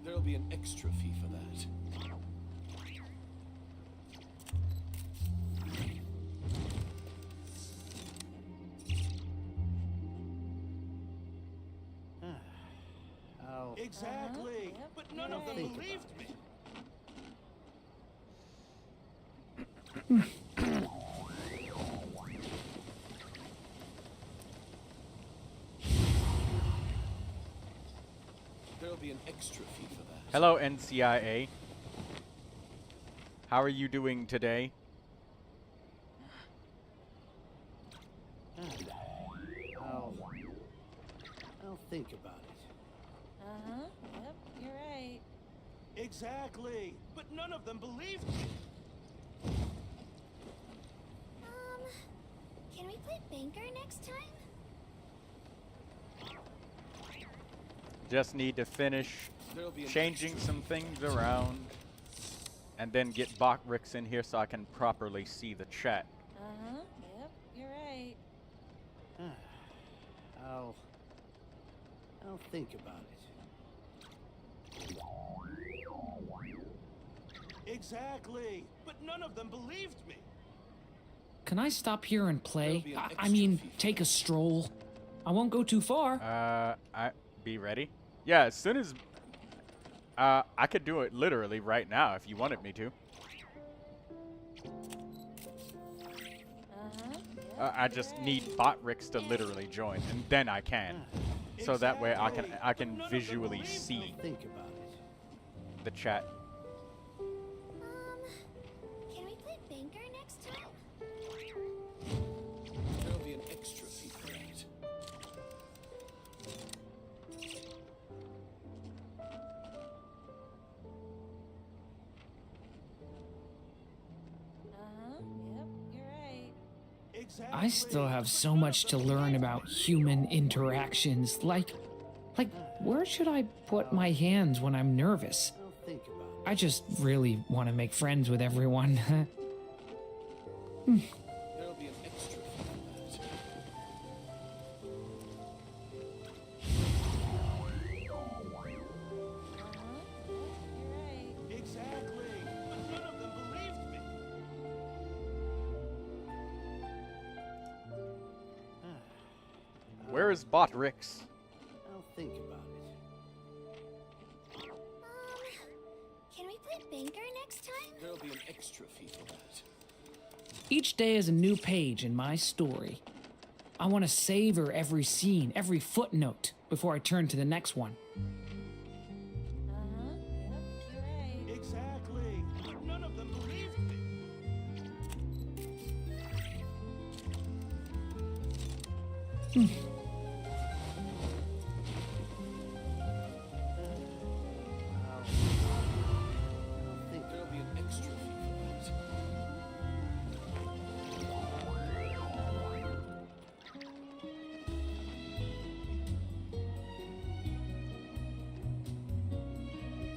There'll be an extra fee for that. Exactly, but none of them believed me. There'll be an extra fee for that. Hello, NCIA. How are you doing today? I'll think about it. Yep, you're right. Exactly, but none of them believed me. Can we play banker next time? Just need to finish changing some things around and then get Bockrix in here so I can properly see the chat. Yep, you're right. I'll think about it. Exactly, but none of them believed me. Can I stop here and play? I mean, take a stroll. I won't go too far. Be ready? Yeah, as soon as... I could do it literally right now if you wanted me to. I just need Bockrix to literally join, and then I can. So that way I can visually see the chat. Can we play banker next time? There'll be an extra fee for that. Yep, you're right. Exactly. I still have so much to learn about human interactions. Like, where should I put my hands when I'm nervous? I'll think about it. I just really want to make friends with everyone. There'll be an extra fee for that. You're right. Exactly, but none of them believed me. Where is Bockrix? I'll think about it. Can we play banker next time? There'll be an extra fee for that. Each day is a new page in my story. I want to savor every scene, every footnote, before I turn to the next one. Yep, you're right. Exactly, but none of them believed me. I'll think. There'll be an extra fee for that.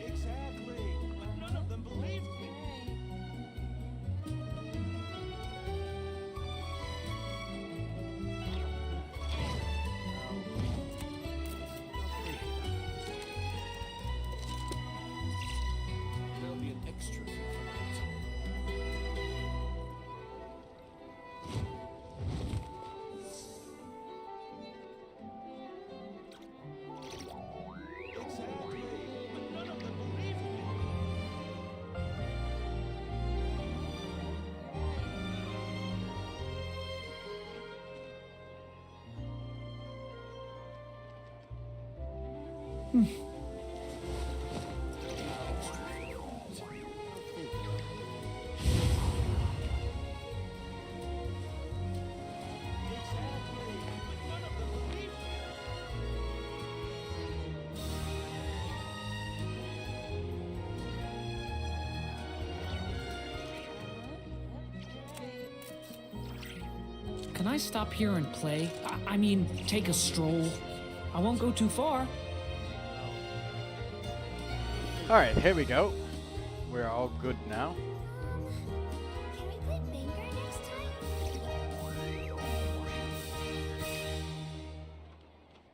Exactly, but none of them believed me. There'll be an extra fee for that. Exactly, but none of them believed me. Exactly, but none of them believed me. Can I stop here and play? I mean, take a stroll. I won't go too far. Alright, here we go. We're all good now. Can we play banker next time?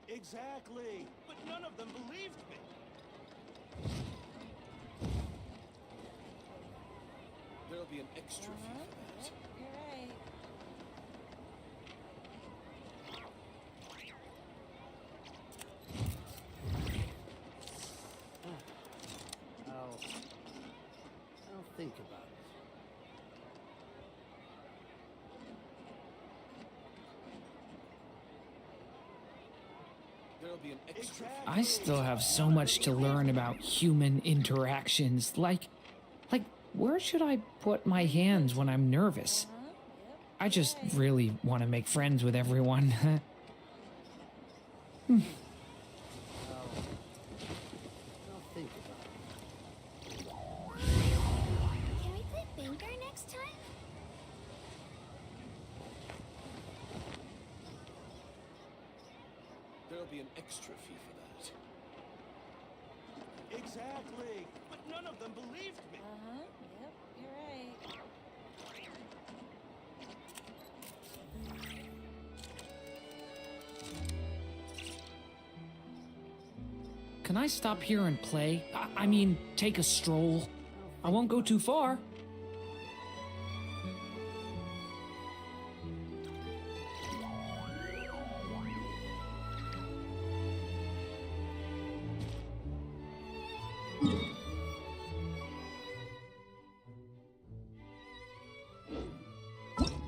Exactly, but none of them believed me. There'll be an extra fee for that. You're right. I'll think about it. There'll be an extra fee. I still have so much to learn about human interactions. Like, where should I put my hands when I'm nervous? I just really want to make friends with everyone. I'll think about it. Can we play banker next time? There'll be an extra fee for that. Exactly. But none of them believed me. Yep, you're right. Can I stop here and play? I mean, take a stroll. I won't go too far.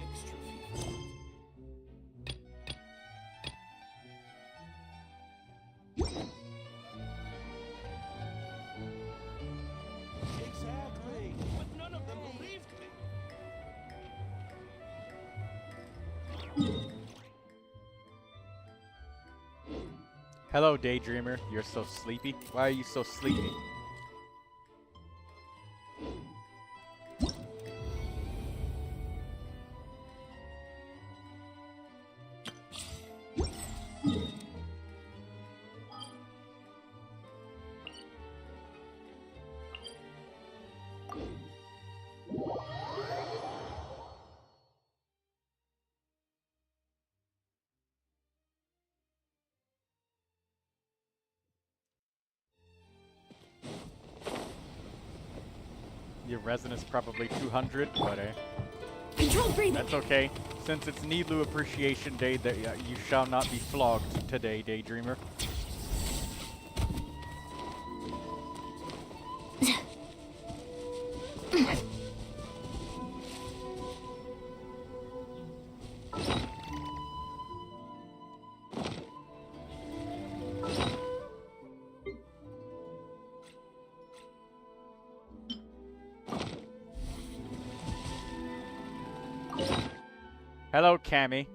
Extra fee for that. Exactly. But none of them believed me. Hello, Daydreamer. You're so sleepy. Why are you so sleepy? Your resin is probably 200, but Controlled breathing. that's okay. Since it's Nilou Appreciation Day, that you shall not be flogged today, Daydreamer. Hello, Cammy.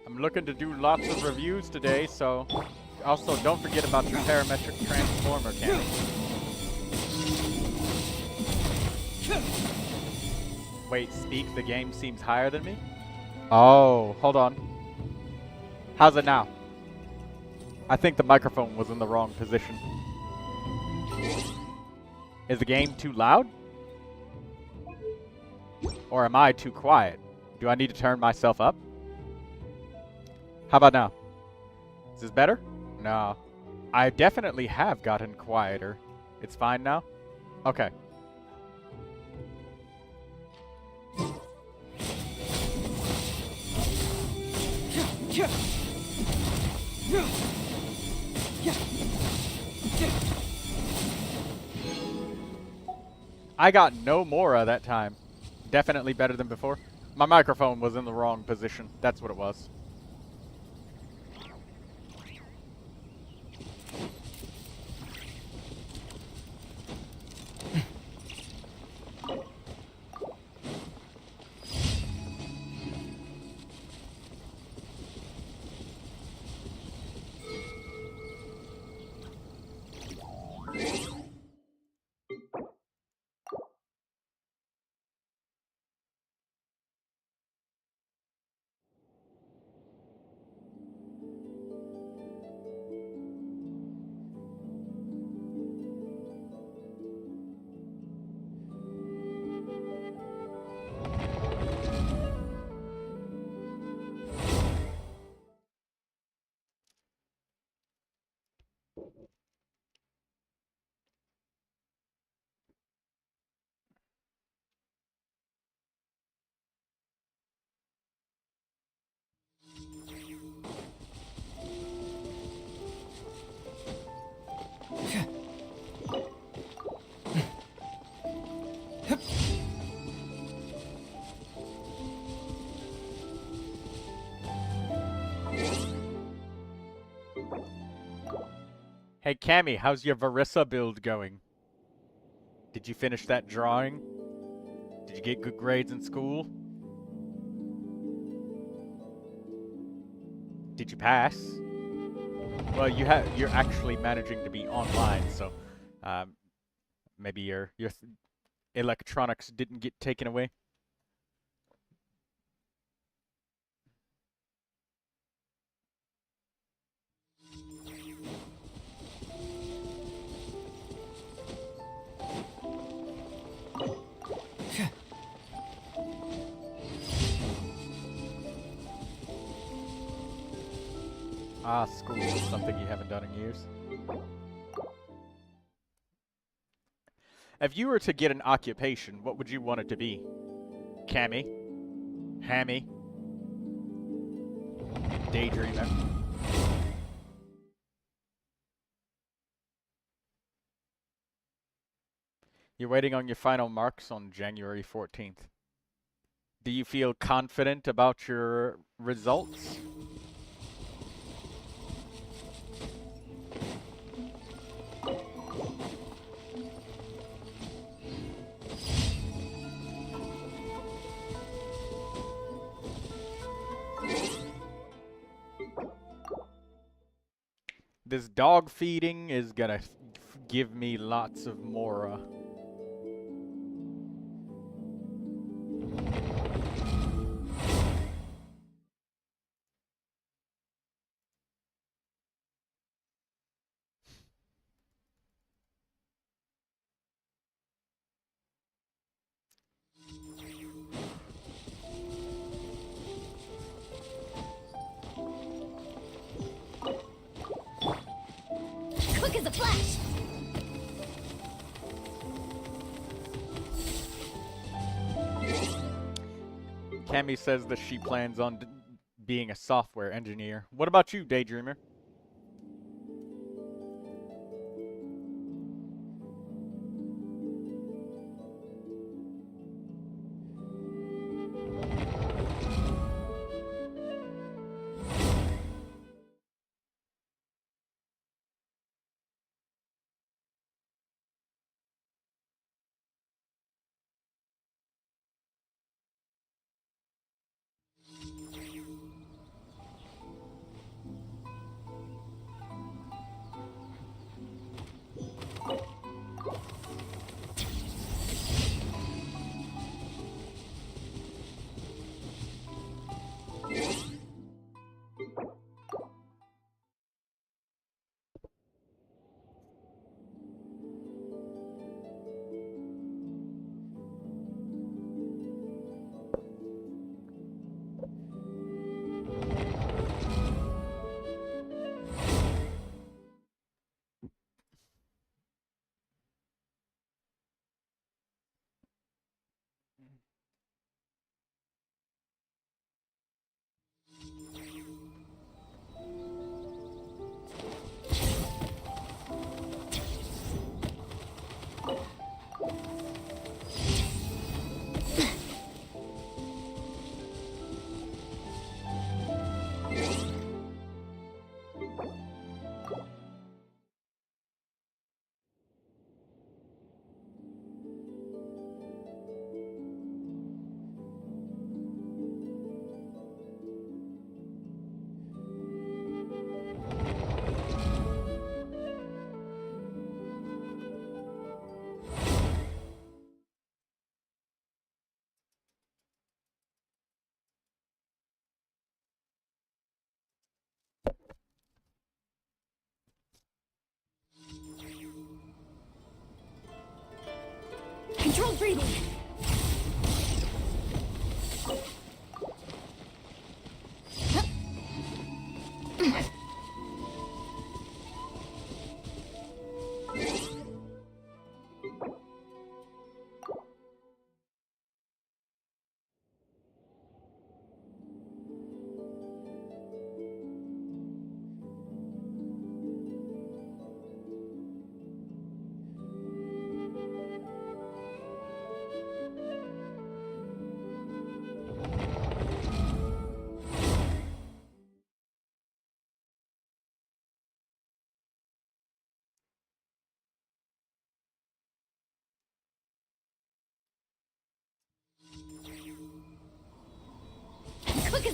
I'm looking to do lots of reviews today, so also don't forget about your parametric transformer, Cammy. Wait, speak, the game seems higher than me? Oh, hold on. How's it now? I think the microphone was in the wrong position. Is the game too loud? Or am I too quiet? Do I need to turn myself up? How about now? Is this better? No. I definitely have gotten quieter. It's fine now? Okay. I got no Mora that time. Definitely better than before. My microphone was in the wrong position. That's what it was. Hey Cammy, how's your Varissa build going? Did you finish that drawing? Did you get good grades in school? Did you pass? Well, you're actually managing to be online, so maybe your electronics didn't get taken away. Ah, school is something you haven't done in years. If you were to get an occupation, what would you want it to be? Cammy? Hammy? Daydreamer? You're waiting on your final marks on January 14th. Do you feel confident about your results? This dog feeding is gonna give me lots of more. Quick as a flash. Cammy says that she plans on being a software engineer. What about you, Daydreamer?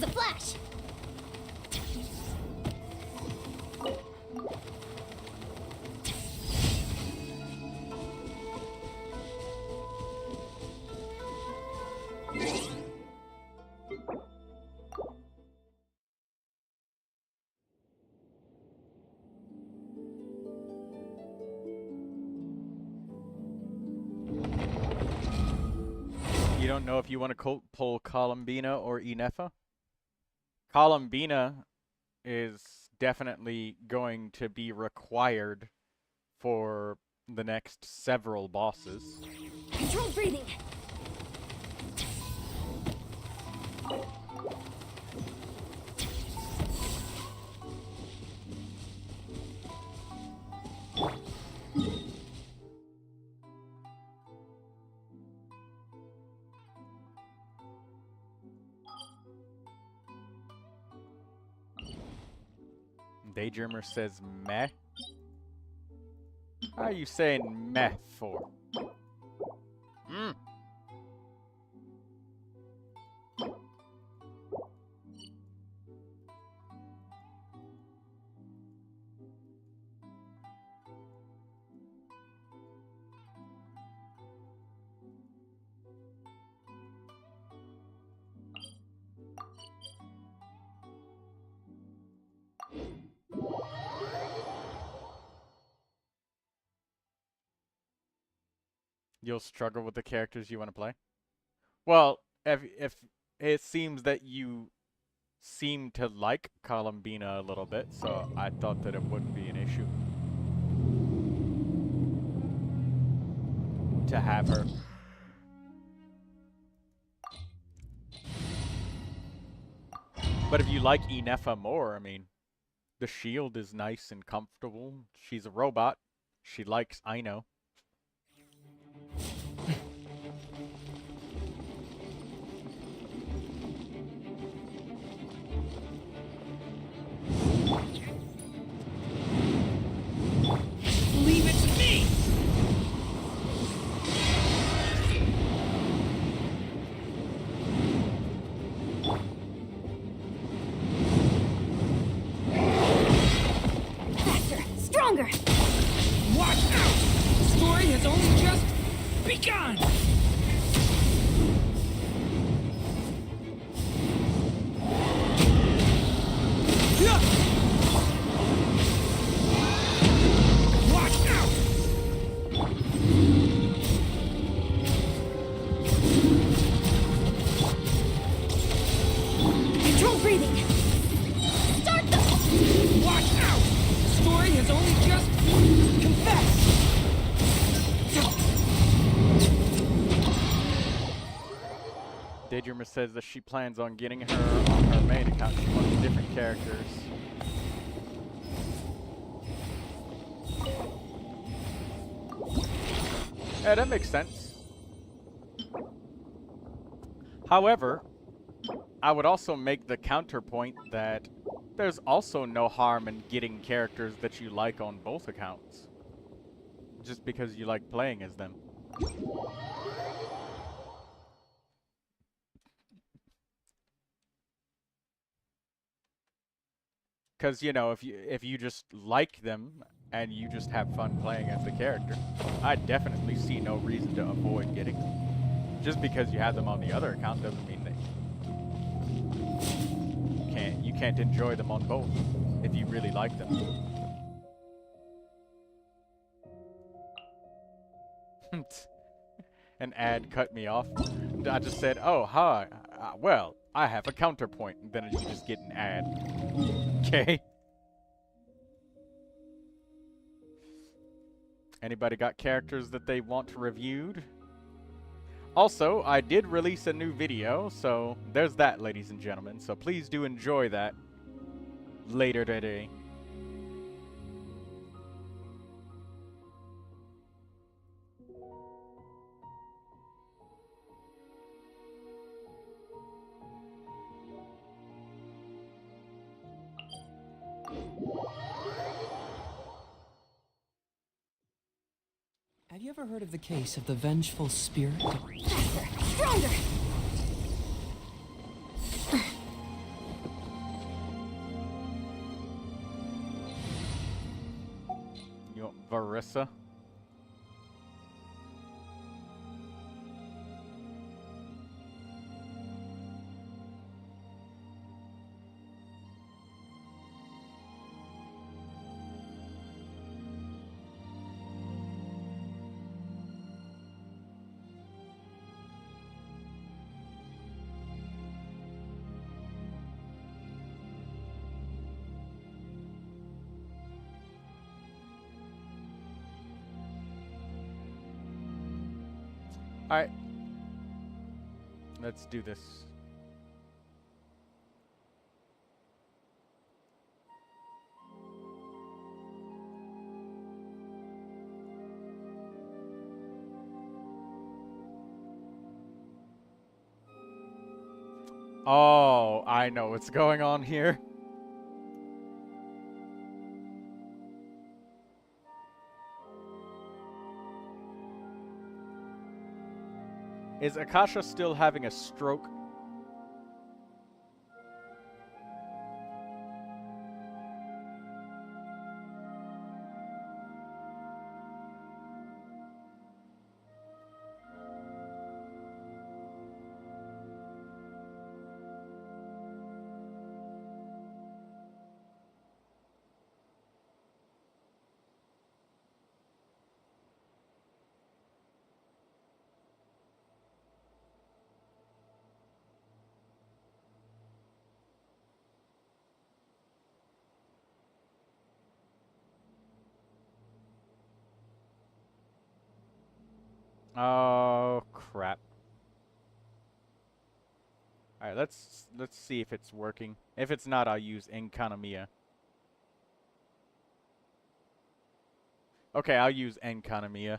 as a flash. You don't know if you want to pull Columbina or Inefa? Columbina is definitely going to be required for the next several bosses. Controlled breathing. Daydreamer says meh. How are you saying meh for? Mm. You'll struggle with the characters you want to play? Well, if it seems that you seem to like Columbina a little bit, so I thought that it wouldn't be an issue to have her. But if you like Inefa more, I mean, the shield is nice and comfortable. She's a robot. She likes Aino. Leave it to me! Faster, stronger. Watch out! The story has only just begun! Watch out! Control breathing. Start the. Watch out! The story has only just confessed! Daydreamer says that she plans on getting her on her main account. She wants different characters. Yeah, that makes sense. However, I would also make the counterpoint that there's also no harm in getting characters that you like on both accounts. Just because you like playing as them. Because, you know, if you just like them and you just have fun playing as the character, I definitely see no reason to avoid getting them. Just because you have them on the other account doesn't mean that you can't enjoy them on both if you really like them. An ad cut me off. I just said, oh, hi. Well, I have a counterpoint. And then you just get an ad. Okay. Anybody got characters that they want reviewed? Also, I did release a new video, so there's that, ladies and gentlemen. So please do enjoy that later today. Have you ever heard of the case of the vengeful spirit? Faster, stronger. You want Varissa? Alright. Let's do this. Oh, I know what's going on here. Is Akasha still having a stroke? Oh, crap. Alright, let's see if it's working. If it's not, I'll use Enkanomiya. Okay, I'll use Enkanomiya.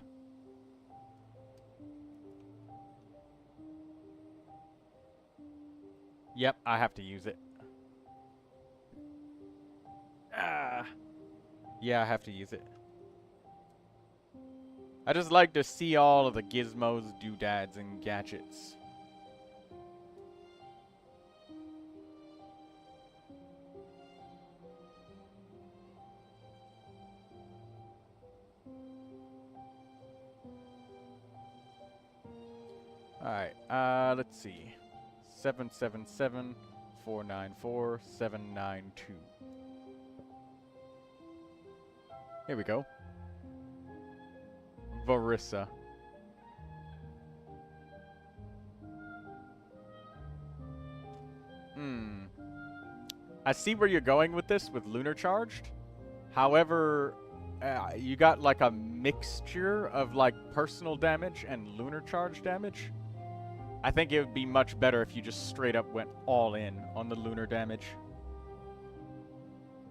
Yep, I have to use it. Yeah, I have to use it. I just like to see all of the gizmos, doodads, and gadgets. Alright, let's see. 777-494-792. Here we go. Varissa. I see where you're going with this, with Lunar Charged. However, you got like a mixture of like personal damage and Lunar Charge damage. I think it would be much better if you just straight up went all in on the lunar damage.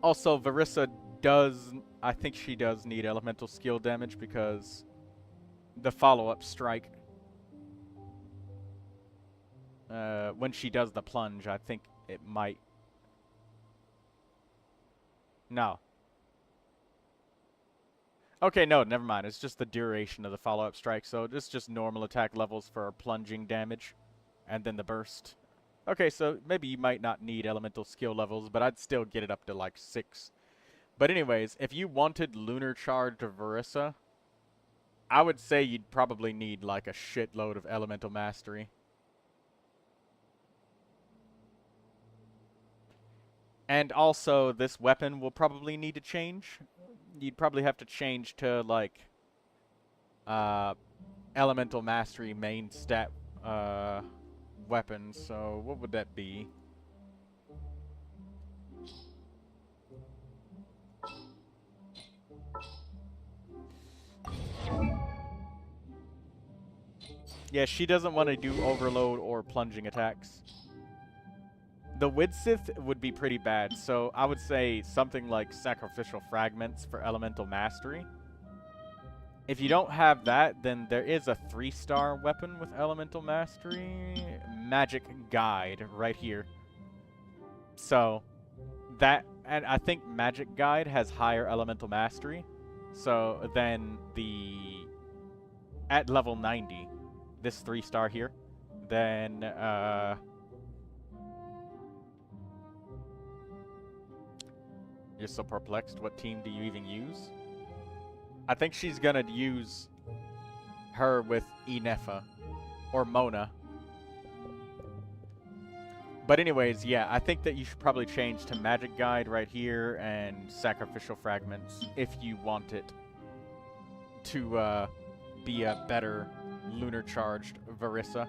Also, Varissa does, I think she does need elemental skill damage because the follow-up strike. When she does the plunge, I think it might. No. Okay, no, never mind. It's just the duration of the follow-up strike, so it's just normal attack levels for plunging damage, and then the burst. Okay, so maybe you might not need elemental skill levels, but I'd still get it up to like 6. But anyways, if you wanted Lunar Charge to Varissa, I would say you'd probably need like a shitload of elemental mastery. And also, this weapon will probably need to change. You'd probably have to change to, like, elemental mastery main stat weapon. So, what would that be? Yeah, she doesn't want to do overload or plunging attacks. The Widsith would be pretty bad, so I would say something like Sacrificial Fragments for Elemental Mastery. If you don't have that, then there is a 3-star weapon with Elemental Mastery. Magic Guide, right here. So, that, and I think Magic Guide has higher Elemental Mastery. So, then at level 90, this 3-star here, then, you're so perplexed. What team do you even use? I think she's gonna use her with Inefa or Mona. But anyways, yeah, I think that you should probably change to Magic Guide right here and Sacrificial Fragments if you want it to be a better Lunar Charged Verissa.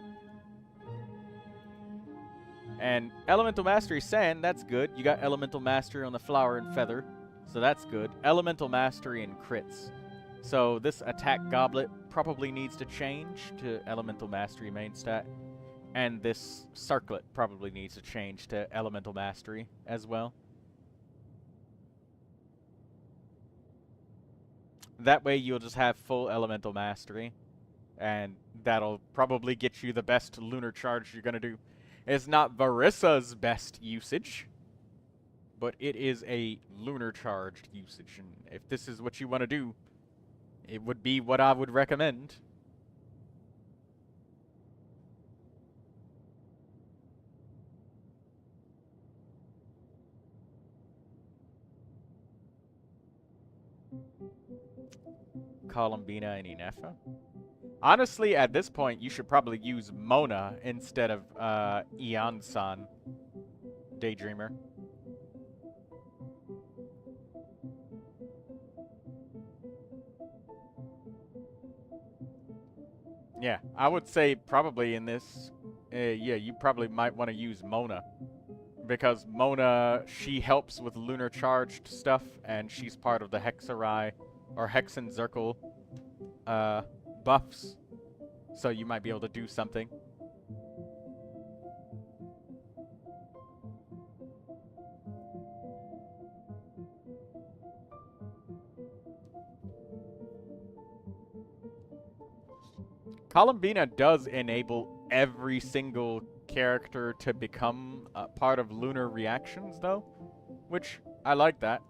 And Elemental Mastery Sand, that's good. You got Elemental Mastery on the Flower and Feather, so that's good. Elemental Mastery and Crits. So this Attack Goblet probably needs to change to Elemental Mastery main stat. And this Circlet probably needs to change to Elemental Mastery as well. That way you'll just have full Elemental Mastery. And that'll probably get you the best Lunar Charge you're going to do. It's not Verissa's best usage, but it is a Lunar Charged usage. And if this is what you want to do, it would be what I would recommend. Columbina and Inefa. Honestly, at this point, you should probably use Mona instead of Ian-san, Daydreamer. Yeah, I would say probably in this, yeah, you probably might want to use Mona. Because Mona, she helps with Lunar Charged stuff, and she's part of the Hexarai or Hexenzirkel buffs. So you might be able to do something. Columbina does enable every single character to become a part of lunar reactions, though, which I like that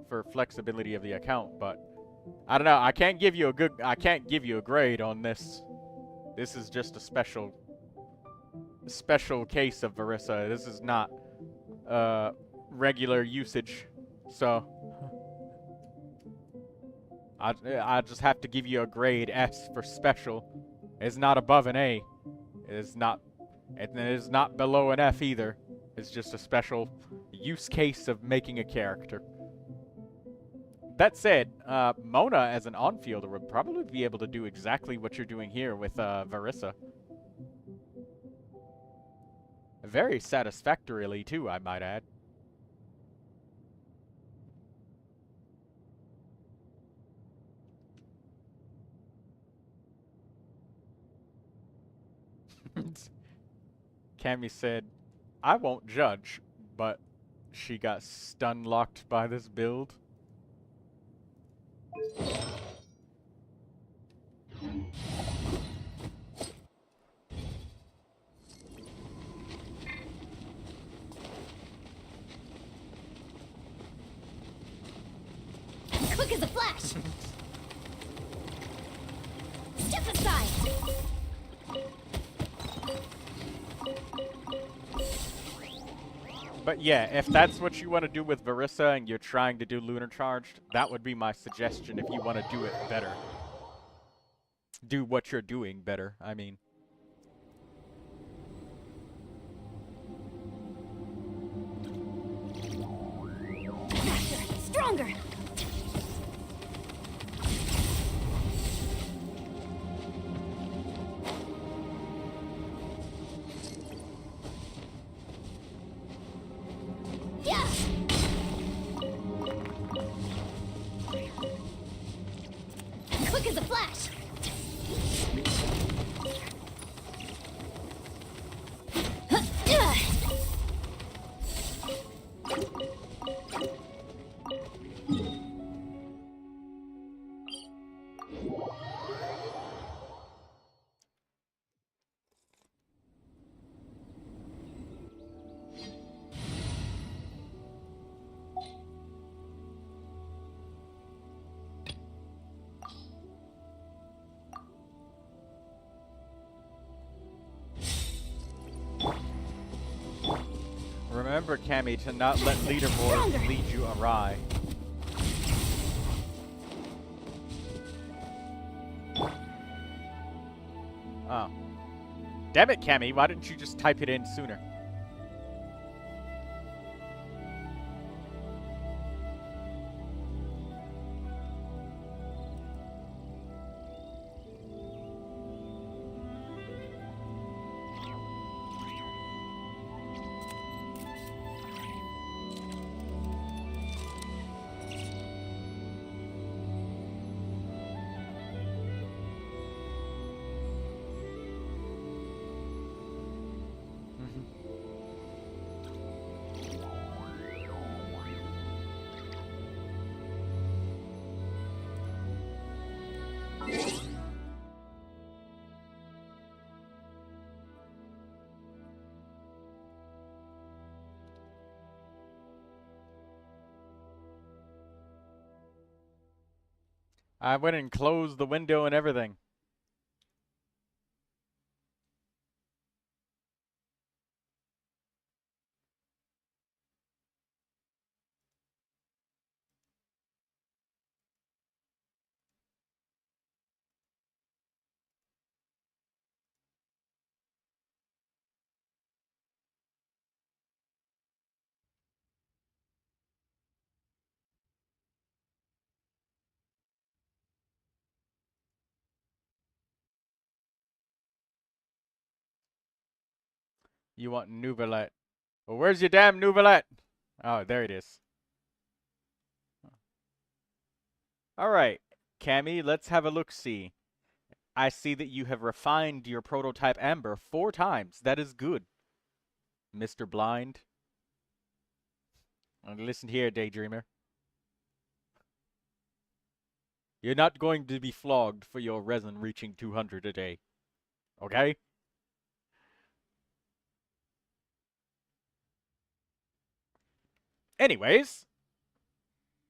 for flexibility of the account. But I don't know. I can't give you a grade on this. This is just a special case of Verissa. This is not regular usage, so I just have to give you a grade S for special. It's not above an A. It is not below an F either. It's just a special use case of making a character. That said, Mona as an on-fielder would probably be able to do exactly what you're doing here with Verissa. Very satisfactorily too, I might add. Cammy said, I won't judge, but she got stun-locked by this build. Quick as a flash! Step aside! But yeah, if that's what you want to do with Verissa and you're trying to do Lunar Charged, that would be my suggestion if you want to do it better. Do what you're doing better, I mean. Faster! Stronger! Quick as a flash! Remember, Cammy, to not let leaderboards lead you awry. Damn it, Cammy, why didn't you just type it in sooner? I went and closed the window and everything. You want Neuvilette. Well, where's your damn Neuvilette? Oh, there it is. Alright, Cammy, let's have a look-see. I see that you have refined your prototype Amber 4 times. That is good, Mr. Blind. Listen here, Daydreamer. You're not going to be flogged for your resin reaching 200 a day. Okay? Anyways,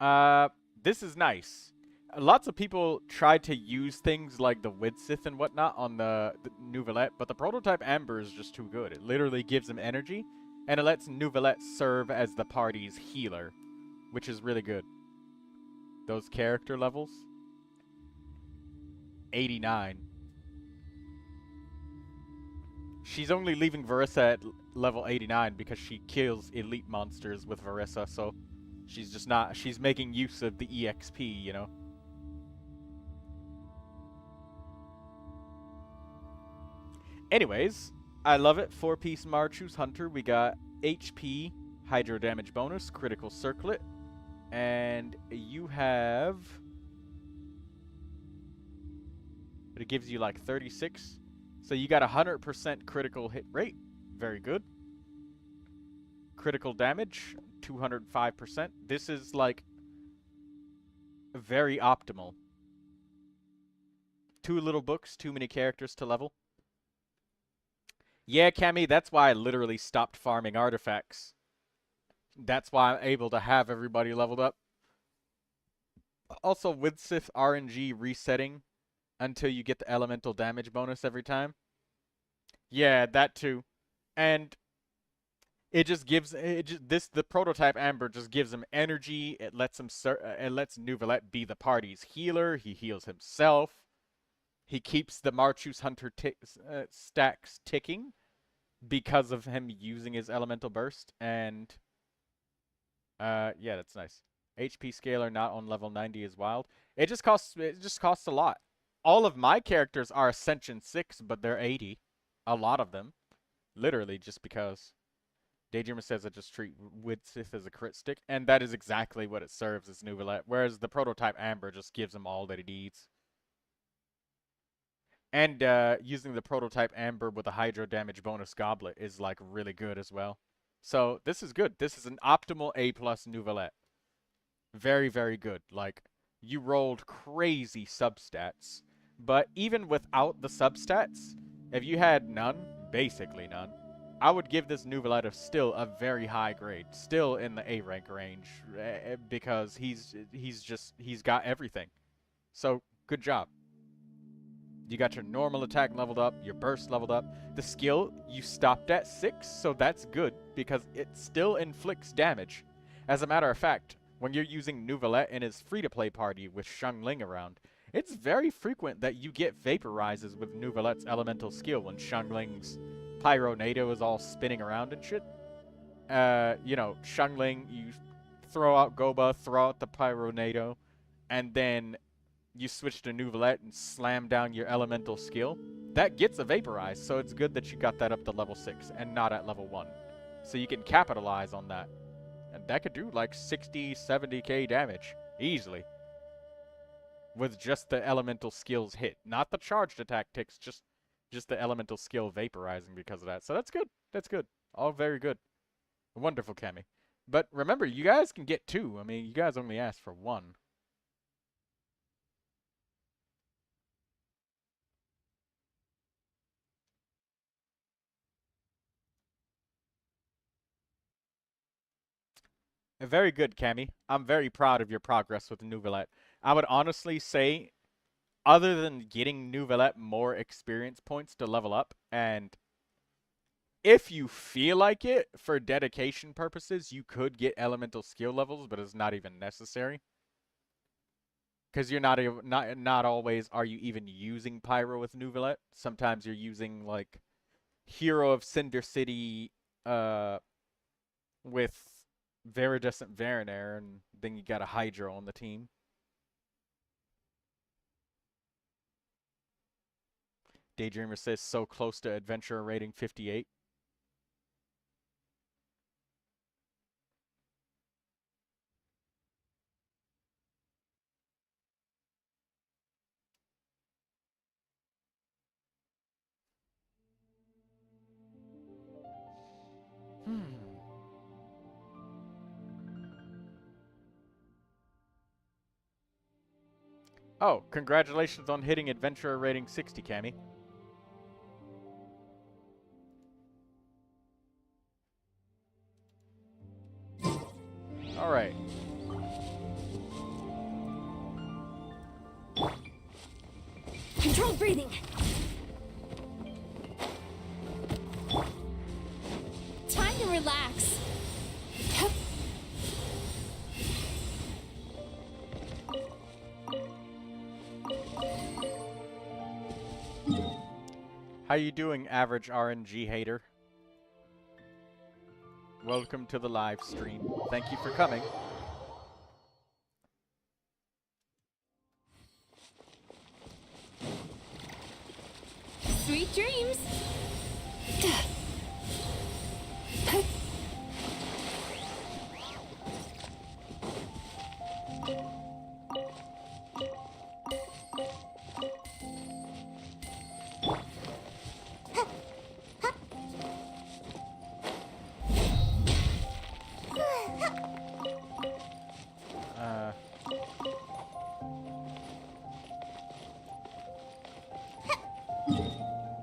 this is nice. Lots of people try to use things like the Widsith and whatnot on the Neuvilette, but the prototype Amber is just too good. It literally gives him energy, and it lets Neuvilette serve as the party's healer, which is really good. Those character levels? 89. She's only leaving Verissa at level 89 because she kills elite monsters with Verissa, so she's just not, she's making use of the EXP, you know? Anyways, I love it. 4-piece Marchus Hunter. We got HP, Hydro Damage bonus, Critical Circlet, and you have... It gives you like 36. So you got 100% critical hit rate. Very good. Critical damage, 205%. This is like very optimal. 2 little books, too many characters to level. Yeah, Cammy, that's why I literally stopped farming artifacts. That's why I'm able to have everybody leveled up. Also, with Sith RNG resetting until you get the elemental damage bonus every time. Yeah, that too. And it just gives the prototype Amber just gives him energy. It lets him it lets Neuvilette be the party's healer. He heals himself. He keeps the Marchus Hunter stacks ticking because of him using his elemental burst. And yeah, that's nice. HP scaler not on level 90 is wild. It just costs a lot. All of my characters are Ascension 6, but they're 80. A lot of them. Literally, just because. Daydreamer says I just treat Widsith as a crit stick, and that is exactly what it serves as Neuvilette, whereas the prototype Amber just gives him all that he needs. And using the prototype Amber with a Hydro Damage bonus Goblet is like really good as well. So this is good. This is an optimal A+ Neuvilette. Very, very good. Like, you rolled crazy substats, but even without the substats, if you had none, basically none, I would give this Neuvilette still a very high grade, still in the A rank range, because he's got everything. So good job. You got your normal attack leveled up, your burst leveled up. The skill you stopped at 6, so that's good because it still inflicts damage. As a matter of fact, when you're using Neuvilette in his free-to-play party with Xiangling around, It's very frequent that you get vaporizes with Neuvilette's elemental skill when Xiangling's Pyronado is all spinning around and shit. You know, Xiangling, you throw out Goba, throw out the Pyronado, and then you switch to Neuvilette and slam down your elemental skill. That gets a vaporize, so it's good that you got that up to level 6 and not at level 1. So you can capitalize on that. And that could do like 60, 70k damage, easily. With just the elemental skills hit. Not the charged attack ticks, just the elemental skill vaporizing because of that. So that's good. That's good. All very good. Wonderful, Cammy. But remember, you guys can get 2. I mean, you guys only asked for 1. Very good, Cammy. I'm very proud of your progress with Neuvilette. I would honestly say, other than getting Neuvilette more experience points to level up, and if you feel like it, for dedication purposes, you could get elemental skill levels, but it's not even necessary. Because you're not always are you even using Pyro with Neuvilette. Sometimes you're using, like, Hero of Cinder City with Viridescent Varinair, and then you got a Hydro on the team. Daydreamer says so close to Adventurer rating 58. Oh, congratulations on hitting Adventurer rating 60, Cammy. Alright. Controlled breathing. Time to relax. How you doing, average RNG hater? Welcome to the live stream. Thank you for coming. Sweet dreams.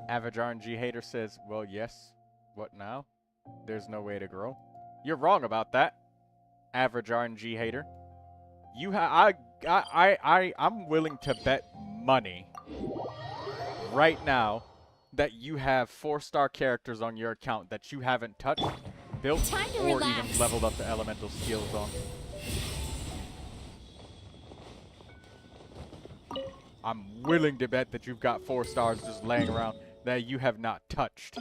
Average RNG hater says, well, yes. What now? There's no way to grow. You're wrong about that, average RNG hater. I'm willing to bet money right now that you have 4-star characters on your account that you haven't touched, built, or even leveled up the elemental skills on. I'm willing to bet that you've got 4 stars just laying around that you have not touched.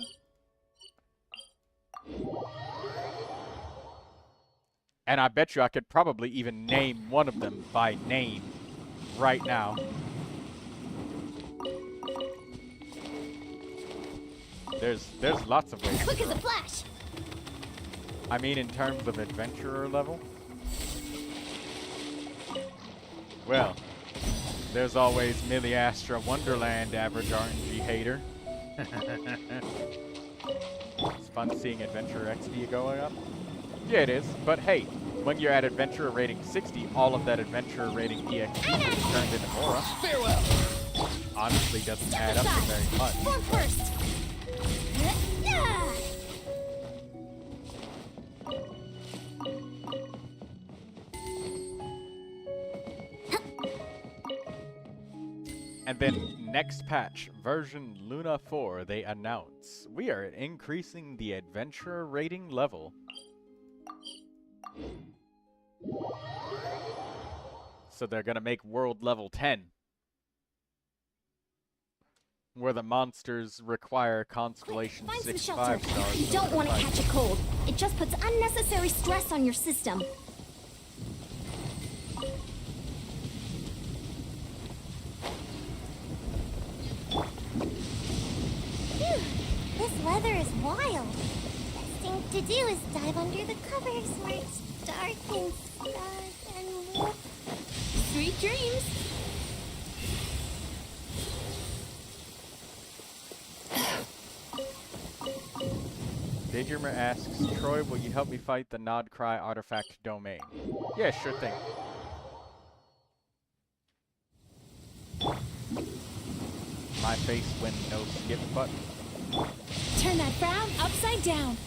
And I bet you I could probably even name one of them by name right now. There's lots of ways. Quick as a flash. I mean, in terms of adventurer level. Well, there's always Miliastra Wonderland, average RNG hater. It's fun seeing Adventurer XP going up. Yeah, it is. But hey, when you're at Adventurer rating 60, all of that Adventurer rating EXP gets turned into Aura. Farewell. Honestly, doesn't add up to very much. Form first. And then next patch, version Luna 4, they announce we are increasing the Adventurer rating level. So they're gonna make world level 10. Where the monsters require Constellation Find some 6 shelter. 5-stars. You don't want to catch a cold. It just puts unnecessary stress on your system. Phew, this weather is wild. Best thing to do is dive under the covers where it's dark and stuff and sweet dreams. Daydreamer asks, Troy, will you help me fight the Nod Cry artifact domain? Yeah, sure thing. My face when no skip button. Turn that frown upside down.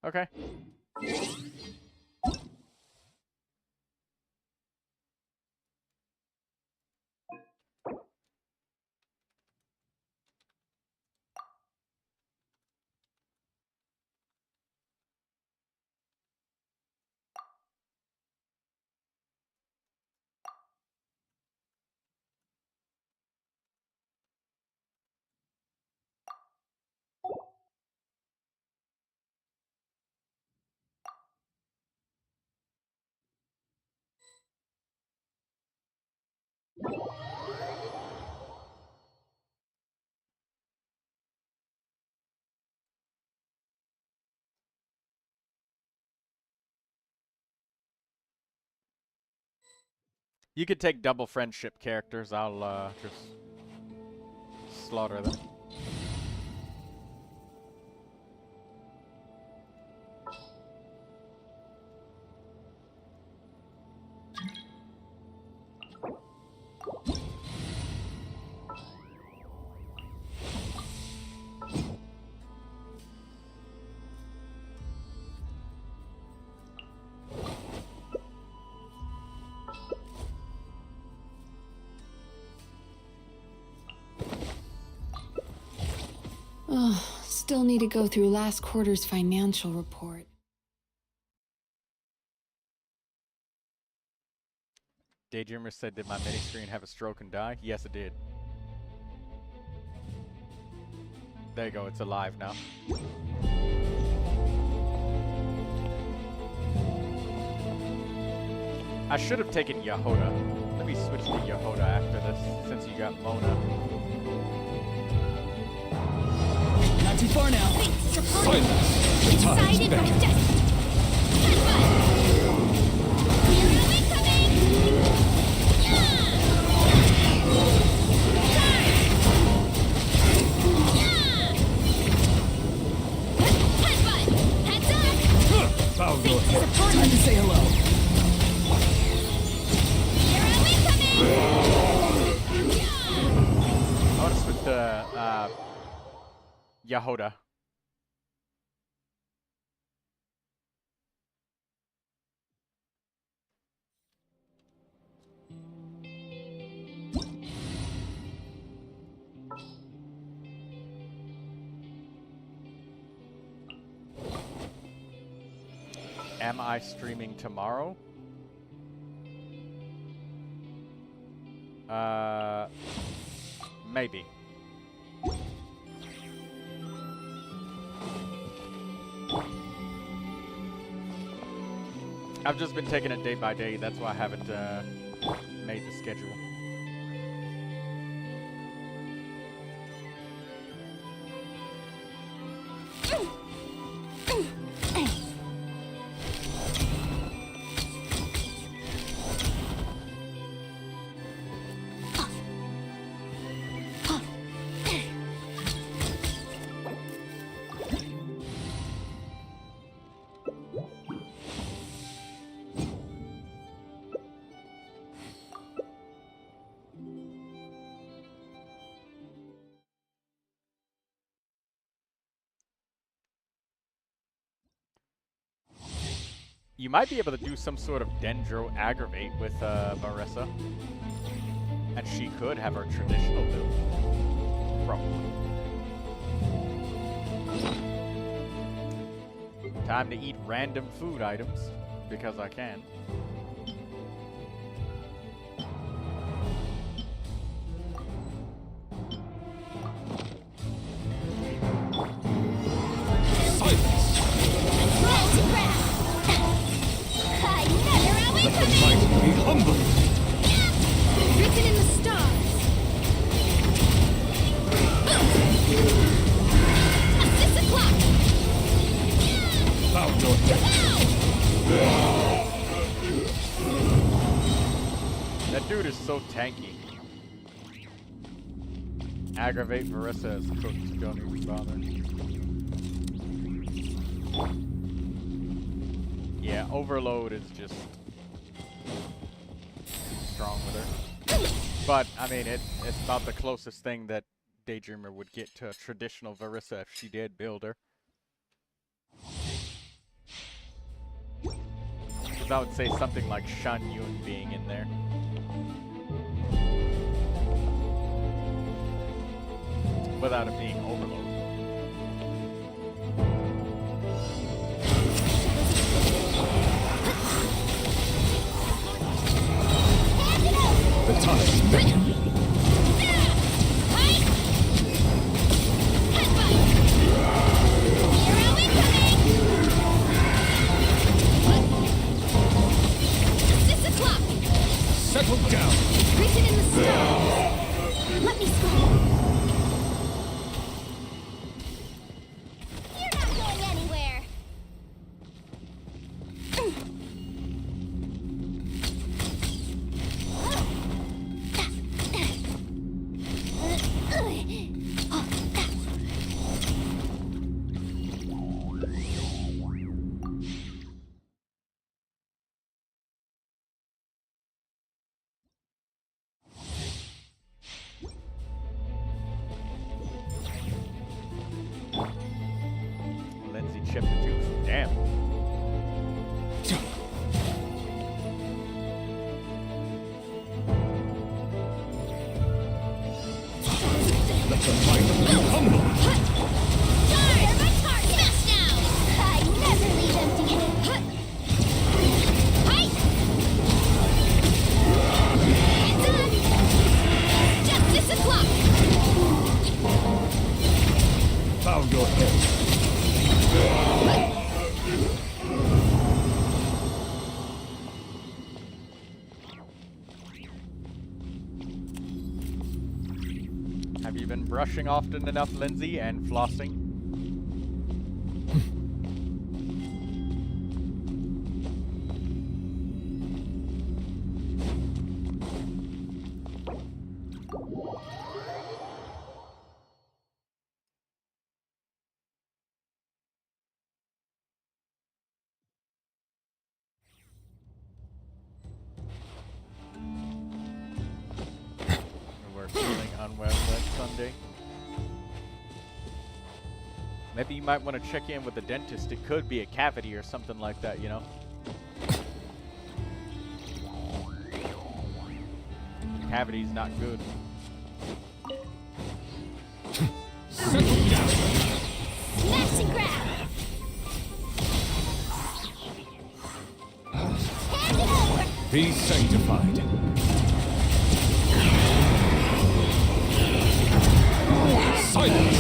Okay. You could take double friendship characters. I'll just slaughter them. Oh, still need to go through last quarter's financial report. Daydreamer said, did my mini screen have a stroke and die? Yes, it did. There you go, it's alive now. I should have taken Yahoda. Let me switch to Yahoda after this, since you got Mona. Not too far now. Excited by destiny. Oh, go ahead. Time to say hello. I want to switch to Yahoda. Am I streaming tomorrow? Maybe. I've just been taking it day by day, that's why I haven't made the schedule. You might be able to do some sort of Dendro aggravate with Marissa. And she could have her traditional build. Probably. Time to eat random food items, because I can. Be humble. Written in the stars. At 6 o'clock. Bow your head. That dude is so tanky. Aggravate Marissa as cooked. Don't even bother. Yeah, Overload is just strong with her. But, I mean, it's about the closest thing that Daydreamer would get to a traditional Varissa if she did build her. Because I would say something like Shan Yun being in there. Without it being Overload. The times beckon. Settle down. Written in the stars. Let me scroll. You're not going anywhere. Lindsay chipped the juice. Damn. Let the mind be humble. Fire my target! Smash now! I never leave empty-handed. Done! Just 6 o'clock! Bow your head. Have you been brushing often enough, Lindsay, and flossing? We're feeling unwell that Sunday. Maybe you might want to check in with the dentist. It could be a cavity or something like that, you know? Cavity's not good. Settle down. Smash and grab! Hand it over! Be sanctified. Silence.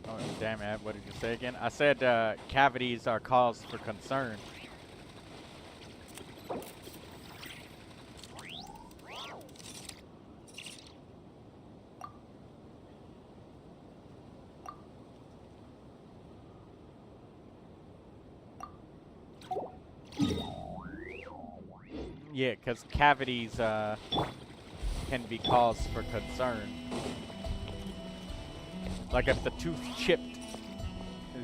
Oh, damn it. What did you say again? I said cavities are cause for concern. Yeah, because cavities can be cause for concern. Like if the tooth chipped,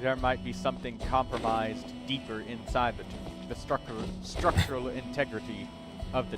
there might be something compromised deeper inside the tooth. The structural integrity of the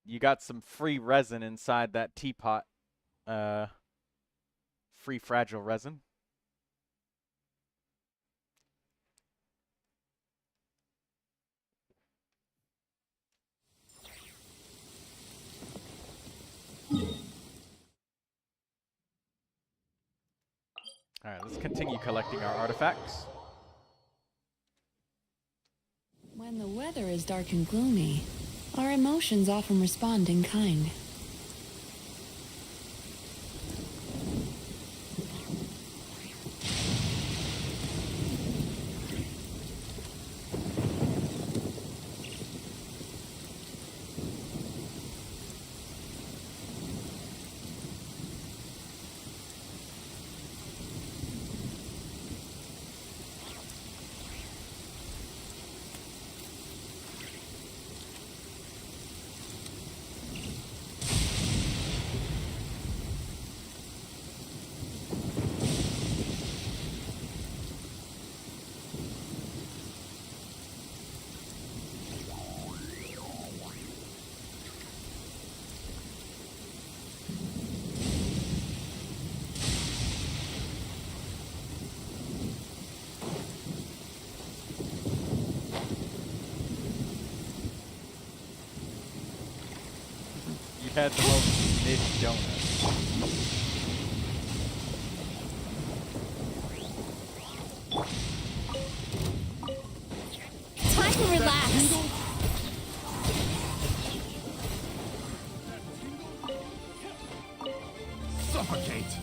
You got some free resin inside that teapot. Free fragile resin. Alright, let's continue collecting our artifacts. When the weather is dark and gloomy, our emotions often respond in kind. Had the most mid donut. Time to relax. Suffocate!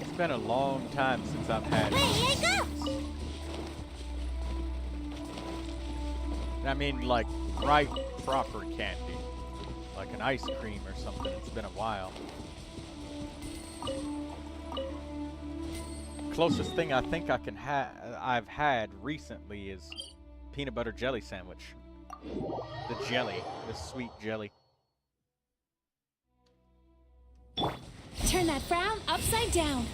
It's been a long time since I've had. Ready to go. I mean, like, right proper candy. Like an ice cream or something. It's been a while. Closest thing I think I've had recently is peanut butter jelly sandwich. The jelly, the sweet jelly. Turn that frown upside down.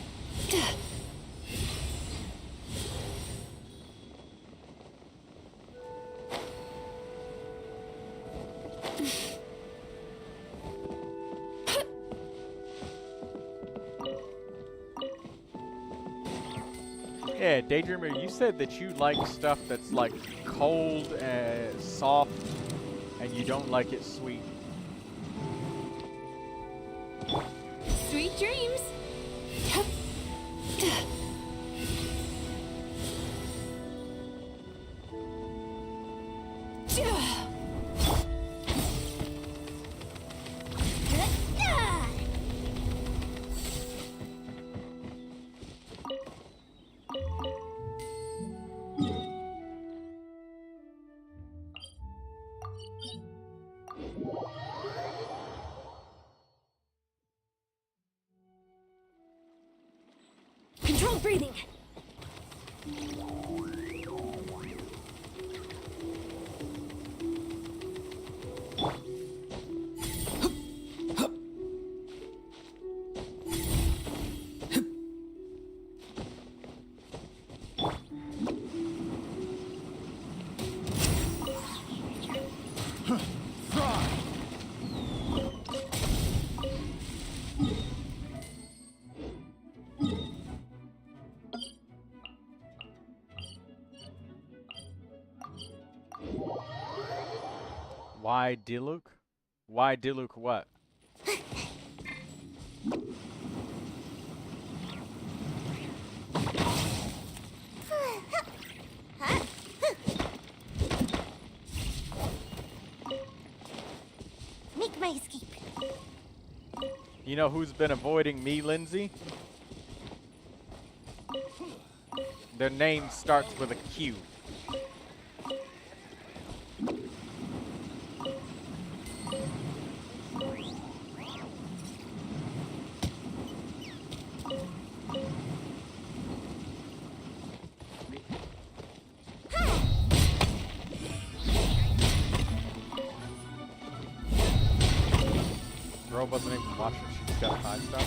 Yeah, Daydreamer, you said that you like stuff that's like cold and soft, and you don't like it sweet. Sweet dreams. Control breathing. Why Diluc? Why Diluc what? Make my escape. You know who's been avoiding me, Lindsay? Their name starts with a Q. Girl wasn't even watching. She just got a 5-star.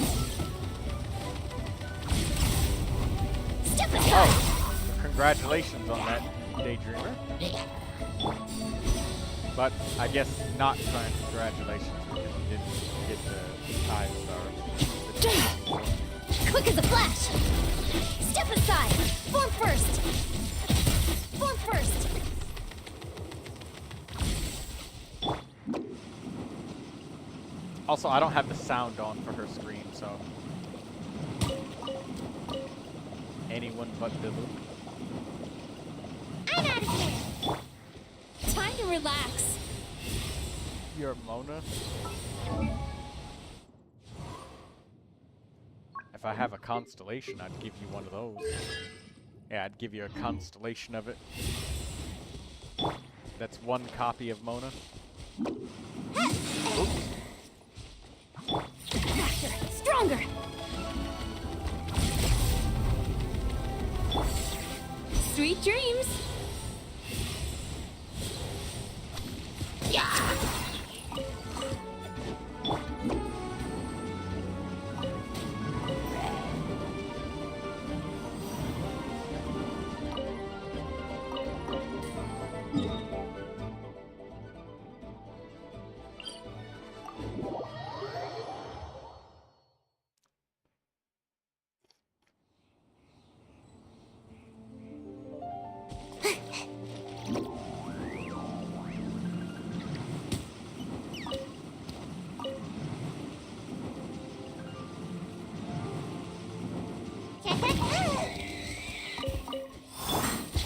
Step aside. Oh, congratulations on that, Daydreamer. But I guess not congratulations because you didn't get the 5-star. Quick as a flash. Step aside. Form first. Form first. Also, I don't have the sound on for her scream, so anyone but Diluc. I'm out of here. Time to relax. You're Mona. If I have a constellation, I'd give you one of those. Yeah, I'd give you a constellation of it. That's one copy of Mona. Oops. Faster. Stronger. Sweet dreams. Yeah.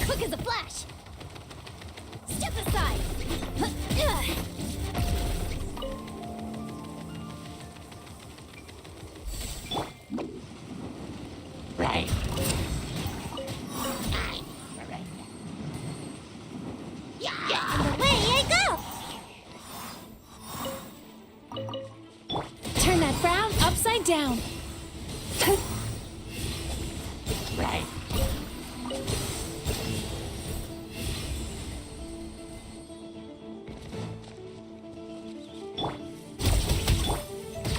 Quick as a flash. Step aside. Right. Yeah. And away I go. Turn that frown upside down. Right.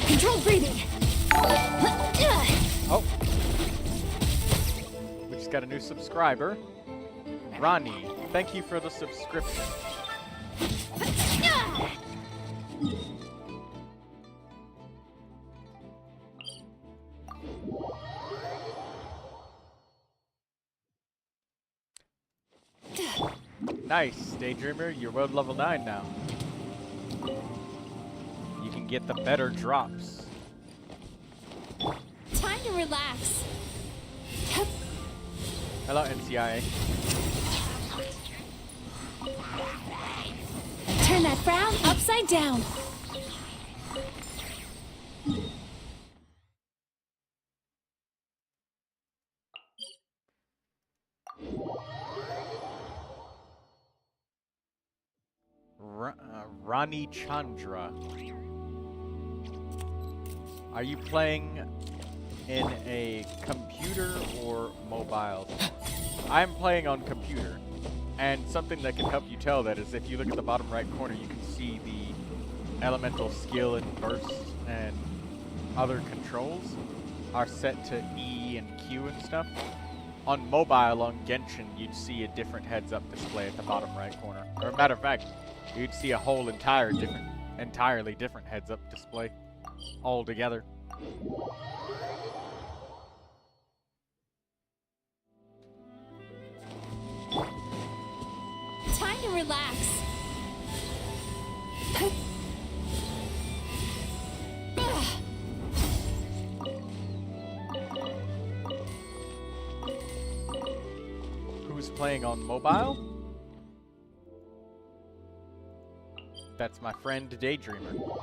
Controlled breathing. Oh. We just got a new subscriber. Ronnie, thank you for the subscription. Nice, Daydreamer. You're world level 9 now. You can get the better drops. Time to relax. Hello, NCIA. Turn that frown upside down. Rani Chandra. Are you playing in a computer or mobile? I'm playing on computer. And something that can help you tell that is if you look at the bottom right corner, you can see the elemental skill and burst and other controls are set to E and Q and stuff. On mobile, on Genshin, you'd see a different heads-up display at the bottom right corner. Or a matter of fact, you'd see a whole entirely different heads-up display altogether. Time to relax. Who's playing on mobile? That's my friend Daydreamer.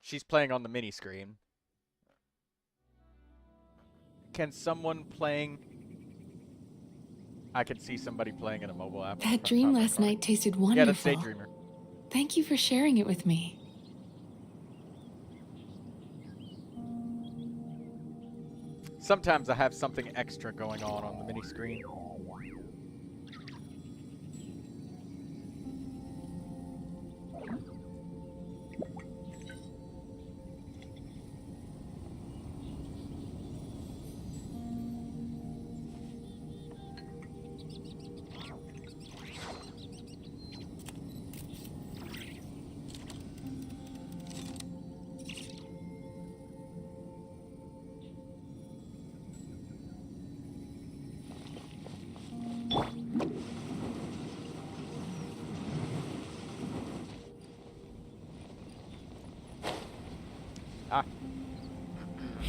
She's playing on the mini screen. Can someone playing... I can see somebody playing in a mobile app. That dream last night tasted wonderful. Yeah, that's Daydreamer. Thank you for sharing it with me. Sometimes I have something extra going on the mini screen.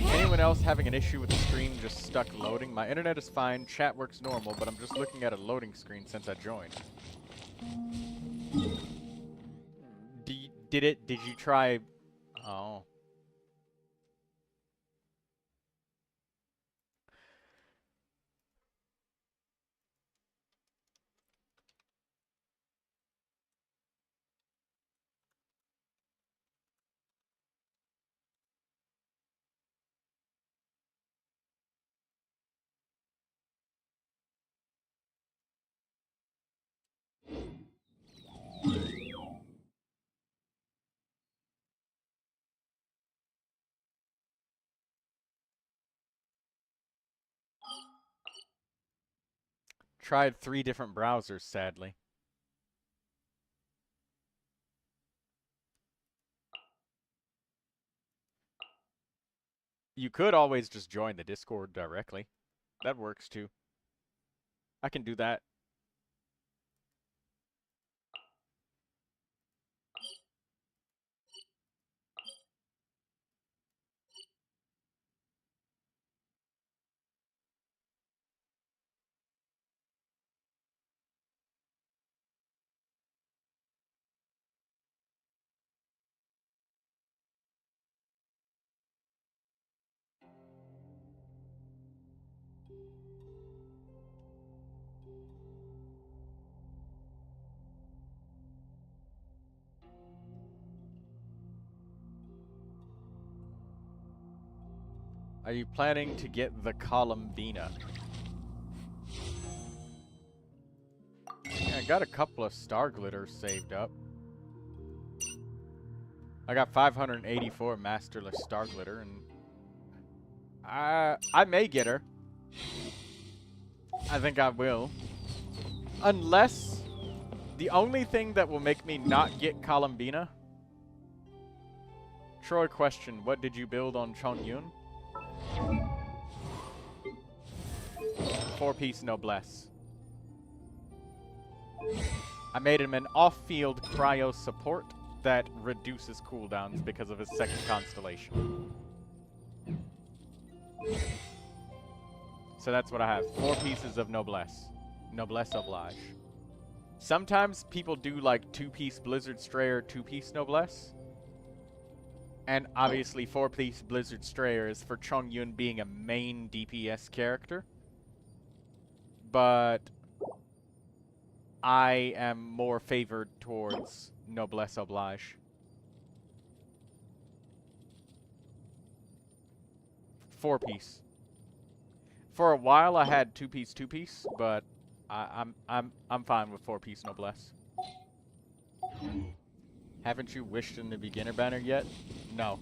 Anyone else having an issue with the screen just stuck loading? My internet is fine, chat works normal, but I'm just looking at a loading screen since I joined. Did you try... Oh. Tried 3 different browsers, sadly. You could always just join the Discord directly. That works too. I can do that. Are you planning to get the Columbina? Yeah, I got a couple of Star Glitters saved up. I got 584 Masterless Star Glitter, and I may get her. I think I will. Unless the only thing that will make me not get Columbina. Troy question, what did you build on Chongyun? 4-piece Noblesse. I made him an off-field cryo support that reduces cooldowns because of his second constellation. So that's what I have. 4 pieces of Noblesse. Noblesse oblige. Sometimes people do like 2-piece Blizzard Strayer, 2-piece Noblesse. And obviously 4-piece Blizzard Strayer is for Chongyun being a main DPS character. But I am more favored towards Noblesse Oblige. 4-piece. For a while I had 2-piece, but I'm fine with 4-piece Noblesse. Haven't you wished in the beginner banner yet? No.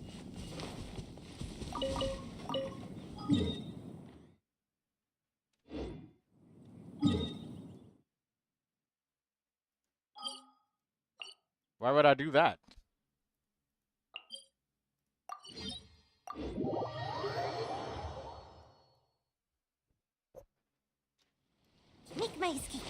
Why would I do that? Make my escape.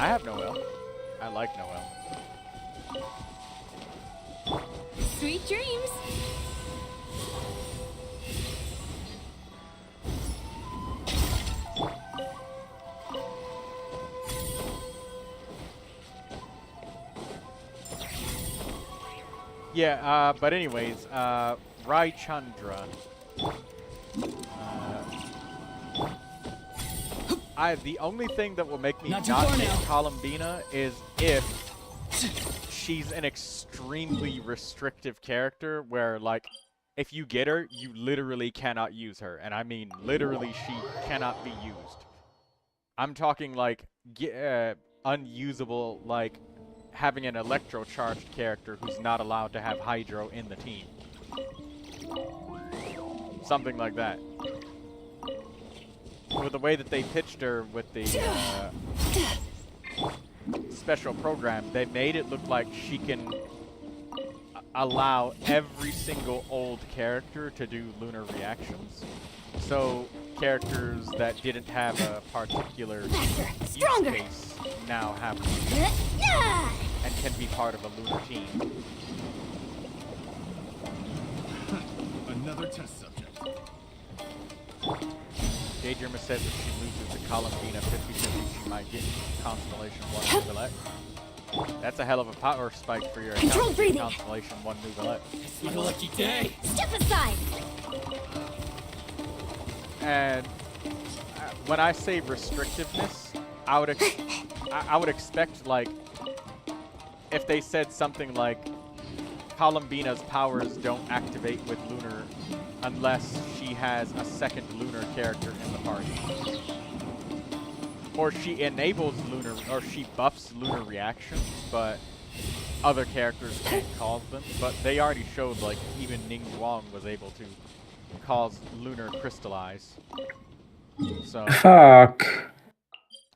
I have Noelle. I like Noelle. Sweet dreams. Yeah, but anyways, Rai Chandra. The only thing that will make me not get Columbina is if she's an extremely restrictive character where, like, if you get her, you literally cannot use her. And I mean, literally, she cannot be used. I'm talking, like, unusable, like, having an electro-charged character who's not allowed to have Hydro in the team. Something like that. With the way that they pitched her with the special program, they made it look like she can allow every single old character to do lunar reactions. So characters that didn't have a particular use case now have one and can be part of a lunar team. Another test subject. Daydreamer says if she loses the Columbina 50-50, she might get Constellation 1 Neuvilette. That's a hell of a power spike for your account. Constellation 1 Neuvilette. It's my lucky day. Step aside! And when I say restrictiveness, I would expect, like, if they said something like Columbina's powers don't activate with lunar unless she has a second lunar character in the party. Or she enables lunar, or she buffs lunar reactions, but other characters can't cause them. But they already showed, like, even Ning Wong was able to cause lunar crystallize. So. Fuck.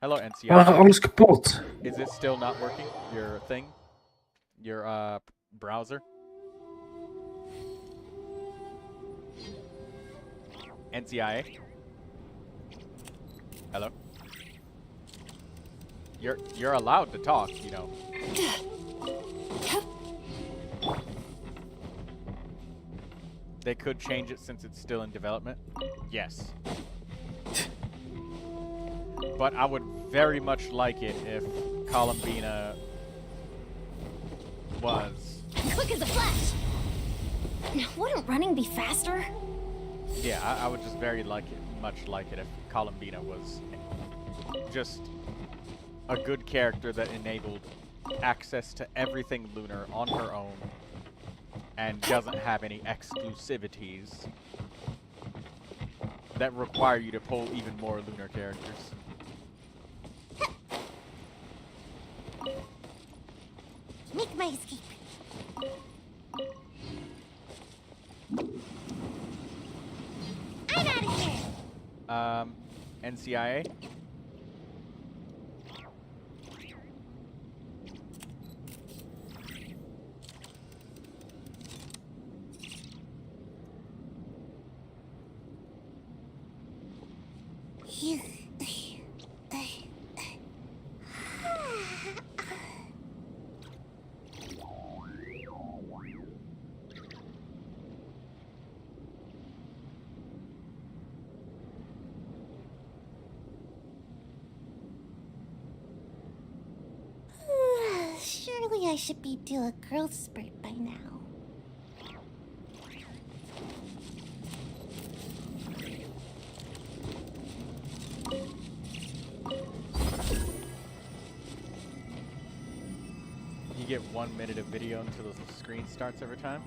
Hello, NCI. Alles kapot. Is it still not working? Your thing? Your, browser? NCIA? Hello? You're allowed to talk, you know. They could change it since it's still in development. Yes. But I would very much like it if Columbina was... Quick as a flash! Wouldn't running be faster? Yeah, I would just very much like it if Columbina was just a good character that enabled access to everything lunar on her own and doesn't have any exclusivities that require you to pull even more lunar characters. Make my escape. I'm out of here! NCIA? Surely I should be due a growth spurt by now. You get 1 minute of video until the screen starts every time.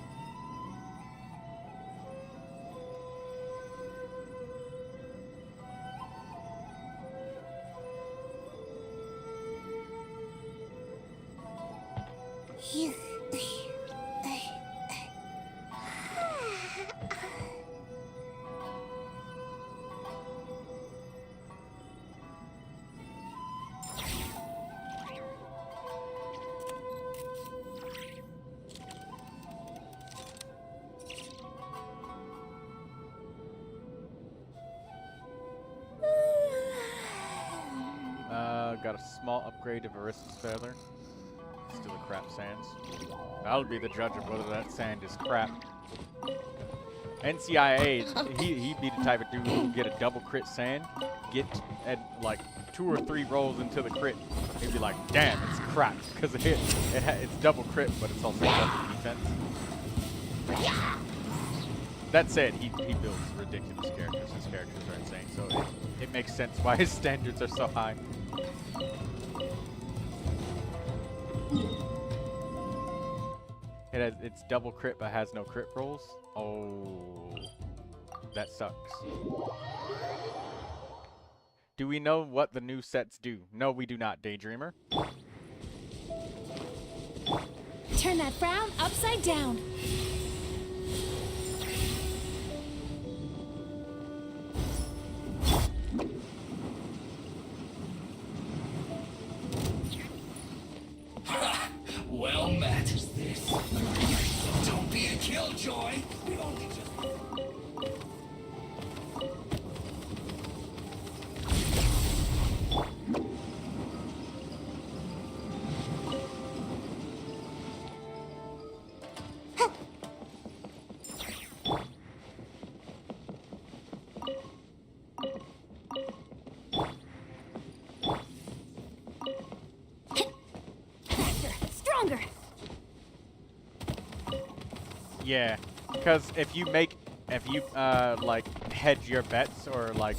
a small upgrade of Arissa's feather. Still a crap sands. I'll be the judge of whether that sand is crap. NCIA, he'd be the type of dude who get a double crit sand, get at like 2 or 3 rolls into the crit, he'd be like, damn, it's crap, because it's double crit, but it's also double defense. That said, he builds ridiculous characters. His characters are insane, so it makes sense why his standards are so high. It's double crit but has no crit rolls. Oh, that sucks. Do we know what the new sets do? No, we do not, Daydreamer. Turn that frown upside down. Well met. This. Don't be a killjoy. We only just. Stronger. Yeah, because if you like hedge your bets or like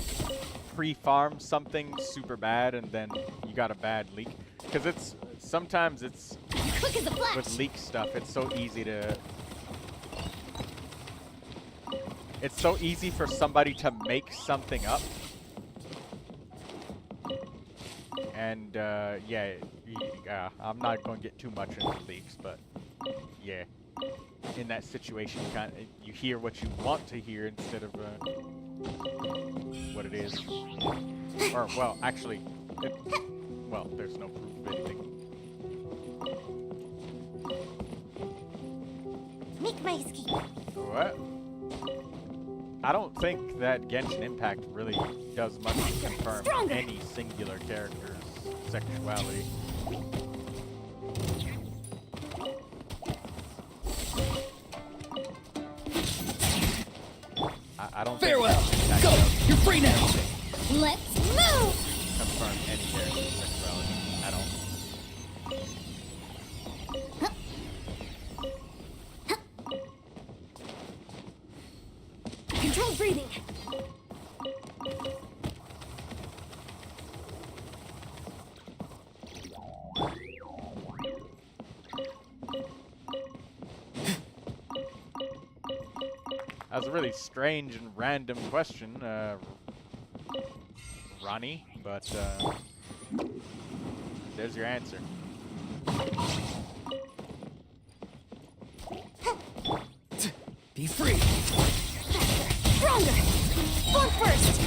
pre-farm something super bad and then you got a bad leak, because sometimes it's Quick as a flash. with leak stuff, it's so easy for somebody to make something up. And yeah, I'm not going to get too much into leaks, but yeah, in that situation, you hear what you want to hear instead of what it is. Or well, actually, there's no proof of anything. Make my escape. What? I don't think that Genshin Impact really does much to confirm any singular character's sexuality. I don't Farewell. think Go. You're free now. Let's move. confirm any character's sexuality at all. Controlled breathing. That was a really strange and random question, Ronnie, but there's your answer. Be free. Stronger. Form first.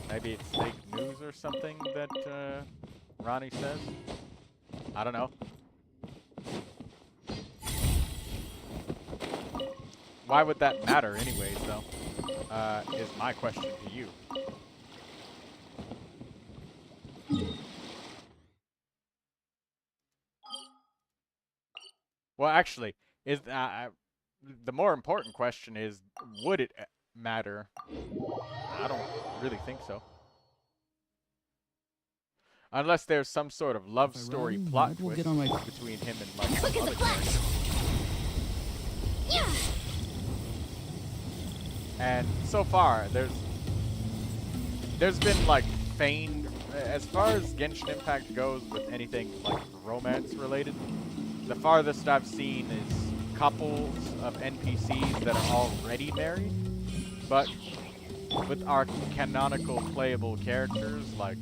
Maybe it's fake news or something that Ronnie says. I don't know. Why would that matter anyways, though, is my question to you. Well, actually, the more important question is, would it matter? I don't really think so. Unless there's some sort of love story plot twist between him and like Quick as a other flash. characters. Yeah. And so far, there's been like feigned, as far as Genshin Impact goes with anything like romance related, the farthest I've seen is couples of NPCs that are already married, but with our canonical playable characters, like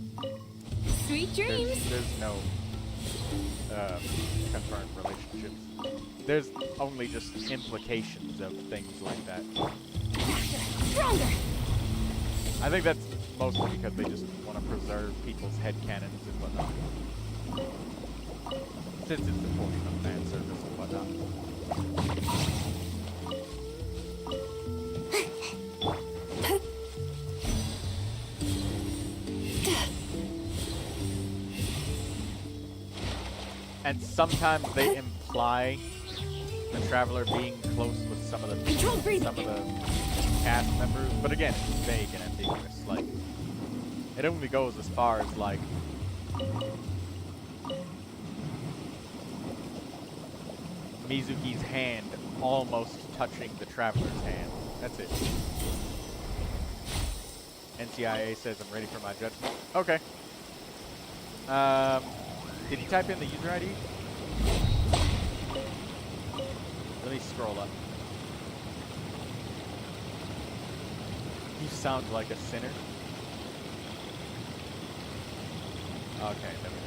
Sweet dreams. there's no confirmed relationships. There's only just implications of things like that. Stronger. I think that's mostly because they just want to preserve people's headcanons and whatnot. Since it's supporting on fan service and whatnot. and sometimes they imply the Traveler being close with some of the cast members, but again, it's vague and ambiguous. Like, it only goes as far as like Mizuki's hand almost touching the Traveler's hand. That's it. NCIA says I'm ready for my judgment. Okay. Did you type in the user ID? Let me scroll up. You sound like a sinner. Okay, there we go.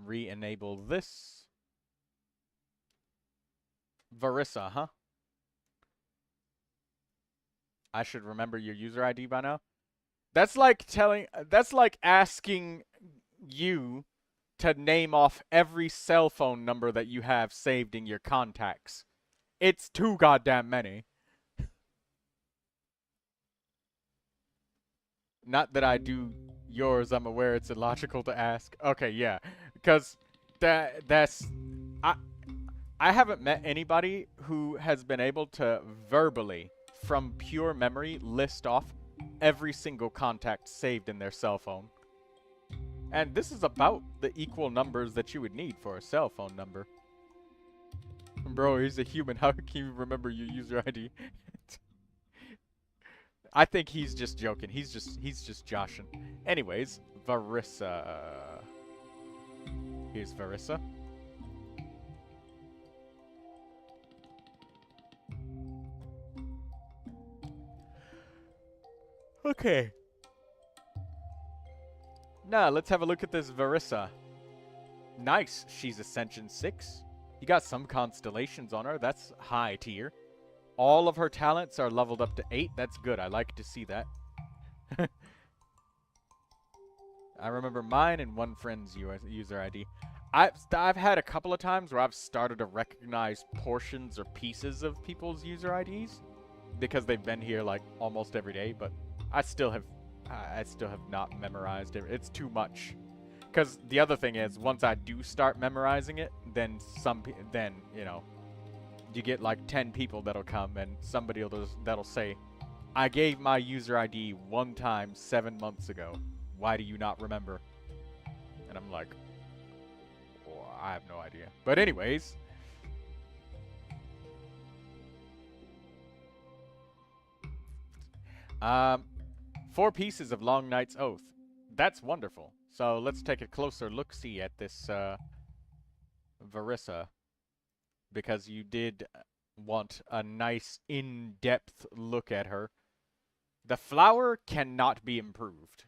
Re-enable this. Varissa, huh? I should remember your user ID by now. That's like asking you to name off every cell phone number that you have saved in your contacts. It's too goddamn many. Not that I do yours, I'm aware it's illogical to ask. Okay, yeah. Because that's... I haven't met anybody who has been able to verbally, from pure memory, list off every single contact saved in their cell phone. And this is about the equal numbers that you would need for a cell phone number. Bro, he's a human. How can you remember your user ID? I think he's just joking. He's just joshing. Anyways, Varissa. Here's Varissa. Okay. Now, let's have a look at this Varissa. Nice. She's Ascension 6. You got some constellations on her. That's high tier. All of her talents are leveled up to 8. That's good. I like to see that. I remember mine and one friend's user ID. I've had a couple of times where I've started to recognize portions or pieces of people's user IDs because they've been here like almost every day, but I still have not memorized it. It's too much. Because the other thing is, once I do start memorizing it, then you know, you get like 10 people that'll come and somebody that'll say, I gave my user ID one time 7 months ago. Why do you not remember? And I'm like, oh, I have no idea. But anyways. Um, 4 pieces of Long Night's Oath. That's wonderful. So let's take a closer look-see at this Varissa. Because you did want a nice in-depth look at her. The flower cannot be improved.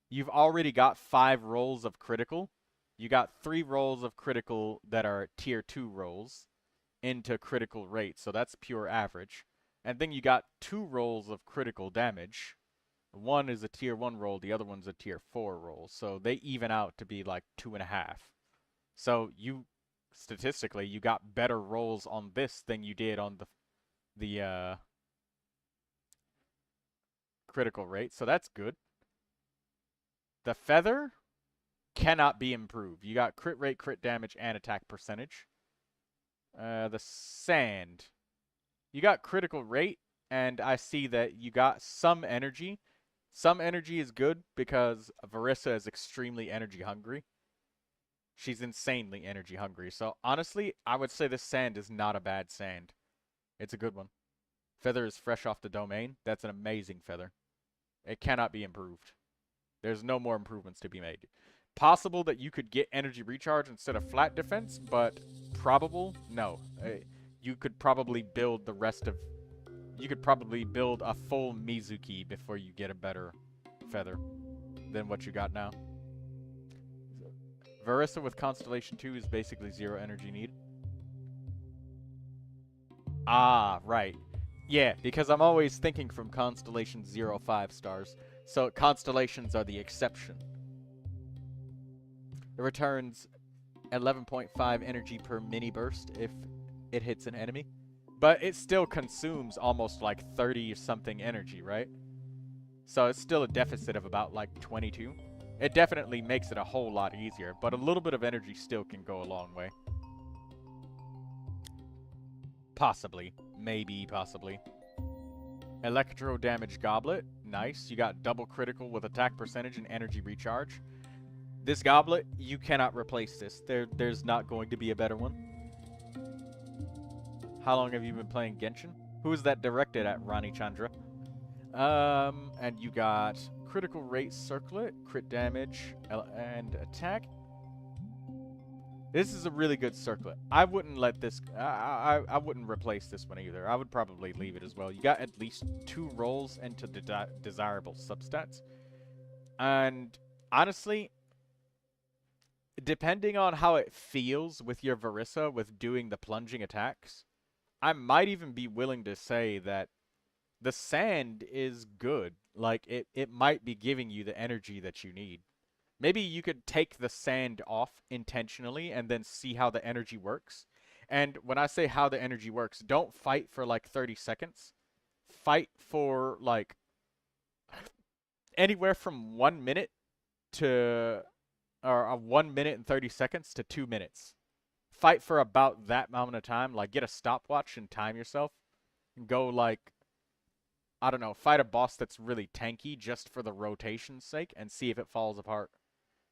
You've already got 5 rolls of critical. You got 3 rolls of critical that are tier 2 rolls into critical rate, so that's pure average. And then you got 2 rolls of critical damage. One is a tier 1 roll, the other one's a tier 4 roll. So they even out to be like 2.5. So you, statistically, you got better rolls on this than you did on the critical rate, so that's good. The feather cannot be improved. You got crit rate, crit damage, and attack percentage. The sand. You got critical rate, and I see that you got some energy. Some energy is good because Varissa is extremely energy hungry. She's insanely energy hungry. So honestly, I would say this sand is not a bad sand. It's a good one. Feather is fresh off the domain. That's an amazing feather. It cannot be improved. There's no more improvements to be made. Possible that you could get energy recharge instead of flat defense, but probable? No. You could probably build the rest of... You could probably build a full Mizuki before you get a better feather than what you got now. Varissa with Constellation 2 is basically 0 energy need. Ah, right. Yeah, because I'm always thinking from Constellation 0 5 stars. So constellations are the exception. It returns 11.5 energy per mini burst if it hits an enemy. But it still consumes almost like 30 something energy, right? So it's still a deficit of about like 22. It definitely makes it a whole lot easier, but a little bit of energy still can go a long way. Possibly. Maybe, possibly. Electro damage goblet. Nice. You got double critical with attack percentage and energy recharge. This goblet, you cannot replace this. There's not going to be a better one. How long have you been playing Genshin? Who is that directed at, Rani Chandra? And you got critical rate circlet, crit damage, and attack. This is a really good circlet. I wouldn't let this... I wouldn't replace this one either. I would probably leave it as well. You got at least 2 rolls into the desirable substats. And honestly, depending on how it feels with your Verissa with doing the plunging attacks, I might even be willing to say that the sand is good. Like, it might be giving you the energy that you need. Maybe you could take the sand off intentionally and then see how the energy works. And when I say how the energy works, don't fight for like 30 seconds. Fight for like anywhere from 1 minute to... or 1 minute and 30 seconds to 2 minutes. Fight for about that amount of time. Like, get a stopwatch and time yourself. And go, like, I don't know, fight a boss that's really tanky just for the rotation's sake and see if it falls apart.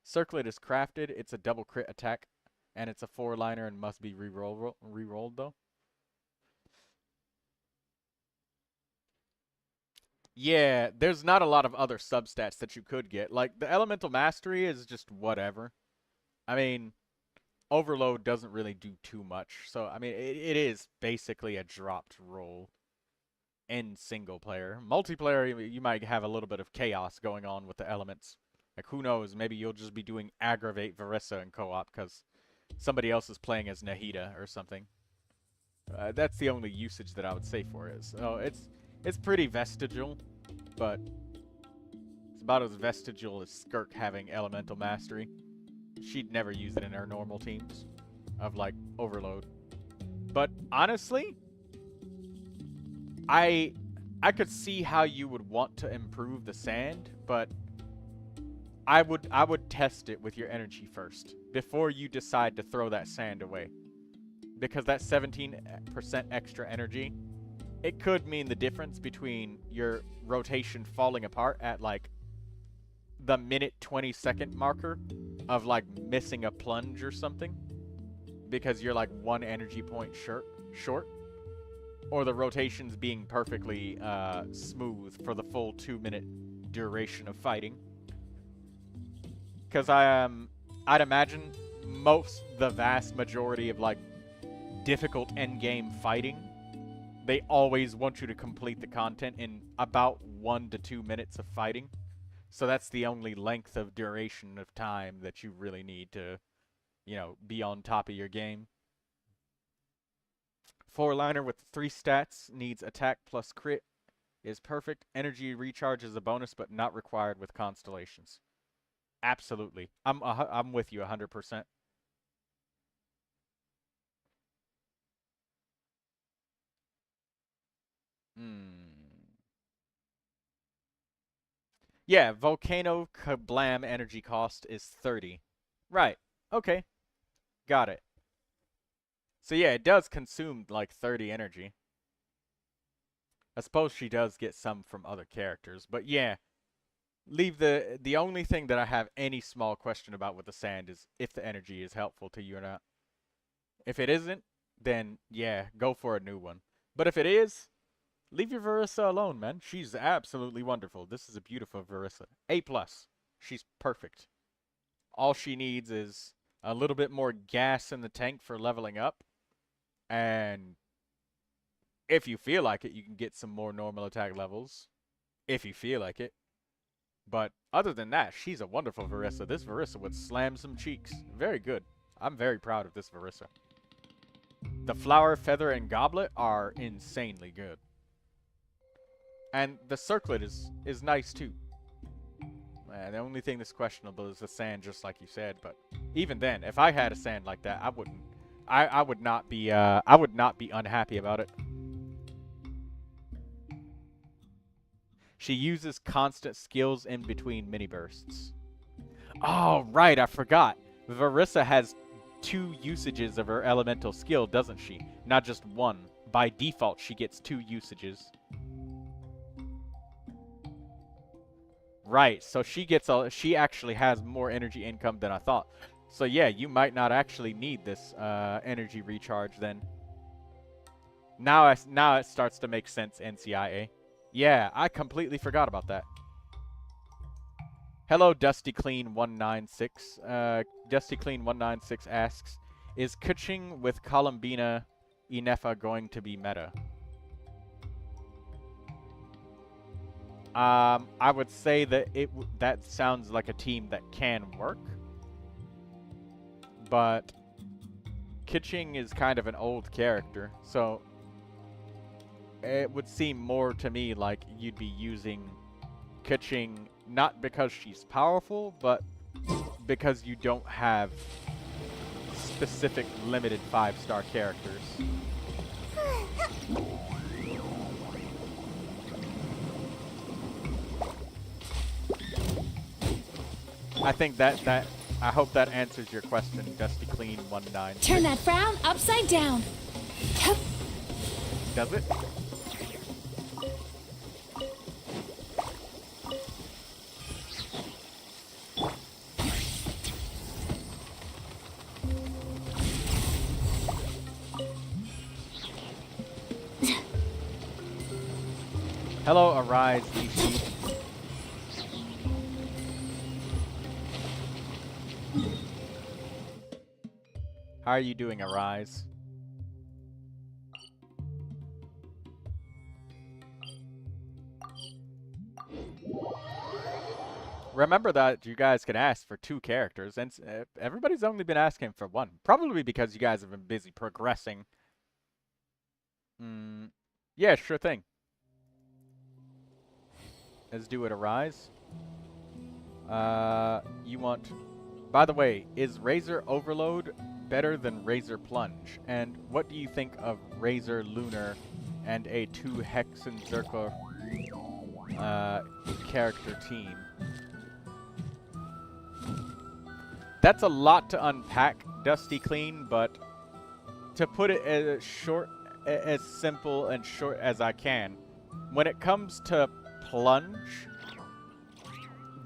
Circlet is crafted. It's a double crit attack. And it's a 4-liner and must be re-rolled, though. Yeah, there's not a lot of other substats that you could get. Like, the Elemental Mastery is just whatever. I mean, Overload doesn't really do too much. So, I mean, it is basically a dropped roll in single player. Multiplayer, you might have a little bit of chaos going on with the elements. Like, who knows? Maybe you'll just be doing Aggravate Verissa in co-op because somebody else is playing as Nahida or something. That's the only usage that I would say for it. So, it's pretty vestigial, but it's about as vestigial as Skirk having Elemental Mastery. She'd never use it in her normal teams of, like, Overload. But, honestly, I could see how you would want to improve the sand, but I would test it with your energy first before you decide to throw that sand away. Because that 17% extra energy, it could mean the difference between your rotation falling apart at, like, the minute 20-second marker of, like, missing a plunge or something. Because you're, like, 1 energy point short. Or the rotations being perfectly smooth for the full 2-minute duration of fighting. Because I'd imagine the vast majority of, like, difficult endgame fighting, they always want you to complete the content in about 1 to 2 minutes of fighting. So that's the only length of duration of time that you really need to, you know, be on top of your game. 4-liner with 3 stats, needs attack plus crit, is perfect. Energy recharge is a bonus, but not required with constellations. Absolutely. I'm with you 100%. Yeah, Volcano Kablam energy cost is 30. Right. Okay. Got it. So yeah, it does consume like 30 energy. I suppose she does get some from other characters, but yeah. Leave the only thing that I have any small question about with the sand is if the energy is helpful to you or not. If it isn't, then yeah, go for a new one. But if it is, leave your Verissa alone, man. She's absolutely wonderful. This is a beautiful Verissa. A+. She's perfect. All she needs is a little bit more gas in the tank for leveling up. And if you feel like it, you can get some more normal attack levels. If you feel like it. But other than that, she's a wonderful Verissa. This Verissa would slam some cheeks. Very good. I'm very proud of this Verissa. The flower, feather, and goblet are insanely good. And the circlet is nice too. The only thing that's questionable is the sand, just like you said. But even then, if I had a sand like that, I wouldn't. I would not be. I would not be unhappy about it. She uses constant skills in between mini bursts. Oh, right, I forgot. Varissa has 2 usages of her elemental skill, doesn't she? Not just 1. By default, she gets 2 usages. Right, so she actually has more energy income than I thought. So yeah, you might not actually need this energy recharge then. Now it starts to make sense, NCIA. Yeah, I completely forgot about that. Hello, DustyClean196. DustyClean196 asks, is Kuching with Columbina Inefa going to be meta? I would say that that sounds like a team that can work. But Kuching is kind of an old character, so it would seem more to me like you'd be using Kuching not because she's powerful, but because you don't have specific limited 5-star characters. I think I hope that answers your question, DustyClean19. Turn that frown upside down. Hup. Does it? Hello, Arise, DC. How are you doing, Arise? Remember that you guys can ask for 2 characters, and everybody's only been asking for 1. Probably because you guys have been busy progressing. Yeah, sure thing. Let's do it, Arise. You want... By the way, is Razor Overload better than Razor Plunge? And what do you think of Razor Lunar and a 2 Hexenzirkel character team? That's a lot to unpack, Dusty Clean, but to put it as short, as simple and short as I can, when it comes to Plunge,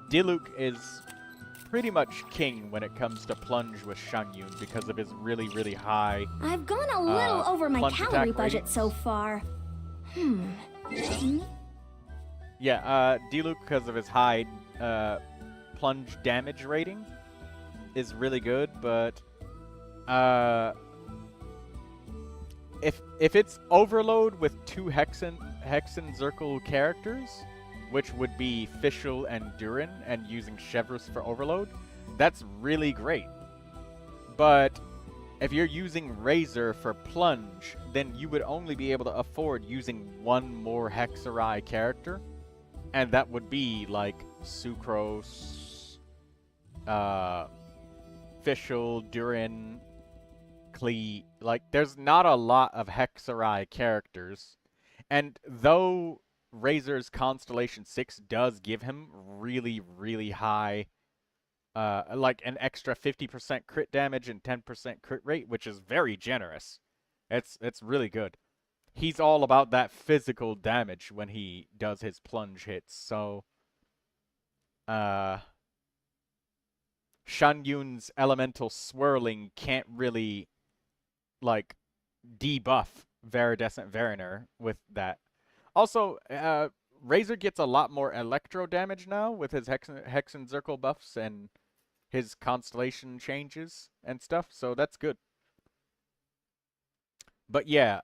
Diluc is pretty much king when it comes to Plunge with Shangyun because of his really, really high I've gone a little over my plunge calorie attack budget ratings. so far. Yeah, Diluc, because of his high plunge damage rating, is really good, but if it's Overload with 2 Hexenzirkel characters, which would be Fischl and Durin, and using Chevreuse for Overload, that's really great. But if you're using Razor for Plunge, then you would only be able to afford using 1 more Hexarai character, and that would be like Sucrose, Fischl, Durin, Klee. Like, there's not a lot of Hexarai characters, and though Razor's Constellation 6 does give him really, really high, like an extra 50% crit damage and 10% crit rate, which is very generous. It's really good. He's all about that physical damage when he does his plunge hits, so Shangyun's elemental swirling can't really, like, debuff Viridescent Veriner with that. Also, Razor gets a lot more electro damage now with his Hexenzirkel buffs and his constellation changes and stuff, so that's good. But yeah,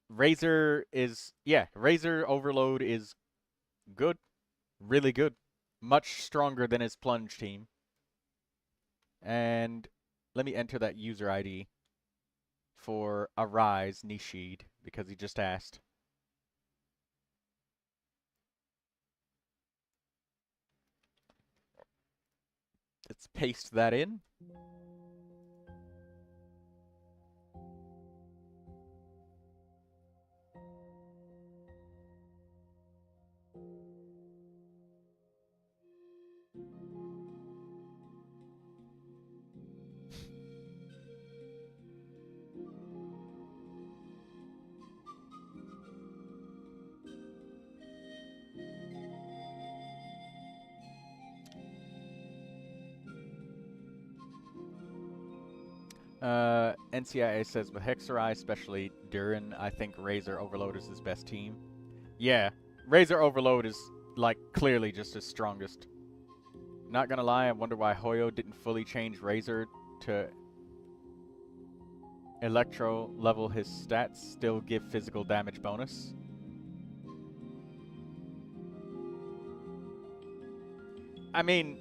Razor Overload is good, really good, much stronger than his plunge team. And let me enter that user ID for Arise Nishid, because he just asked. Let's paste that in. NCIA says with Hexerai, especially Durin, I think Razor Overload is his best team. Yeah, Razor Overload is, like, clearly just his strongest. Not gonna lie, I wonder why Hoyo didn't fully change Razor to Electro level his stats, still give physical damage bonus. I mean,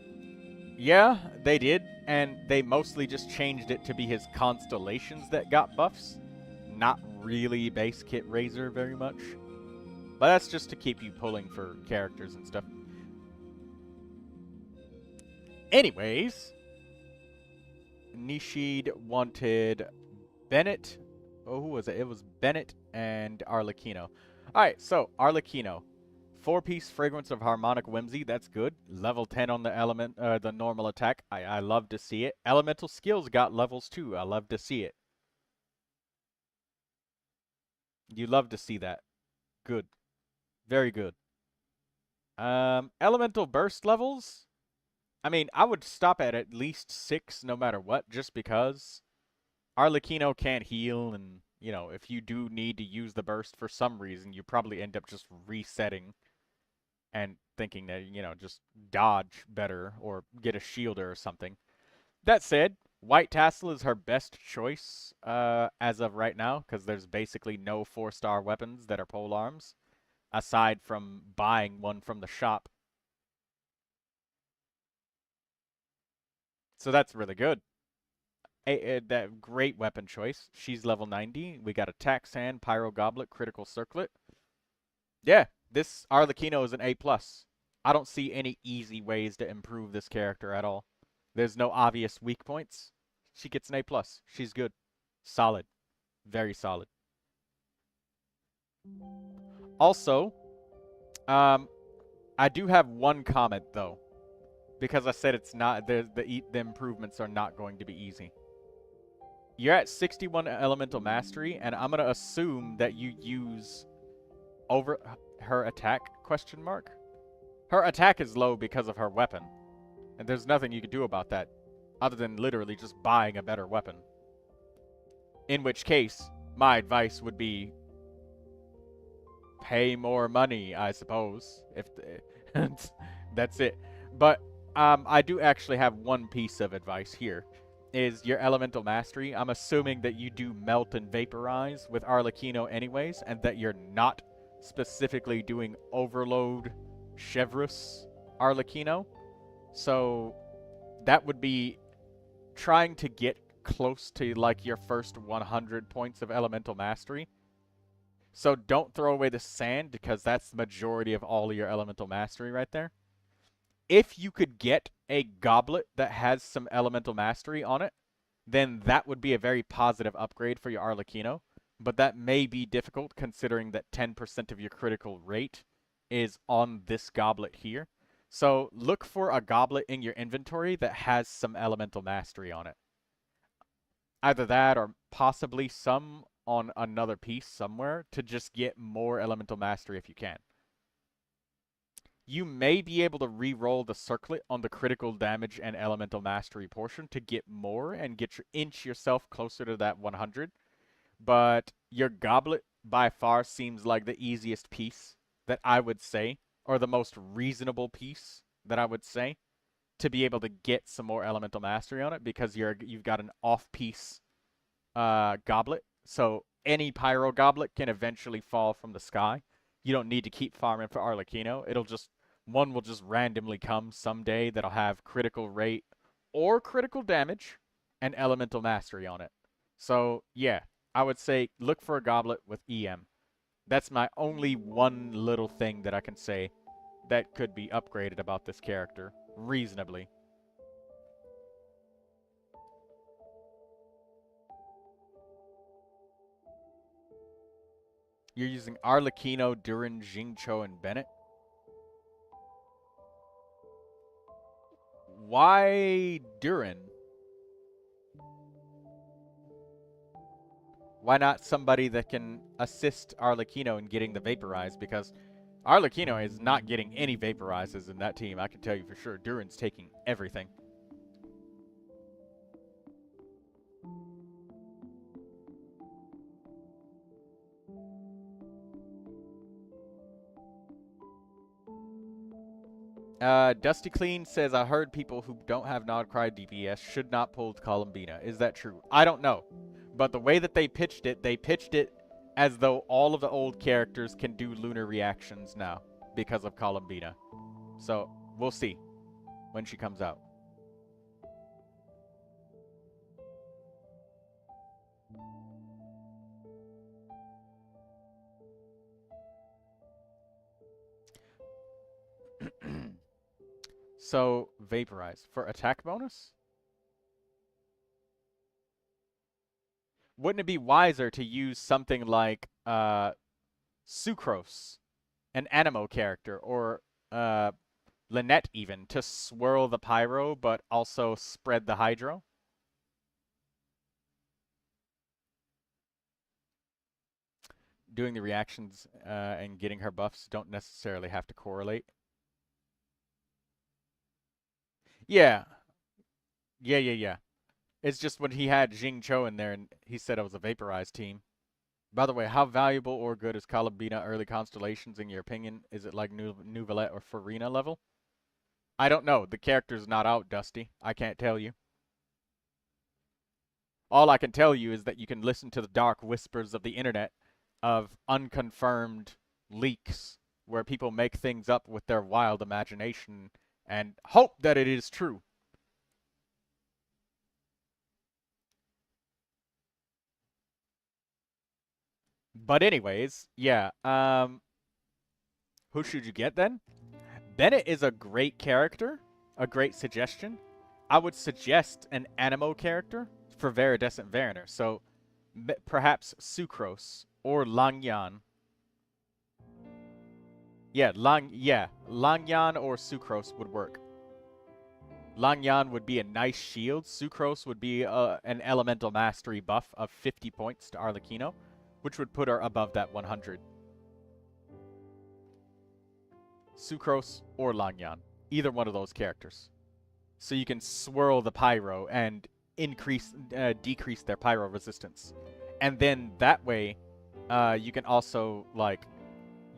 yeah, they did, and they mostly just changed it to be his constellations that got buffs. Not really base kit Razor very much. But that's just to keep you pulling for characters and stuff. Anyways, Nishid wanted Bennett. Oh, who was it? It was Bennett and Arlecchino. Alright, so Arlecchino. 4-piece Fragrance of Harmonic Whimsy, that's good. Level 10 on the the normal attack. I love to see it. Elemental skills got levels too. I love to see it. You love to see that. Good. Very good. Elemental burst levels. I mean, I would stop at least 6 no matter what, just because Arlecchino can't heal, and, you know, if you do need to use the burst for some reason, you probably end up just resetting and thinking that, you know, just dodge better or get a shielder or something. That said, White Tassel is her best choice as of right now, because there's basically no 4-star weapons that are pole arms, aside from buying one from the shop. So that's really good. That great weapon choice. She's level 90. We got a Taxan, Pyro Goblet, Critical Circlet. Yeah, this Arlecchino is an A+. I don't see any easy ways to improve this character at all. There's no obvious weak points. She gets an A+. She's good. Solid. Very solid. Also, I do have one comment, though. Because I said it's not, the improvements are not going to be easy. You're at 61 Elemental Mastery, and I'm going to assume that you use over her attack, question mark? Her attack is low because of her weapon. And there's nothing you can do about that, other than literally just buying a better weapon. In which case, my advice would be pay more money, I suppose. If that's it. But I do actually have one piece of advice here. Is your Elemental Mastery. I'm assuming that you do Melt and Vaporize with Arlecchino anyways, and that you're not specifically doing Overload Chevrus Arlecchino. So that would be trying to get close to like your first 100 points of Elemental Mastery. So don't throw away the sand, because that's the majority of all of your Elemental Mastery right there. If you could get a goblet that has some Elemental Mastery on it, then that would be a very positive upgrade for your Arlecchino. But that may be difficult, considering that 10% of your critical rate is on this goblet here. So look for a goblet in your inventory that has some Elemental Mastery on it. Either that, or possibly some on another piece somewhere, to just get more Elemental Mastery if you can. You may be able to re-roll the circlet on the critical damage and Elemental Mastery portion to get more and inch yourself closer to that 100. But your goblet by far seems like the easiest piece that I would say, or the most reasonable piece that I would say, to be able to get some more Elemental Mastery on it, because you've got an off-piece goblet. So any Pyro Goblet can eventually fall from the sky. You don't need to keep farming for Arlecchino. One will just randomly come someday that'll have critical rate or critical damage and Elemental Mastery on it. So, yeah, I would say look for a goblet with EM. That's my only one little thing that I can say that could be upgraded about this character reasonably. You're using Arlecchino, Durin, Jingcho, and Bennett. Why Durin? Why not somebody that can assist Arlecchino in getting the Vaporize? Because Arlecchino is not getting any Vaporizes in that team, I can tell you for sure. Durin's taking everything. Dusty Clean says, I heard people who don't have Nodcry DPS should not pull Columbina. Is that true? I don't know. But the way that they pitched it as though all of the old characters can do lunar reactions now because of Columbina. So, we'll see when she comes out. So, Vaporize. For attack bonus? Wouldn't it be wiser to use something like Sucrose, an Animo character, or Lynette even, to swirl the Pyro, but also spread the Hydro? Doing the reactions and getting her buffs don't necessarily have to correlate. Yeah. Yeah. It's just when he had Jing Cho in there and he said it was a vaporized team. By the way, how valuable or good is Columbina early constellations in your opinion? Is it like Neuvilette or Farina level? I don't know. The character's not out, Dusty. I can't tell you. All I can tell you is that you can listen to the dark whispers of the internet of unconfirmed leaks where people make things up with their wild imagination and hope that it is true. But anyways, yeah, who should you get then? Bennett is a great character, a great suggestion. I would suggest an Animo character for Viridescent Variner, so perhaps Sucrose or Langyan. Yeah, Langyan or Sucrose would work. Langyan would be a nice shield. Sucrose would be an elemental mastery buff of 50 points to Arlecchino, which would put her above that 100. Sucrose or Langyan. Either one of those characters. So you can swirl the Pyro and decrease their Pyro resistance. And then that way, you can also, like,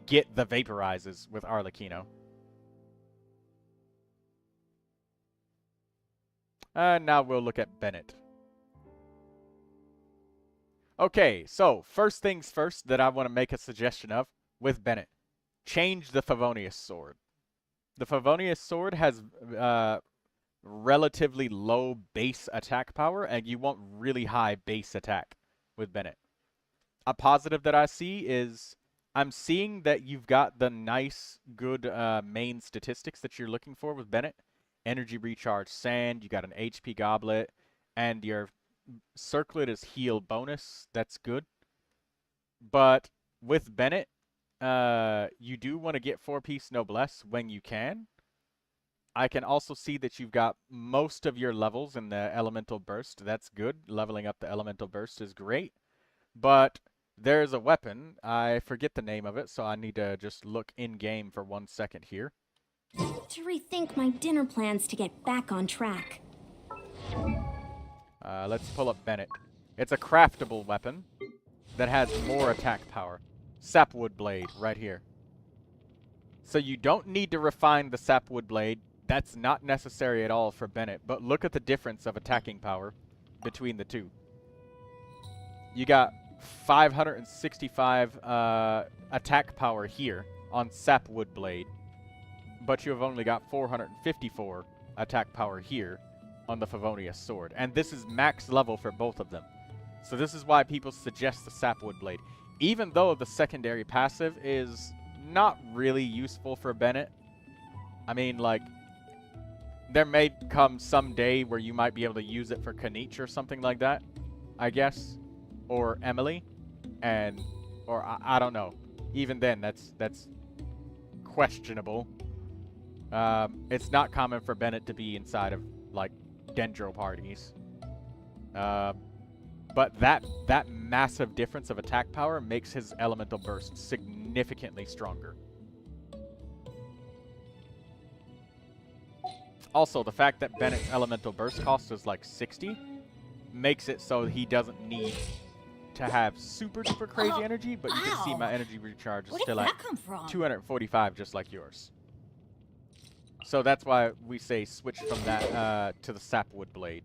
get the Vaporizes with Arlecchino. Now we'll look at Bennett. Okay, so first things first that I want to make a suggestion of with Bennett. Change the Favonius Sword. The Favonius Sword has relatively low base attack power, and you want really high base attack with Bennett. A positive that I see is I'm seeing that you've got the nice, good main statistics that you're looking for with Bennett. Energy recharge sand, you got an HP goblet, and your circlet is heal bonus. That's good. But with Bennett, you do want to get 4-piece noblesse when you can. I can also see that you've got most of your levels in the elemental burst. That's good. Leveling up the elemental burst is great. But there's a weapon. I forget the name of it, so I need to just look in-game for 1 second here. I need to rethink my dinner plans to get back on track. Let's pull up Bennett. It's a craftable weapon that has more attack power. Sapwood Blade, right here. So you don't need to refine the Sapwood Blade. That's not necessary at all for Bennett, but look at the difference of attacking power between the two. You got 565 attack power here on Sapwood Blade, but you have only got 454 attack power here on the Favonius Sword. And this is max level for both of them. So this is why people suggest the Sapwood Blade. Even though the secondary passive is not really useful for Bennett. I mean, like, there may come some day where you might be able to use it for Kanich or something like that, I guess. Or Emily. Or or I don't know. Even then, that's questionable. It's not common for Bennett to be inside of like Dendro parties. But that massive difference of attack power makes his elemental burst significantly stronger. Also, the fact that Bennett's elemental burst cost is like 60 makes it so he doesn't need to have super duper crazy energy, but you can see my energy recharge is still at 245 just like yours. So that's why we say switch from that to the sapwood blade.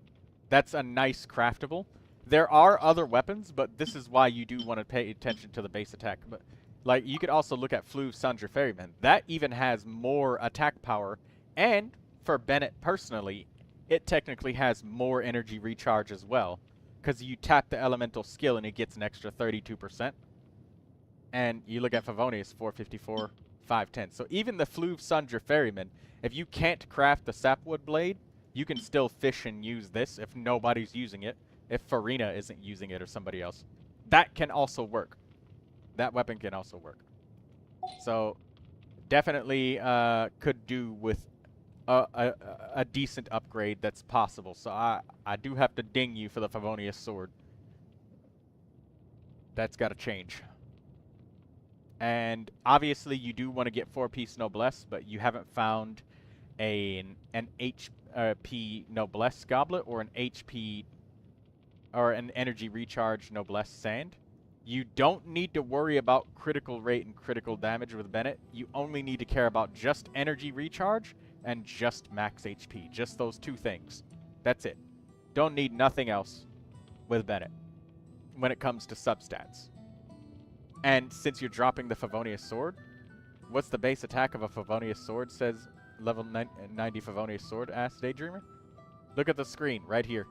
That's a nice craftable. There are other weapons, but this is why you do want to pay attention to the base attack. But like you could also look at Fleuve Sandra Ferryman. That even has more attack power, and for Bennett personally, it technically has more energy recharge as well, because you tap the elemental skill and it gets an extra 32%. And you look at Favonius, 454, 510. So even the Fleuve Sandra Ferryman, if you can't craft the sapwood blade, you can still fish and use this if nobody's using it. If Farina isn't using it or somebody else. That can also work. That weapon can also work. So, definitely could do with a decent upgrade that's possible. So, I do have to ding you for the Favonius sword. That's got to change. And, obviously, you do want to get 4-piece Noblesse, but you haven't found an HP Noblesse goblet or an HP... or an energy recharge Noblesse sand. You don't need to worry about critical rate and critical damage with Bennett. You only need to care about just energy recharge and just max HP. Just those two things. That's it. Don't need nothing else with Bennett when it comes to substats. And since you're dropping the Favonius sword, what's the base attack of a Favonius sword, says level 90 Favonius sword, asks Daydreamer. Look at the screen right here.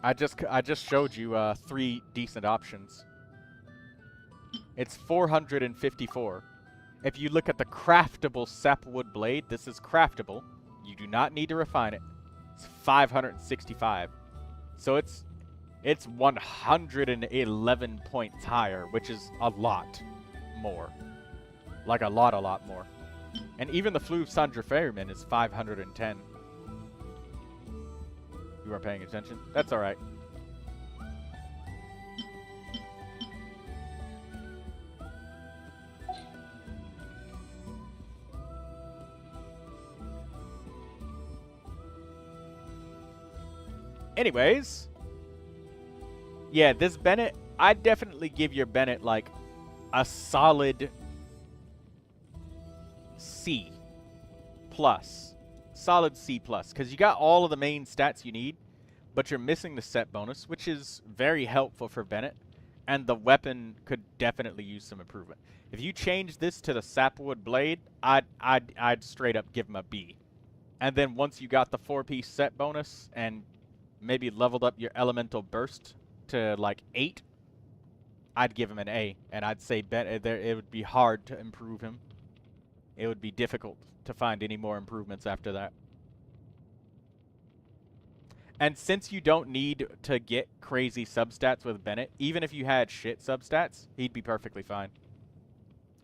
I just showed you 3 decent options. It's 454. If you look at the craftable sapwood blade, this is craftable. You do not need to refine it. It's 565. So it's 111 points higher, which is a lot more. Like a lot more. And even the Fleuve Sandra Ferryman is 510. You weren't paying attention? That's alright. Anyways. Yeah, this Bennett, I'd definitely give your Bennett like a solid C+. Solid C+, because you got all of the main stats you need, but you're missing the set bonus, which is very helpful for Bennett, and the weapon could definitely use some improvement. If you change this to the sapwood blade, I'd straight up give him a B. And then once you got the 4-piece set bonus and maybe leveled up your elemental burst to like 8, I'd give him an A, and I'd say it would be hard to improve him. It would be difficult to find any more improvements after that. And since you don't need to get crazy substats with Bennett, even if you had shit substats, he'd be perfectly fine.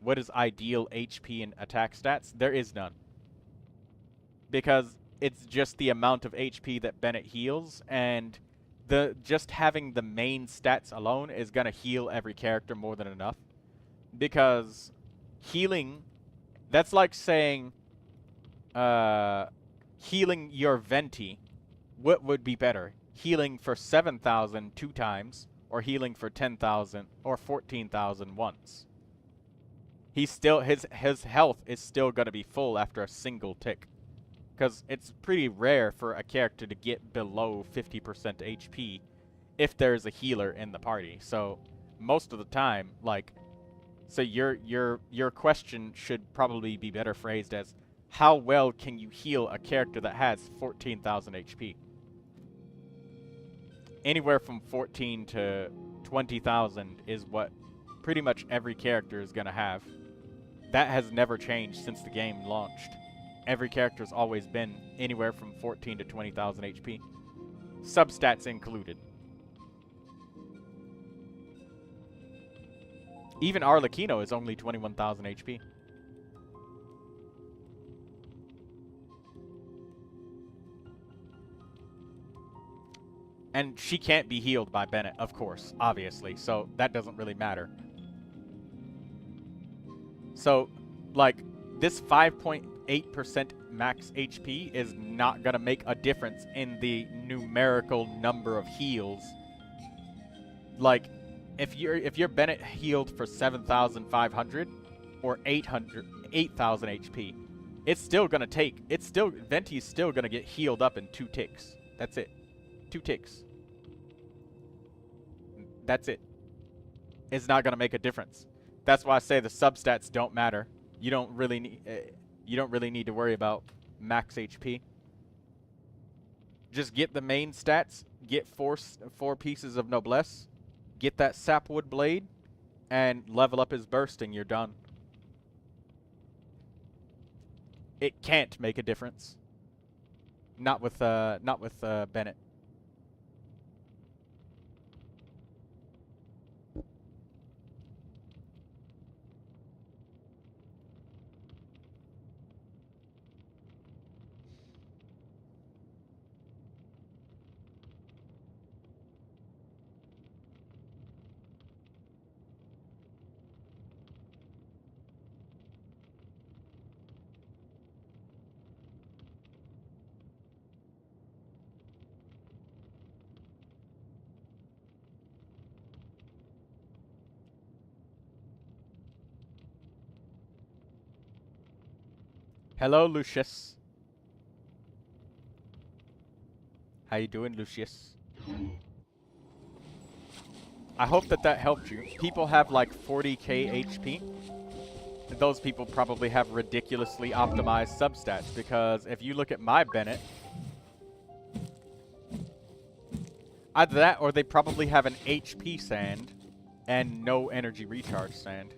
What is ideal HP and attack stats? There is none. Because it's just the amount of HP that Bennett heals, and just having the main stats alone is going to heal every character more than enough. Because healing... That's like saying, healing your Venti, what would be better? Healing for 7,000 2 times, or healing for 10,000 or 14,000 once? He's still, his health is still going to be full after a single tick. Because it's pretty rare for a character to get below 50% HP if there's a healer in the party. So, most of the time, like... So your question should probably be better phrased as, how well can you heal a character that has 14,000 HP? Anywhere from 14 to 20,000 is what pretty much every character is going to have. That has never changed since the game launched. Every character's always been anywhere from 14 to 20,000 HP. Substats included. Even Arlecchino is only 21,000 HP. And she can't be healed by Bennett, of course, obviously. So that doesn't really matter. So, like, this 5.8% max HP is not going to make a difference in the numerical number of heals. Like, if your Bennett healed for 7,500 or 8,000 HP, it's still going to take, Venti's still going to get healed up in 2 ticks. That's it. 2 ticks. That's it. It's not going to make a difference. That's why I say the substats don't matter. You don't really need to worry about max HP. Just get the main stats, get 4 pieces of noblesse, get that sapwood blade, and level up his burst, and you're done. It can't make a difference. Not with Bennett. Hello, Lucius. How you doing, Lucius? I hope that helped you. People have like 40k HP. Those people probably have ridiculously optimized substats, because if you look at my Bennett, either that or they probably have an HP sand and no energy recharge sand.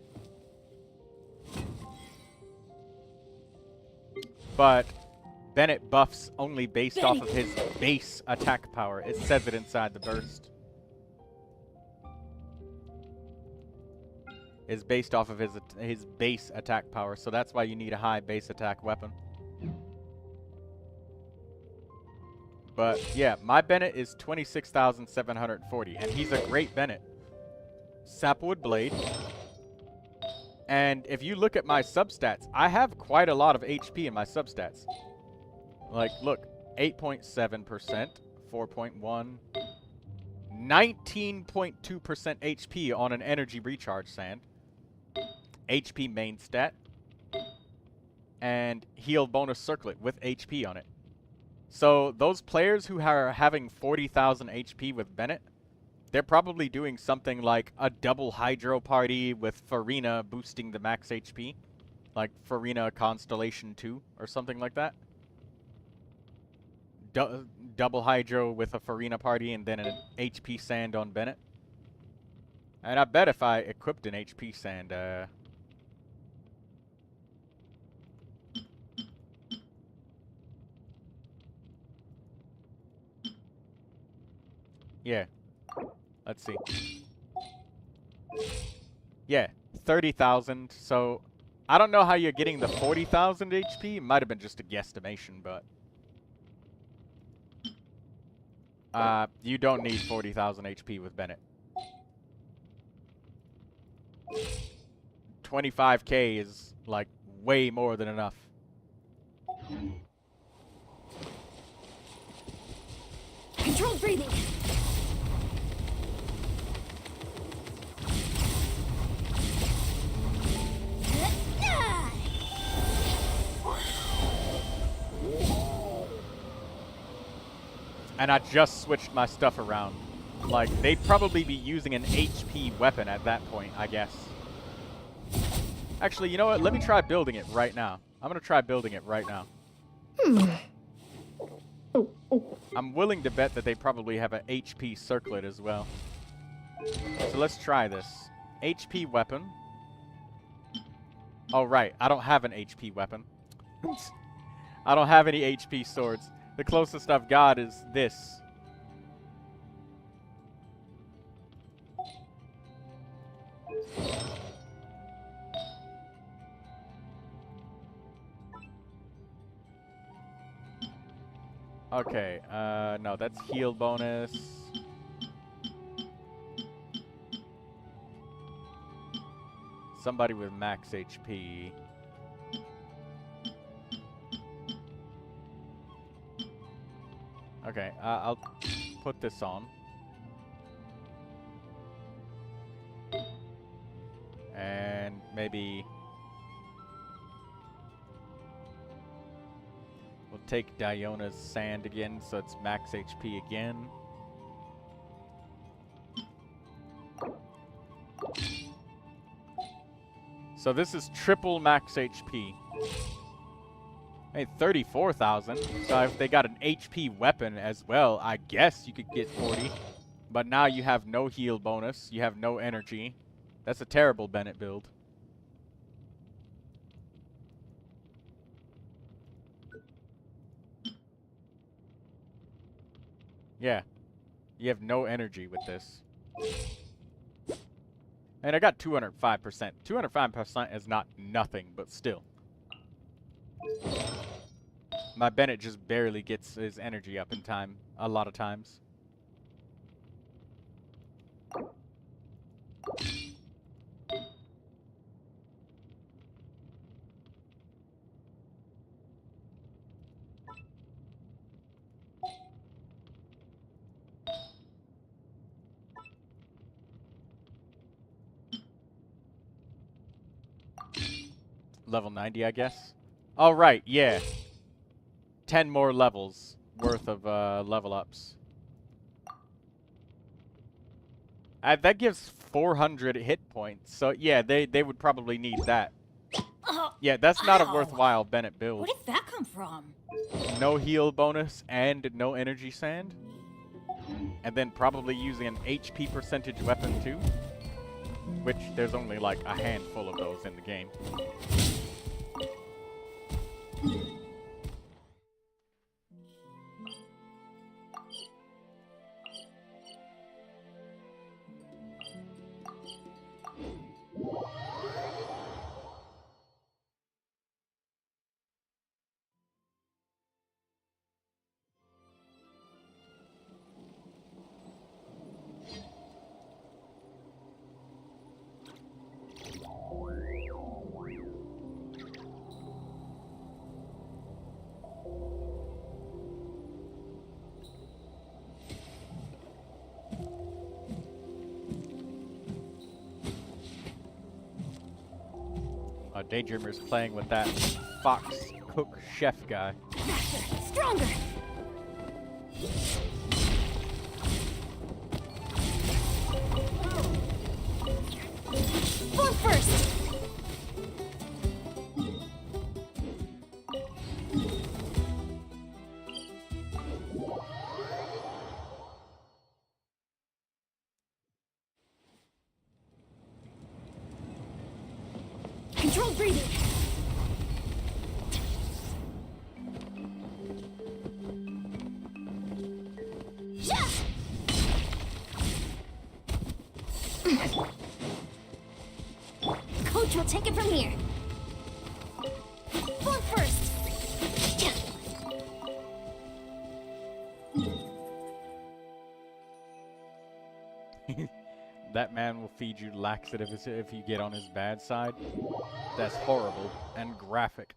But Bennett buffs only based off of his base attack power. It says it inside the burst. Is based off of his base attack power, so that's why you need a high base attack weapon. But yeah, my Bennett is 26,740, and he's a great Bennett. Sapwood blade. And if you look at my substats, I have quite a lot of HP in my substats. Like, look, 8.7%, 4.1, 19.2% HP on an energy recharge sand, HP main stat, and heal bonus circlet with HP on it. So those players who are having 40,000 HP with Bennett, they're probably doing something like a double Hydro party with Farina boosting the max HP. Like Farina Constellation 2 or something like that. Double Hydro with a Farina party and then an HP Sand on Bennett. And I bet if I equipped an HP Sand, yeah. Let's see. Yeah, 30,000. So, I don't know how you're getting the 40,000 HP. It might have been just a guesstimation, but you don't need 40,000 HP with Bennett. 25k is, like, way more than enough. Controlled breathing. And I just switched my stuff around. Like, they'd probably be using an HP weapon at that point, I guess. Actually, you know what? Let me try building it right now. I'm going to try building it right now. I'm willing to bet that they probably have an HP circlet as well. So let's try this. HP weapon. Oh, right. I don't have an HP weapon. I don't have any HP swords. The closest I've got is this. Okay, no, that's heal bonus. Somebody with max HP. Okay, I'll put this on. And maybe we'll take Diona's sand again, so it's max HP again. So this is triple max HP. Hey, 34,000. So if they got an HP weapon as well, I guess you could get 40. But now you have no heal bonus. You have no energy. That's a terrible Bennett build. Yeah. You have no energy with this. And I got 205%. 205% is not nothing, but still. My Bennett just barely gets his energy up in time, a lot of times. Level 90, I guess. Oh, right, yeah. 10 more levels worth of level ups. That gives 400 hit points. So, yeah, they would probably need that. Yeah, that's not a worthwhile Bennett build. Where did that come from? No heal bonus and no energy sand. And then probably using an HP percentage weapon, too. Which, there's only like a handful of those in the game. Daydreamer's playing with that fox cook chef guy. Faster, stronger. Form first. Controlled breathing. Coach will take it from here. Form first. That man will feed you laxatives if you get on his bad side. That's horrible and graphic.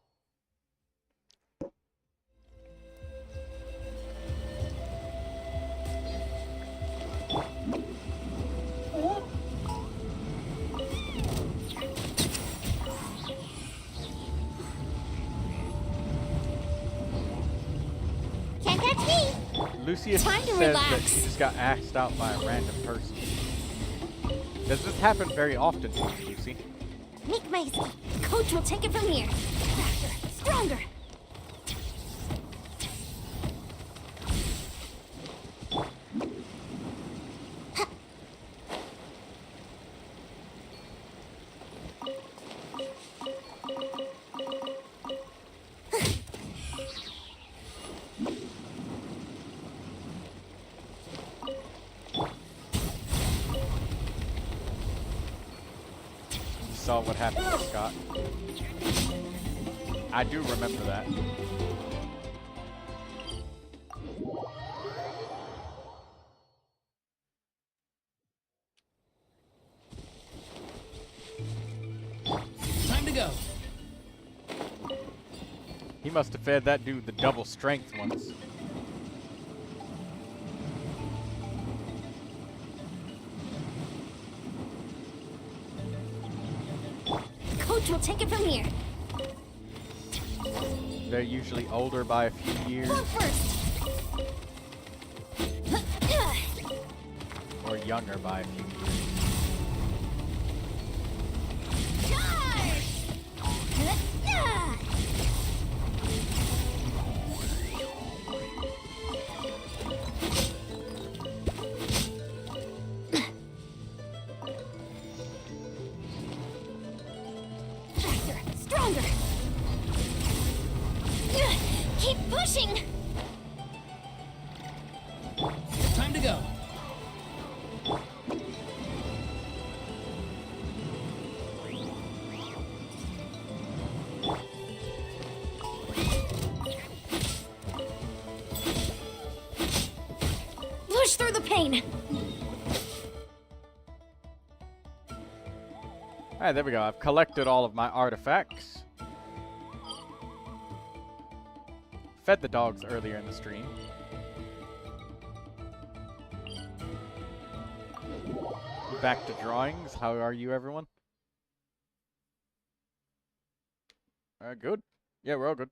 Can't catch me. Lucius Time to says that relax. she just got asked out by a random person. Does this happen very often to you, Lucy? Make my escape. Coach will take it from here. Faster, stronger. Saw what happened to Scott. I do remember that. He must have fed that dude the double strength once. Coach will take it from here. They're usually older by a few years. Go first. Or younger by a few years. Faster, stronger. Keep pushing. Time to go. Push through the pain. Alright, there we go. I've collected all of my artifacts. Fed the dogs earlier in the stream. Back to drawings. How are you, everyone? Good. Yeah, we're all good.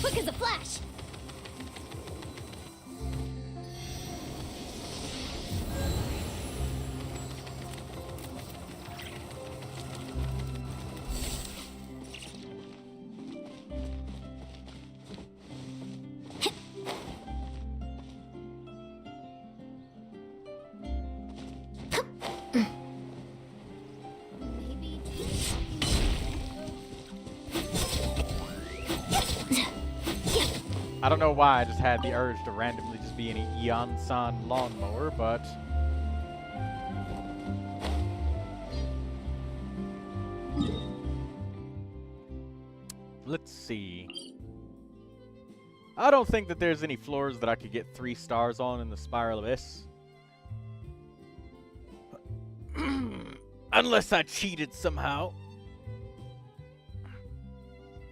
Quick as a flash. I don't know why I just had the urge to randomly just be an Eon-san lawnmower, but... Let's see. I don't think that there's any floors that I could get 3 stars on in the Spiral Abyss. Unless I cheated somehow.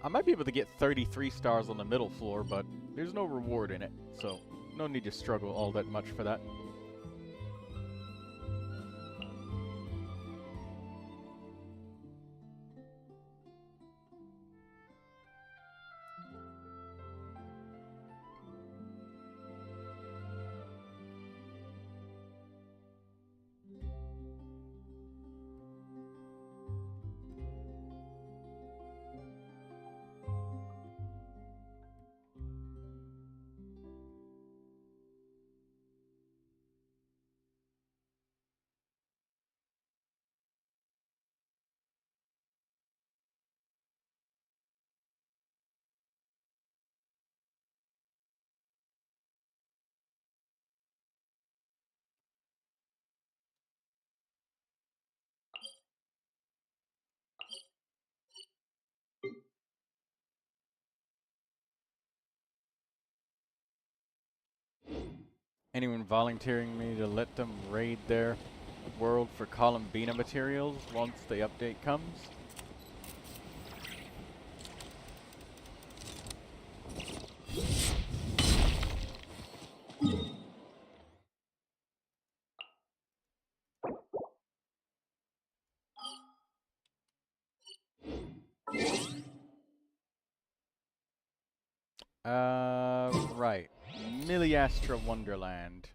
I might be able to get 33 stars on the middle floor, but there's no reward in it, so no need to struggle all that much for that. Anyone volunteering me to let them raid their world for Columbina materials once the update comes? Right. Miliastra Wonderland.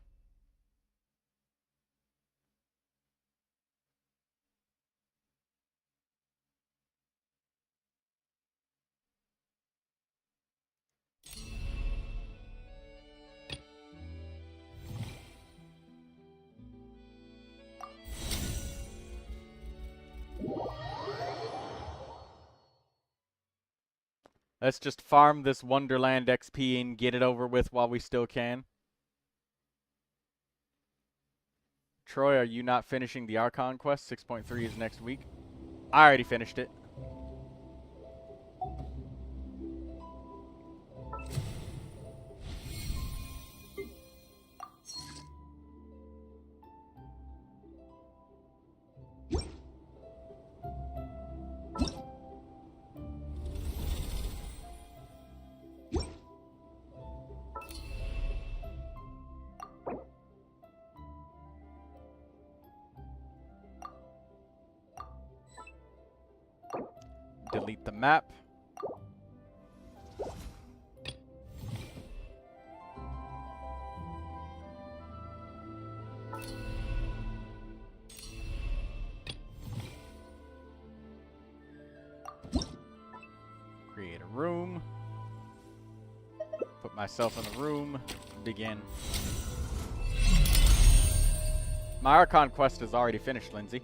Let's just farm this Wonderland XP and get it over with while we still can. Troy, are you not finishing the Archon quest? 6.3 is next week. I already finished it. Delete the map. Create a room. Put myself in the room. Begin. My Archon quest is already finished, Lindsay.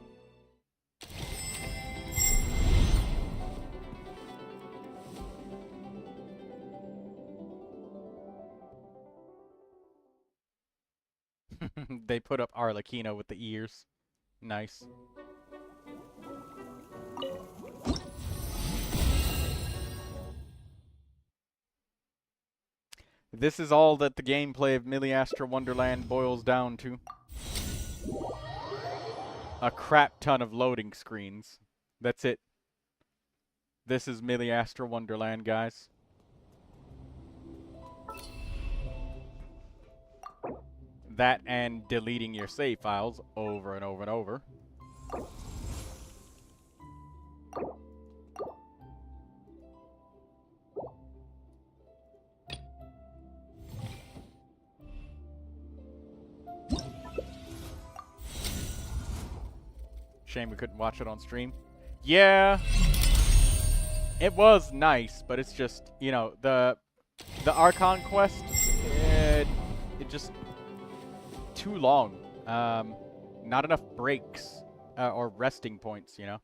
They put up Arlecchino with the ears. Nice. This is all that the gameplay of Miliastra Wonderland boils down to. A crap ton of loading screens. That's it. This is Miliastra Wonderland, guys. That and deleting your save files over and over and over. Shame we couldn't watch it on stream. Yeah, it was nice, but it's just, you know, the Archon quest, it just too long. Not enough breaks or resting points, you know.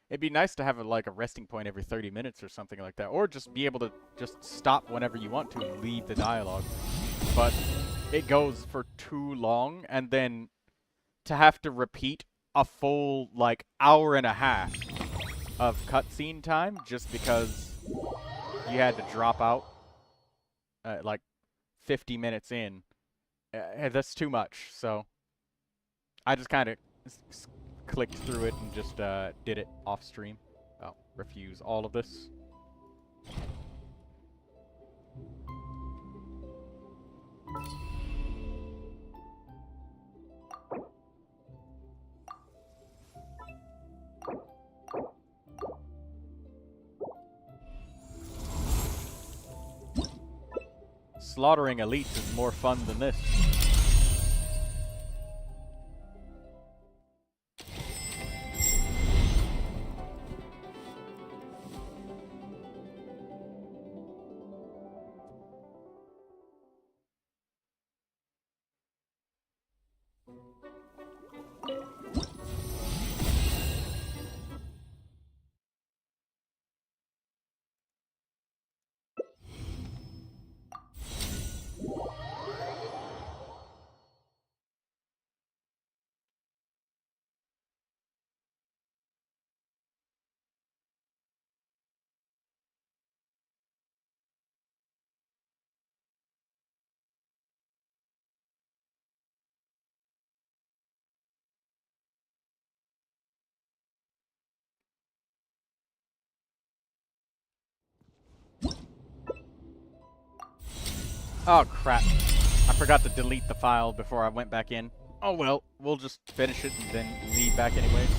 It'd be nice to have like a resting point every 30 minutes or something like that, or just be able to just stop whenever you want to and leave the dialogue. But it goes for too long, and then to have to repeat a full like hour and a half of cutscene time just because you had to drop out like 50 minutes in. That's too much. So I just kind of clicked through it and just did it off stream. Oh, refuse all of this. Slaughtering elites is more fun than this. Oh, crap. I forgot to delete the file before I went back in. Oh, well. We'll just finish it and then leave back anyways.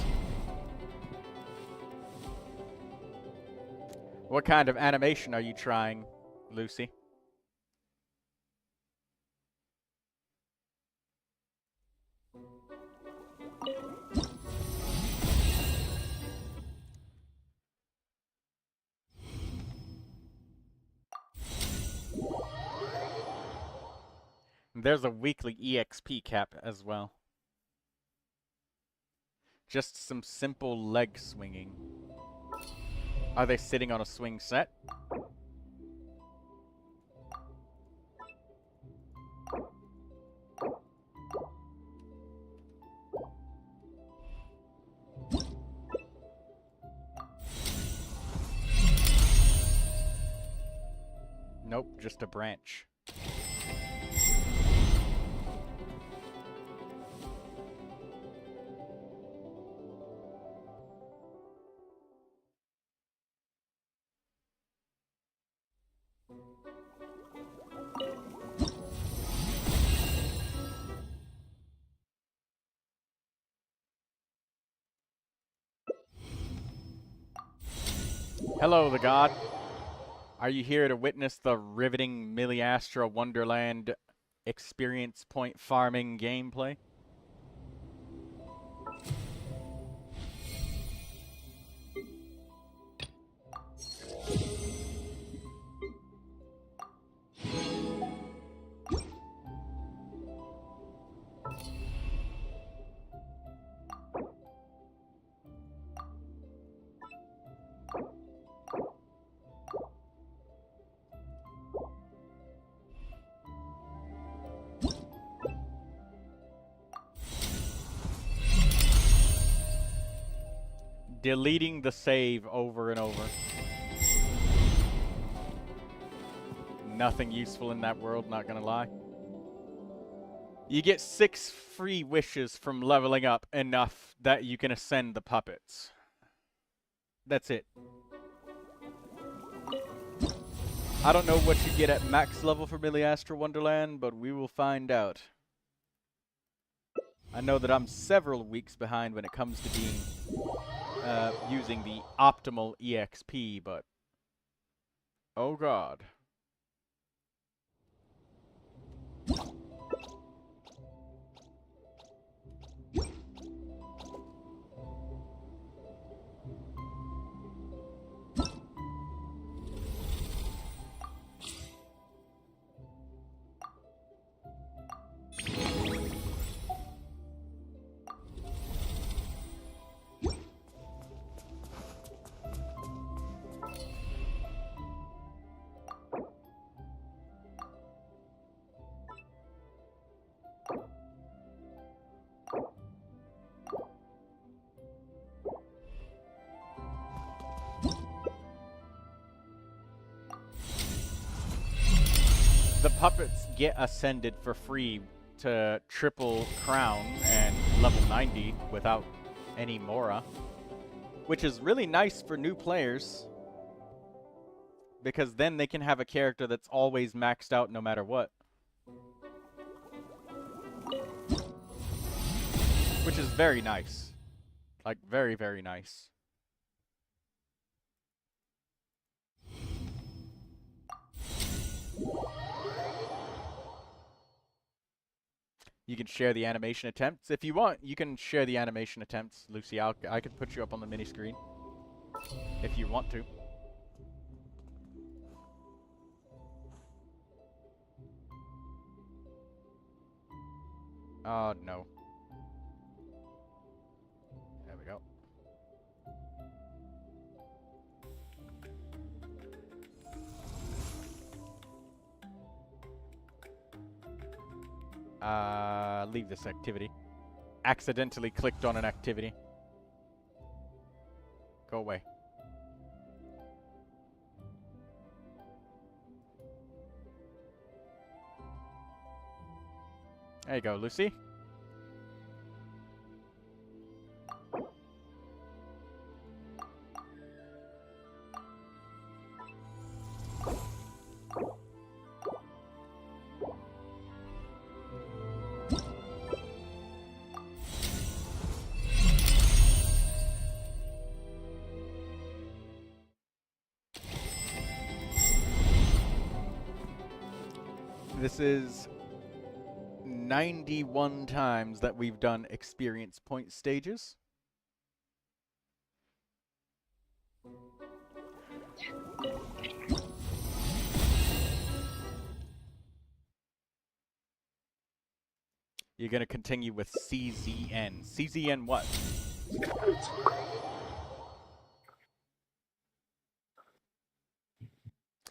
What kind of animation are you trying, Lucy? There's a weekly EXP cap as well. Just some simple leg swinging. Are they sitting on a swing set? Nope, just a branch. Hello, the god. Are you here to witness the riveting Miliastra Wonderland experience point farming gameplay? Deleting the save over and over. Nothing useful in that world, not gonna lie. You get 6 free wishes from leveling up enough that you can ascend the puppets. That's it. I don't know what you get at max level for Miliastra Wonderland, but we will find out. I know that I'm several weeks behind when it comes to being using the optimal EXP, but oh god. The puppets get ascended for free to triple crown and level 90 without any Mora, which is really nice for new players because then they can have a character that's always maxed out no matter what, which is very nice, like very, very nice. You can share the animation attempts. If you want, you can share the animation attempts, Lucy. I could put you up on the mini screen if you want to. Oh, no. There we go. Leave this activity. Accidentally clicked on an activity. Go away. There you go, Lucy. This is 91 times that we've done experience point stages. You're going to continue with CZN. CZN what?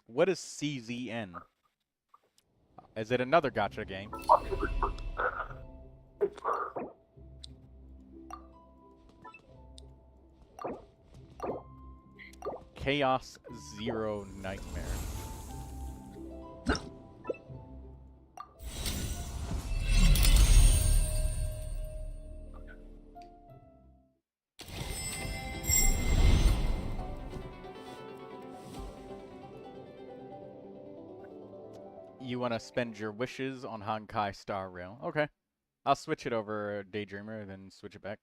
What is CZN? Is it another gacha game? Chaos Zero Nightmare. You want to spend your wishes on Honkai Star Rail. Okay. I'll switch it over Daydreamer, then switch it back.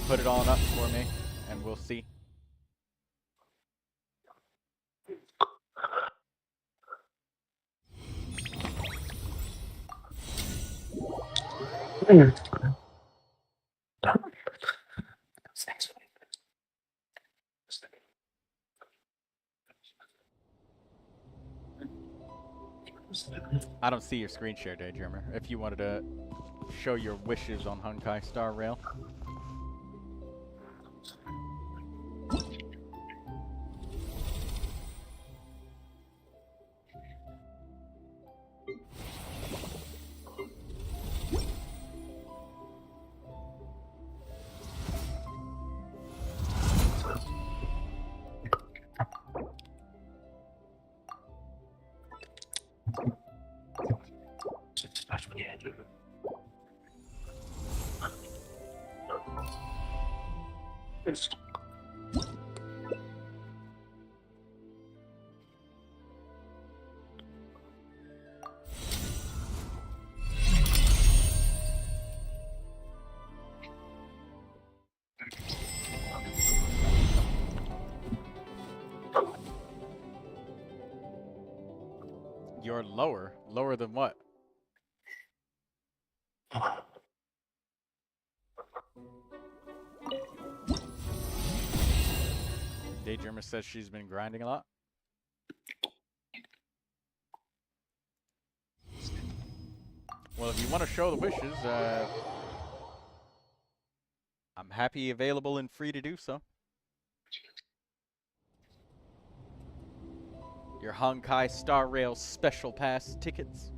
put it on up for me, and we'll see. I don't see your screen share, Daydreamer. If you wanted to show your wishes on Honkai Star Rail. You're lower? Lower than what? Daydreamer says she's been grinding a lot. Well, if you want to show the wishes, I'm happy, available, and free to do so. Your Honkai Star Rail Special Pass tickets.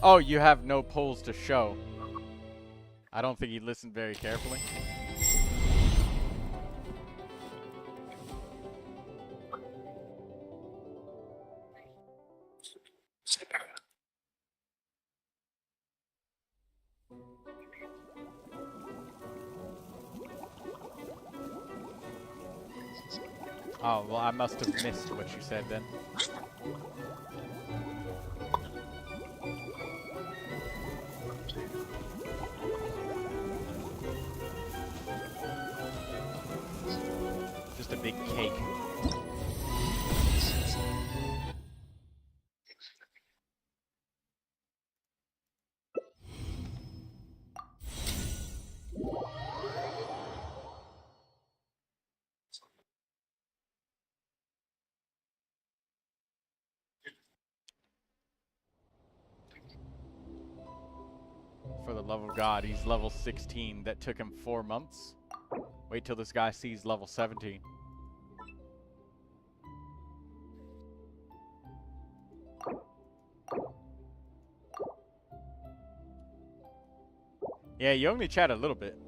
Oh, you have no polls to show. I don't think he listened very carefully. Oh, well, I must have missed what you said then. Just a big cake. For the love of God, he's level 16. That took him 4 months. Wait till this guy sees level 17. Yeah, you only chat a little bit.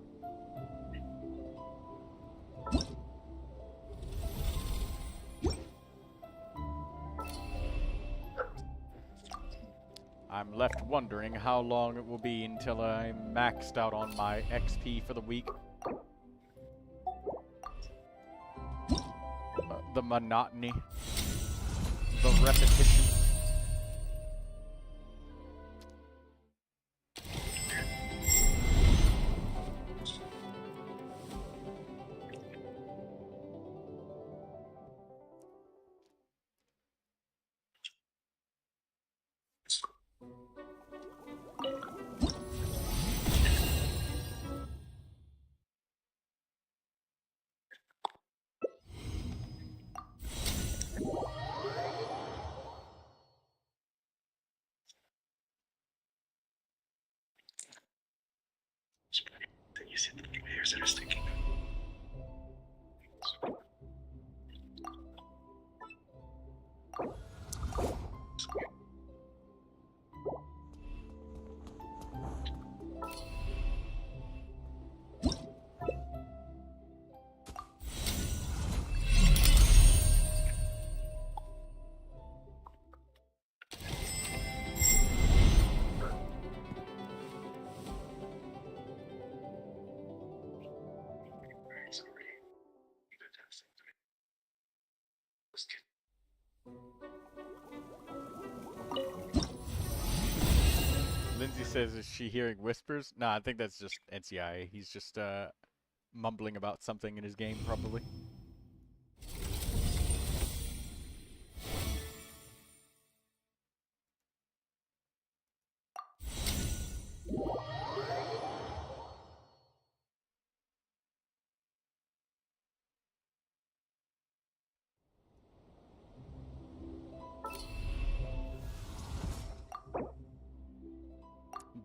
I'm left wondering how long it will be until I'm maxed out on my XP for the week. The monotony. The repetition. Is it my ears that are sticking? Lindsay says, is she hearing whispers? Nah, I think that's just NCIA. He's just mumbling about something in his game, probably.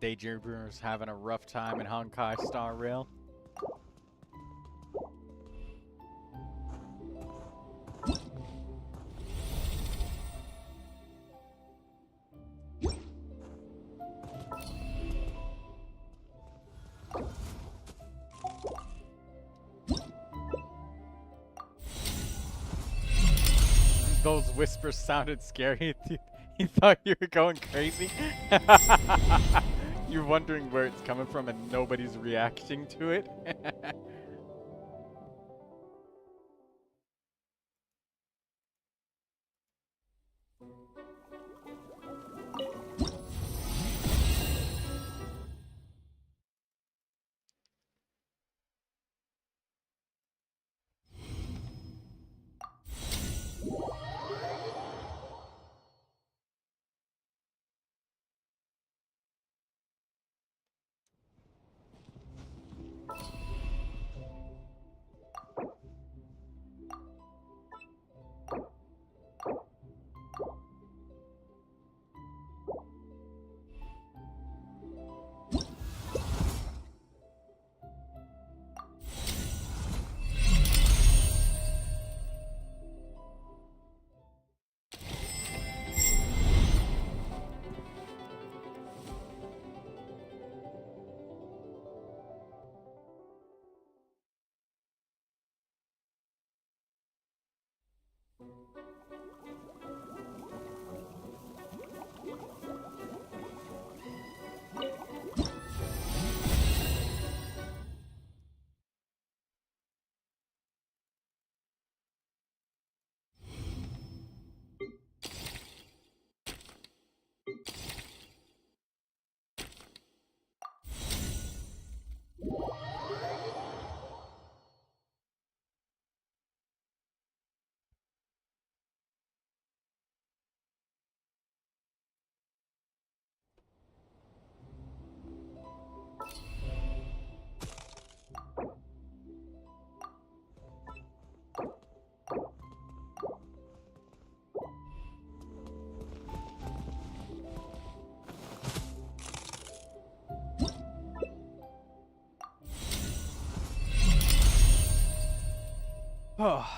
Daydreamers having a rough time in Honkai Star Rail. Those whispers sounded scary. You thought you were going crazy? You're wondering where it's coming from and nobody's reacting to it? Oh.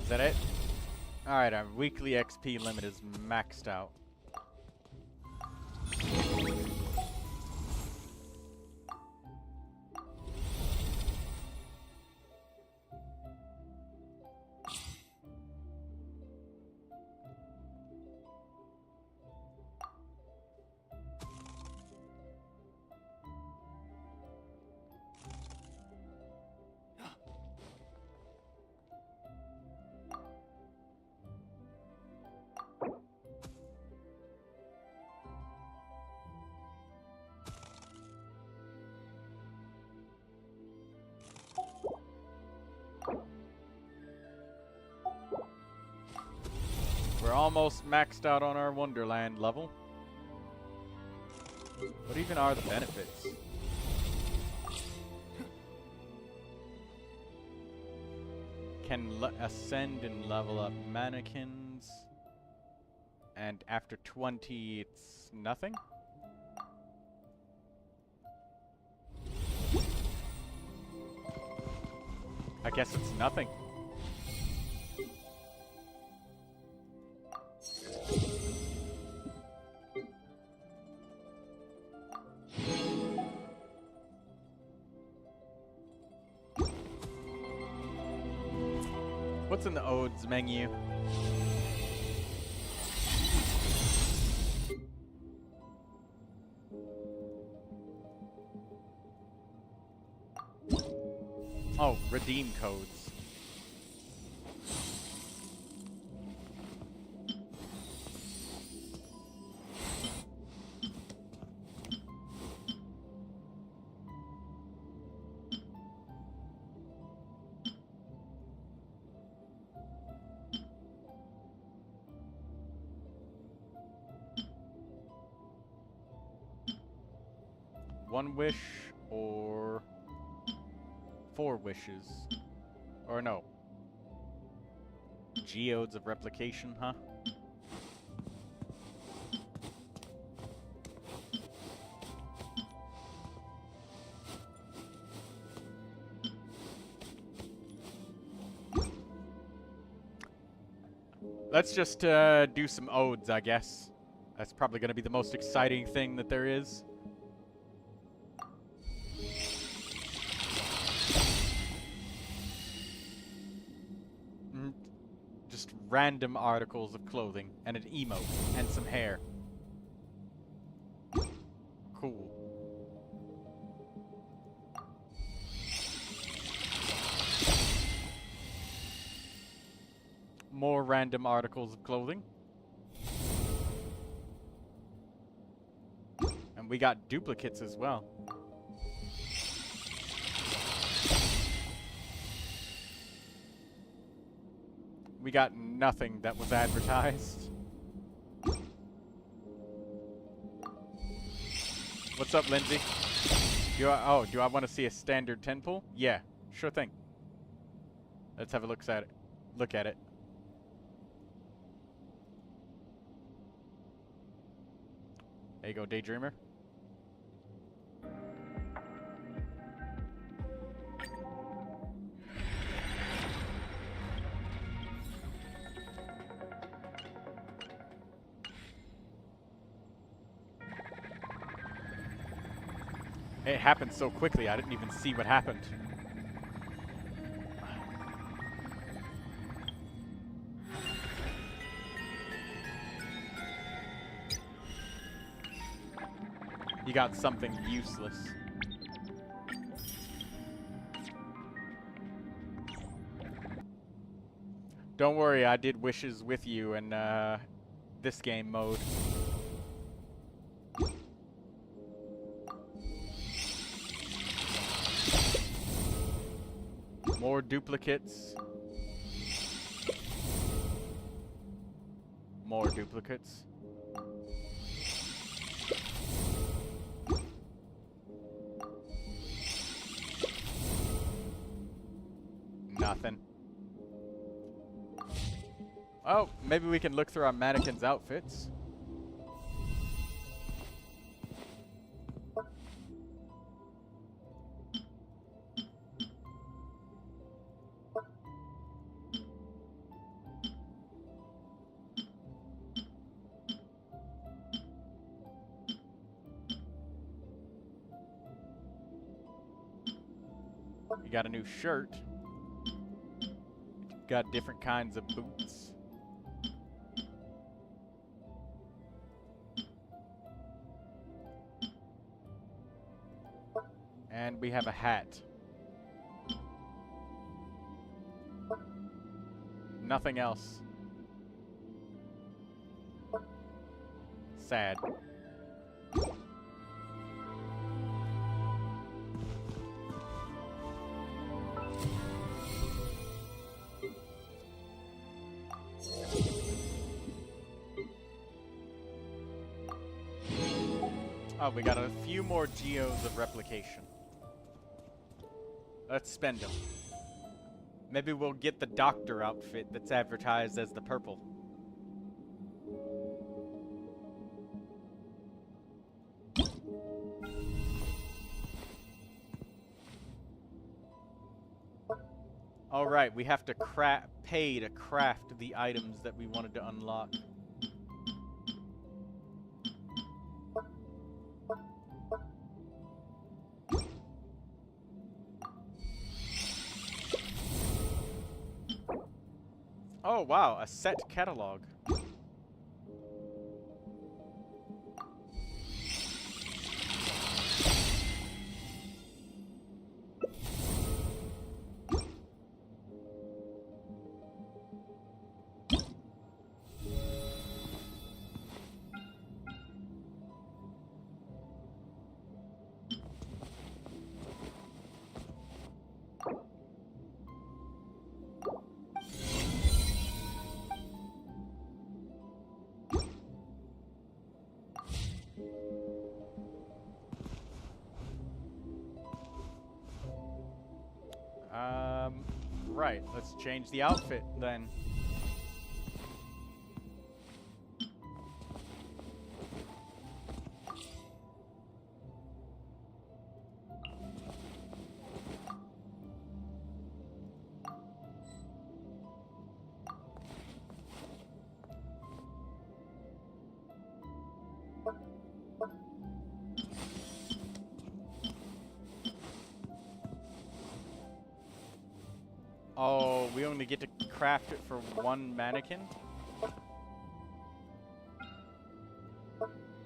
Is that it? Alright, our weekly XP limit is maxed out. almost maxed out on our Wonderland level. What even are the benefits? Can ascend and level up mannequins. And after 20, it's nothing? I guess it's nothing. What's in the odes menu? Oh, redeem codes. One wish or 4 wishes. Or no. Geodes of replication, huh? Let's just do some odes, I guess. That's probably going to be the most exciting thing that there is. Just random articles of clothing and an emote and some hair. Cool. More random articles of clothing. And we got duplicates as well. We got nothing that was advertised. What's up, Lindsay? Do I want to see a standard 10 pull? Yeah, sure thing. Let's have a look at it. Look at it. There you go, Daydreamer. It happened so quickly, I didn't even see what happened. You got something useless. Don't worry, I did wishes with you in this game mode. More duplicates. More duplicates. Nothing. Oh, maybe we can look through our mannequins' outfits. You got a new shirt. Got different kinds of boots. And we have a hat. Nothing else. Sad. Oh, we got a few more geos of replication. Let's spend them. Maybe we'll get the doctor outfit that's advertised as the purple. Alright, we have to pay to craft the items that we wanted to unlock. Oh wow, a set catalog. Right, let's change the outfit then. Oh, we only get to craft it for one mannequin?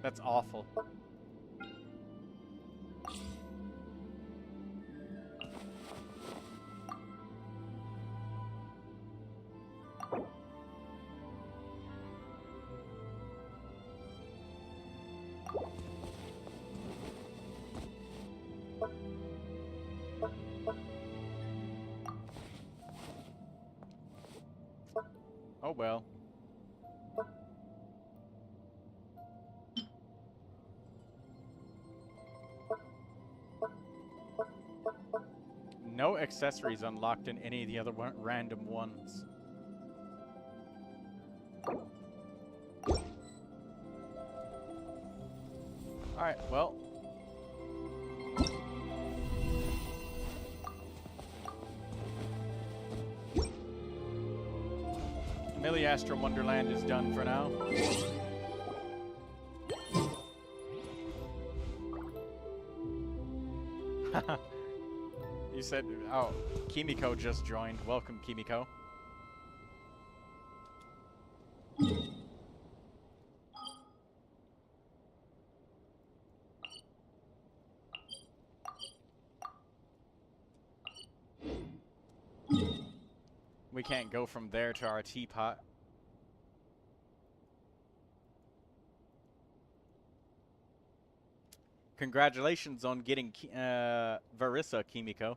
That's awful. Oh well. No accessories unlocked in any of the other random ones. Alright, well. Milliastra Wonderland is done for now. You said, oh, Kimiko just joined. Welcome, Kimiko. We can't go from there to our teapot. Congratulations on getting Varissa, Kimiko.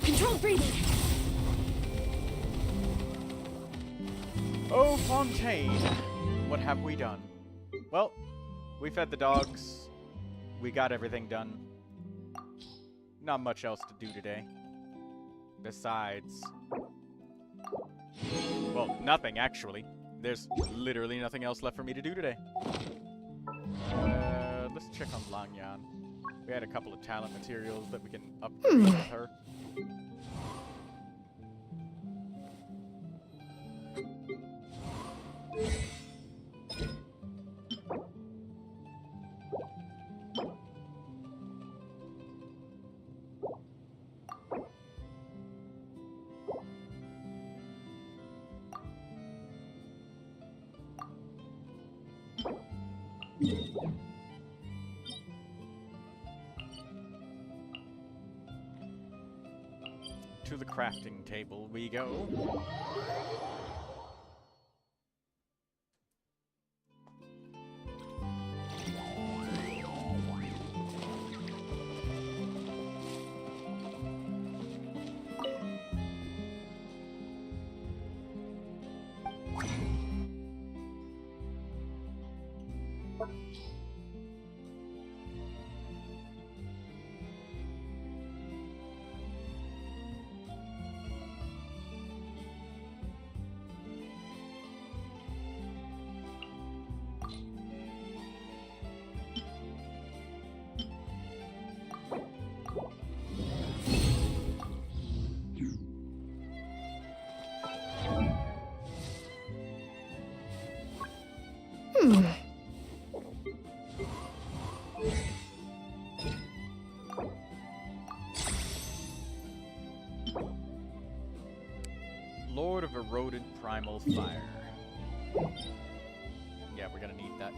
Controlled breathing. Oh, Fontaine, what have we done? Well, we fed the dogs. We got everything done. Not much else to do today. Besides... well, nothing, actually. There's literally nothing else left for me to do today. Let's check on Langyan. We had a couple of talent materials that we can upgrade with her. To the crafting table we go. Lord of Eroded Primal Fire. Yeah, we're gonna need that.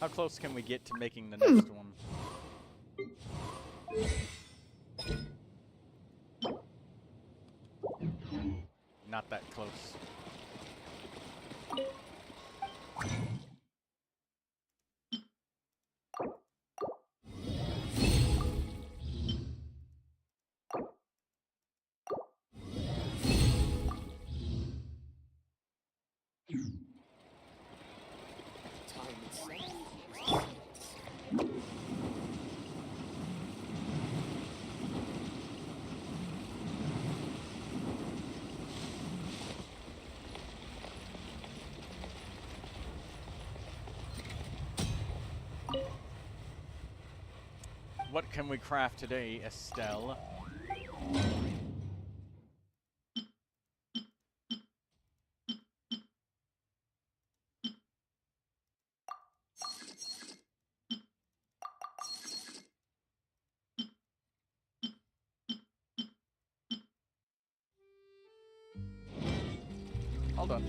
How close can we get to making the next one? Not that close. Time itself is What can we craft today, Estelle? Hold on.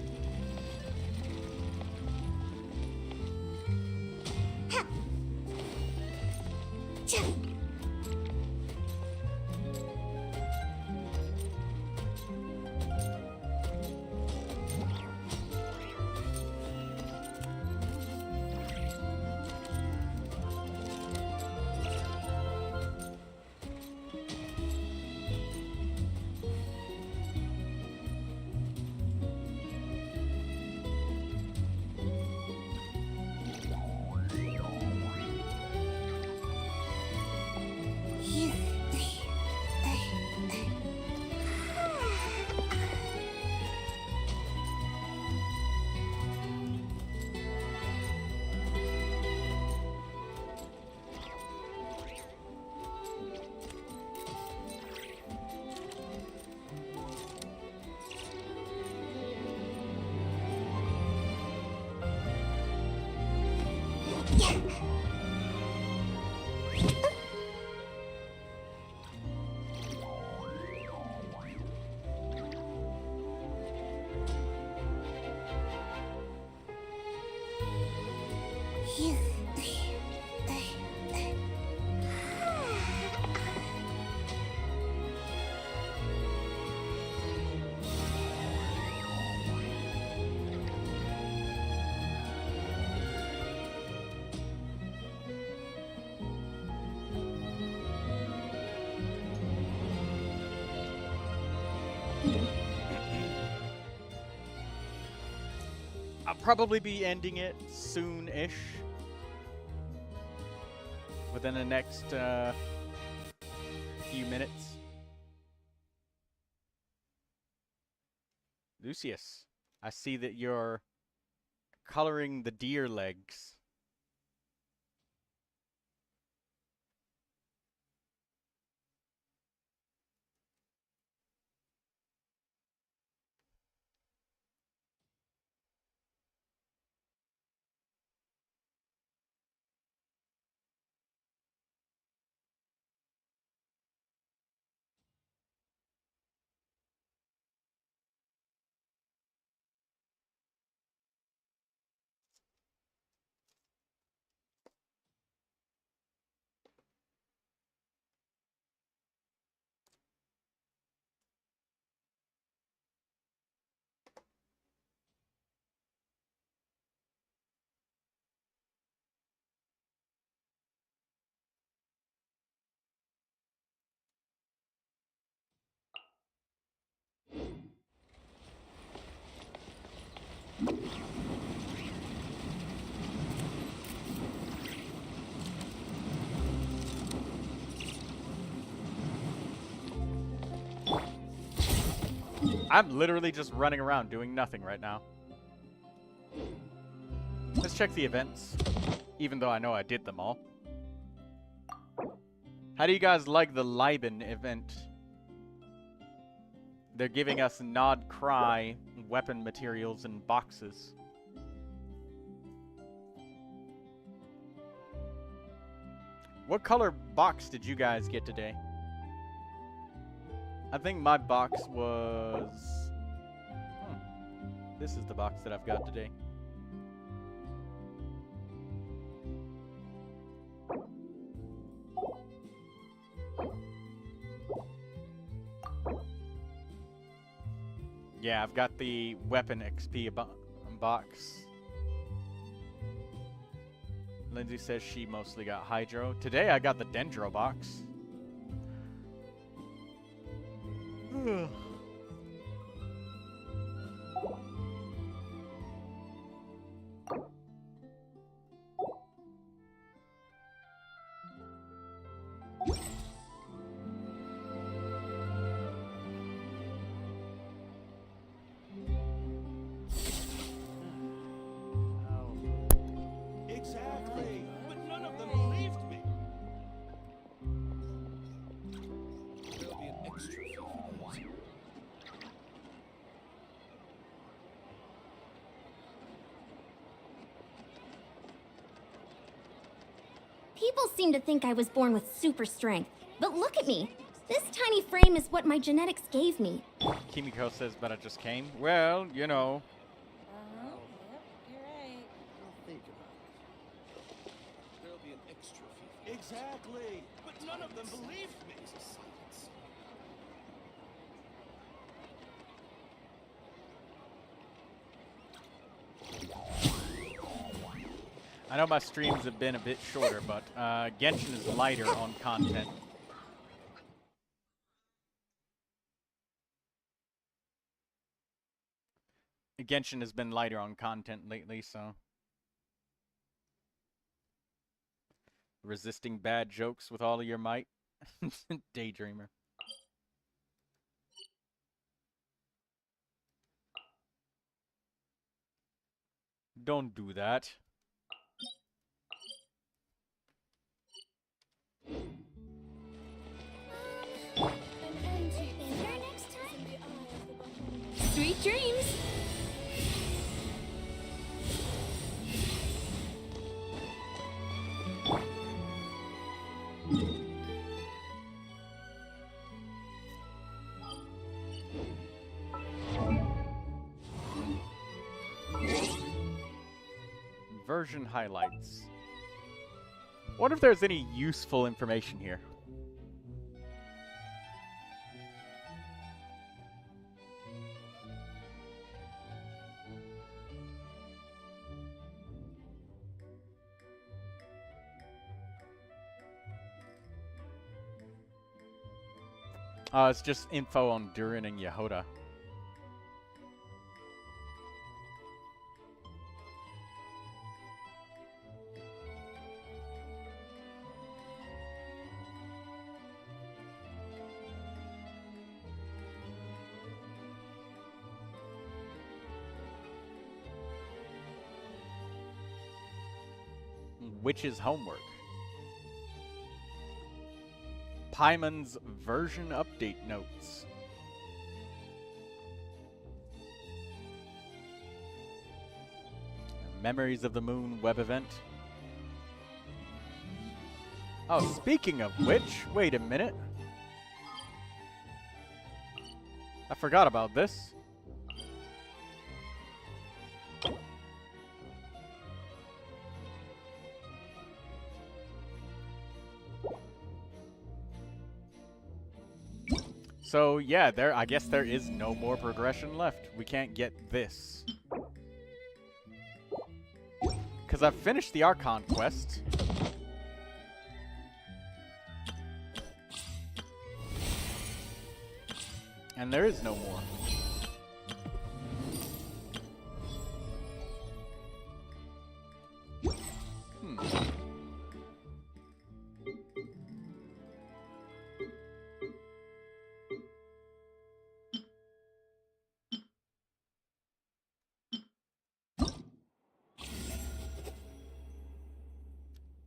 I'll probably be ending it soon-ish. Within the next few minutes. Lucius, I see that you're coloring the deer legs. I'm literally just running around doing nothing right now. Let's check the events, even though I know I did them all. How do you guys like the Liben event? They're giving us Nod Cry weapon materials and boxes. What color box did you guys get today? I think my box was... This is the box that I've got today. Yeah, I've got the weapon XP box. Lindsay says she mostly got Hydro. Today I got the Dendro box. Exactly. But none of them believed me. There'll be an extra fee for that. People seem to think I was born with super strength, but look at me. This tiny frame is what my genetics gave me. Kimiko says, but I just came. Well, you know. Yep, you're right. I'll think about it. There'll be an extra fee for that. Exactly. But none of them believed me. Silence. I know my streams have been a bit shorter, but Genshin is lighter on content. Genshin has been lighter on content lately, so... Resisting bad jokes with all of your might. Daydreamer. Don't do that. Sweet dreams! Version highlights. Wonder if there's any useful information here. It's just info on Durin and Yehoda. Witch's homework. Paimon's version update notes. Memories of the Moon web event. Oh, speaking of which, wait a minute. I forgot about this. So yeah, I guess there is no more progression left. We can't get this. Because I've finished the Archon quest. And there is no more.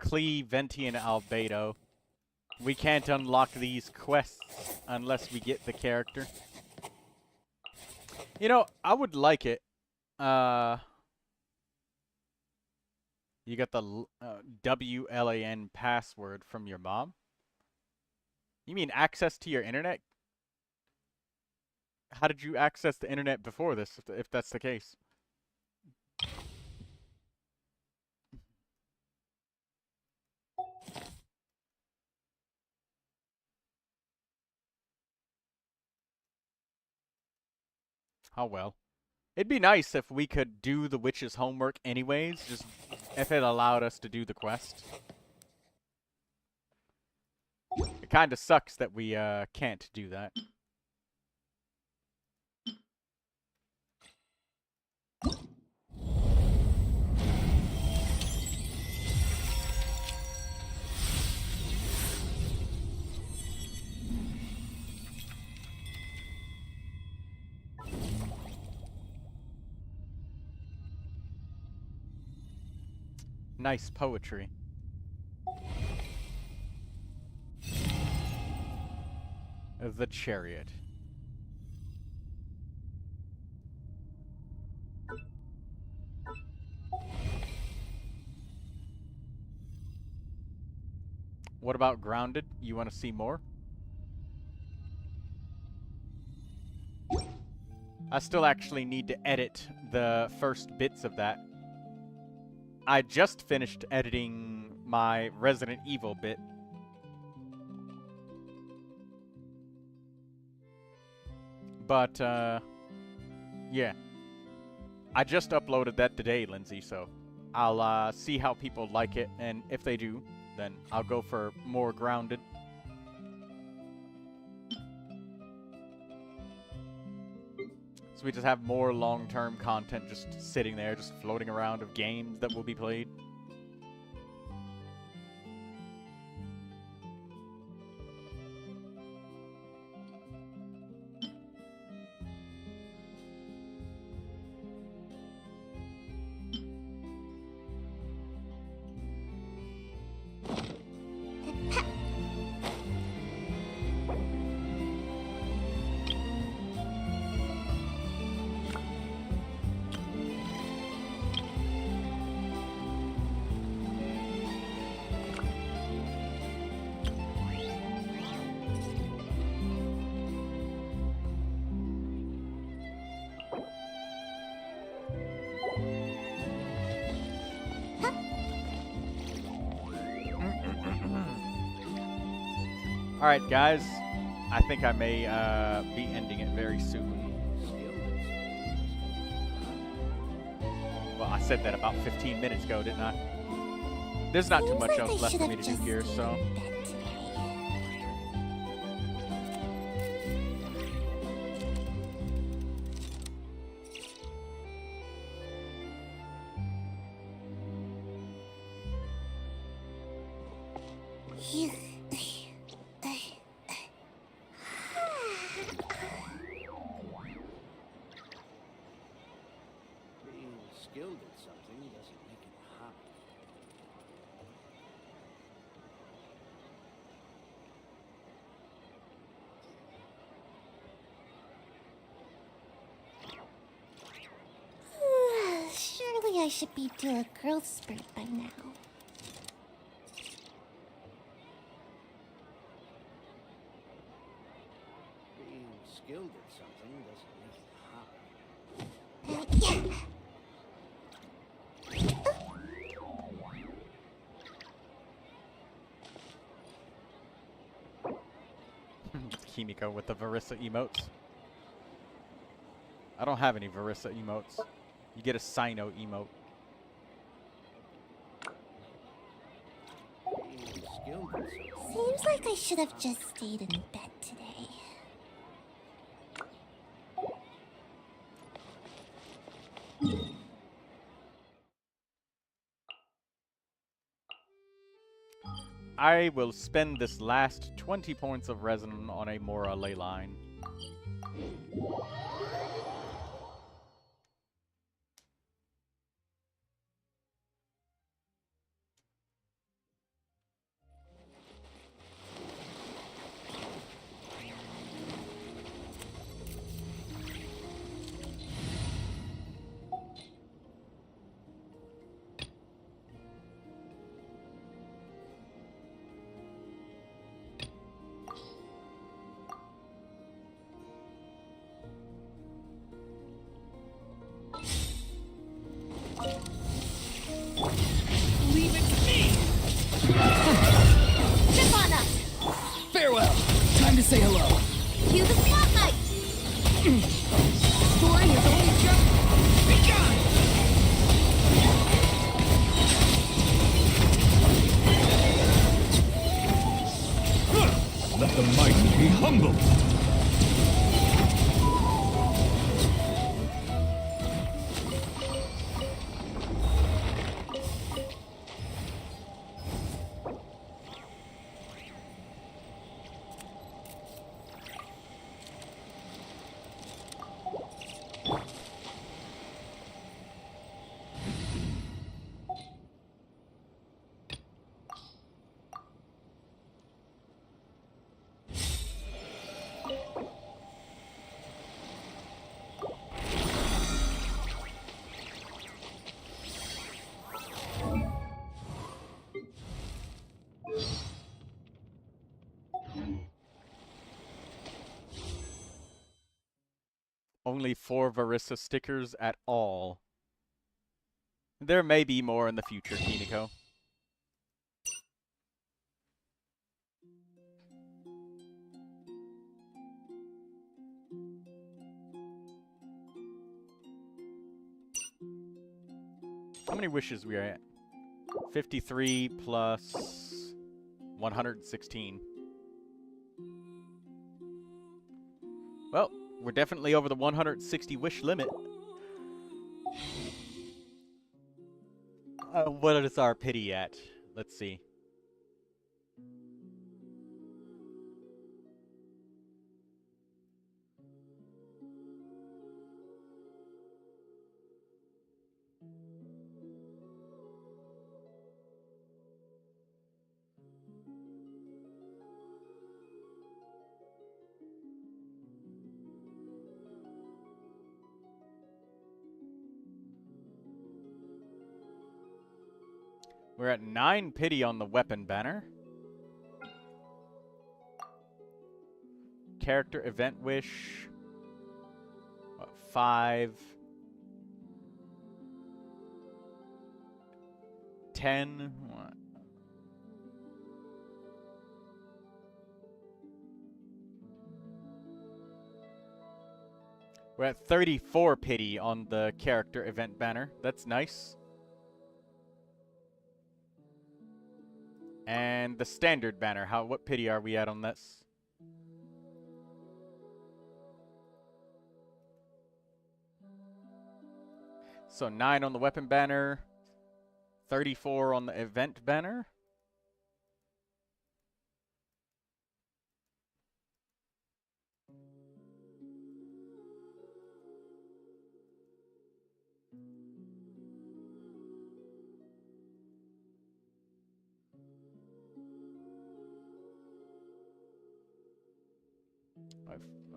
Clee, Venti, and Albedo. We can't unlock these quests unless we get the character. You know, I would like it. You got the WLAN password from your mom? You mean access to your internet? How did you access the internet before this, if that's the case? Oh well. It'd be nice if we could do the witch's homework anyways, just if it allowed us to do the quest. It kind of sucks that we can't do that. Nice poetry. The chariot. What about Grounded? You want to see more? I still actually need to edit the first bits of that. I just finished editing my Resident Evil bit. But, yeah. I just uploaded that today, Lindsay, so I'll see how people like it, and if they do, then I'll go for more Grounded. So we just have more long-term content just sitting there, just floating around of games that will be played. Alright, guys. I think I may be ending it very soon. Well, I said that about 15 minutes ago, didn't I? There's not too much else left for me to do here, so... Surely I should be due a growth spurt by now. Being skilled at something doesn't make it happen. Kimiko with the Verissa emotes. I don't have any Verissa emotes. You get a Sino emote. Seems like I should have just stayed in bed today. I will spend this last 20 points of resin on a Mora ley line. to say hello. Cue the spotlight! Story has only just begun! Let the mighty be humble! Only 4 Varissa stickers at all. There may be more in the future, Kiniko. How many wishes we are at? 53 plus 116. Well, we're definitely over the 160 wish limit. What is our pity at? Let's see. We're at 9 pity on the weapon banner. Character event wish. What, 5. 10. What? We're at 34 pity on the character event banner. That's nice. And the standard banner, what pity are we at on this? So 9 on the weapon banner, 34 on the event banner.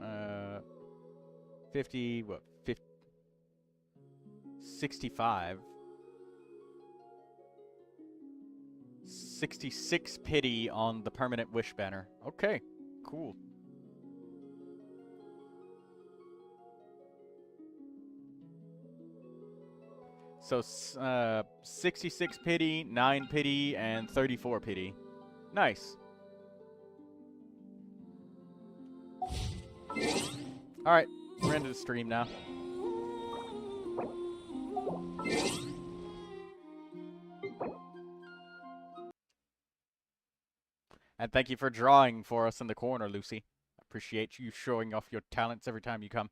Uh, 50, what, 50, 65. 66 pity on the permanent wish banner. Okay, cool. So, 66 pity, 9 pity, and 34 pity. Nice. Alright, we're into the stream now. And thank you for drawing for us in the corner, Lucy. Appreciate you showing off your talents every time you come.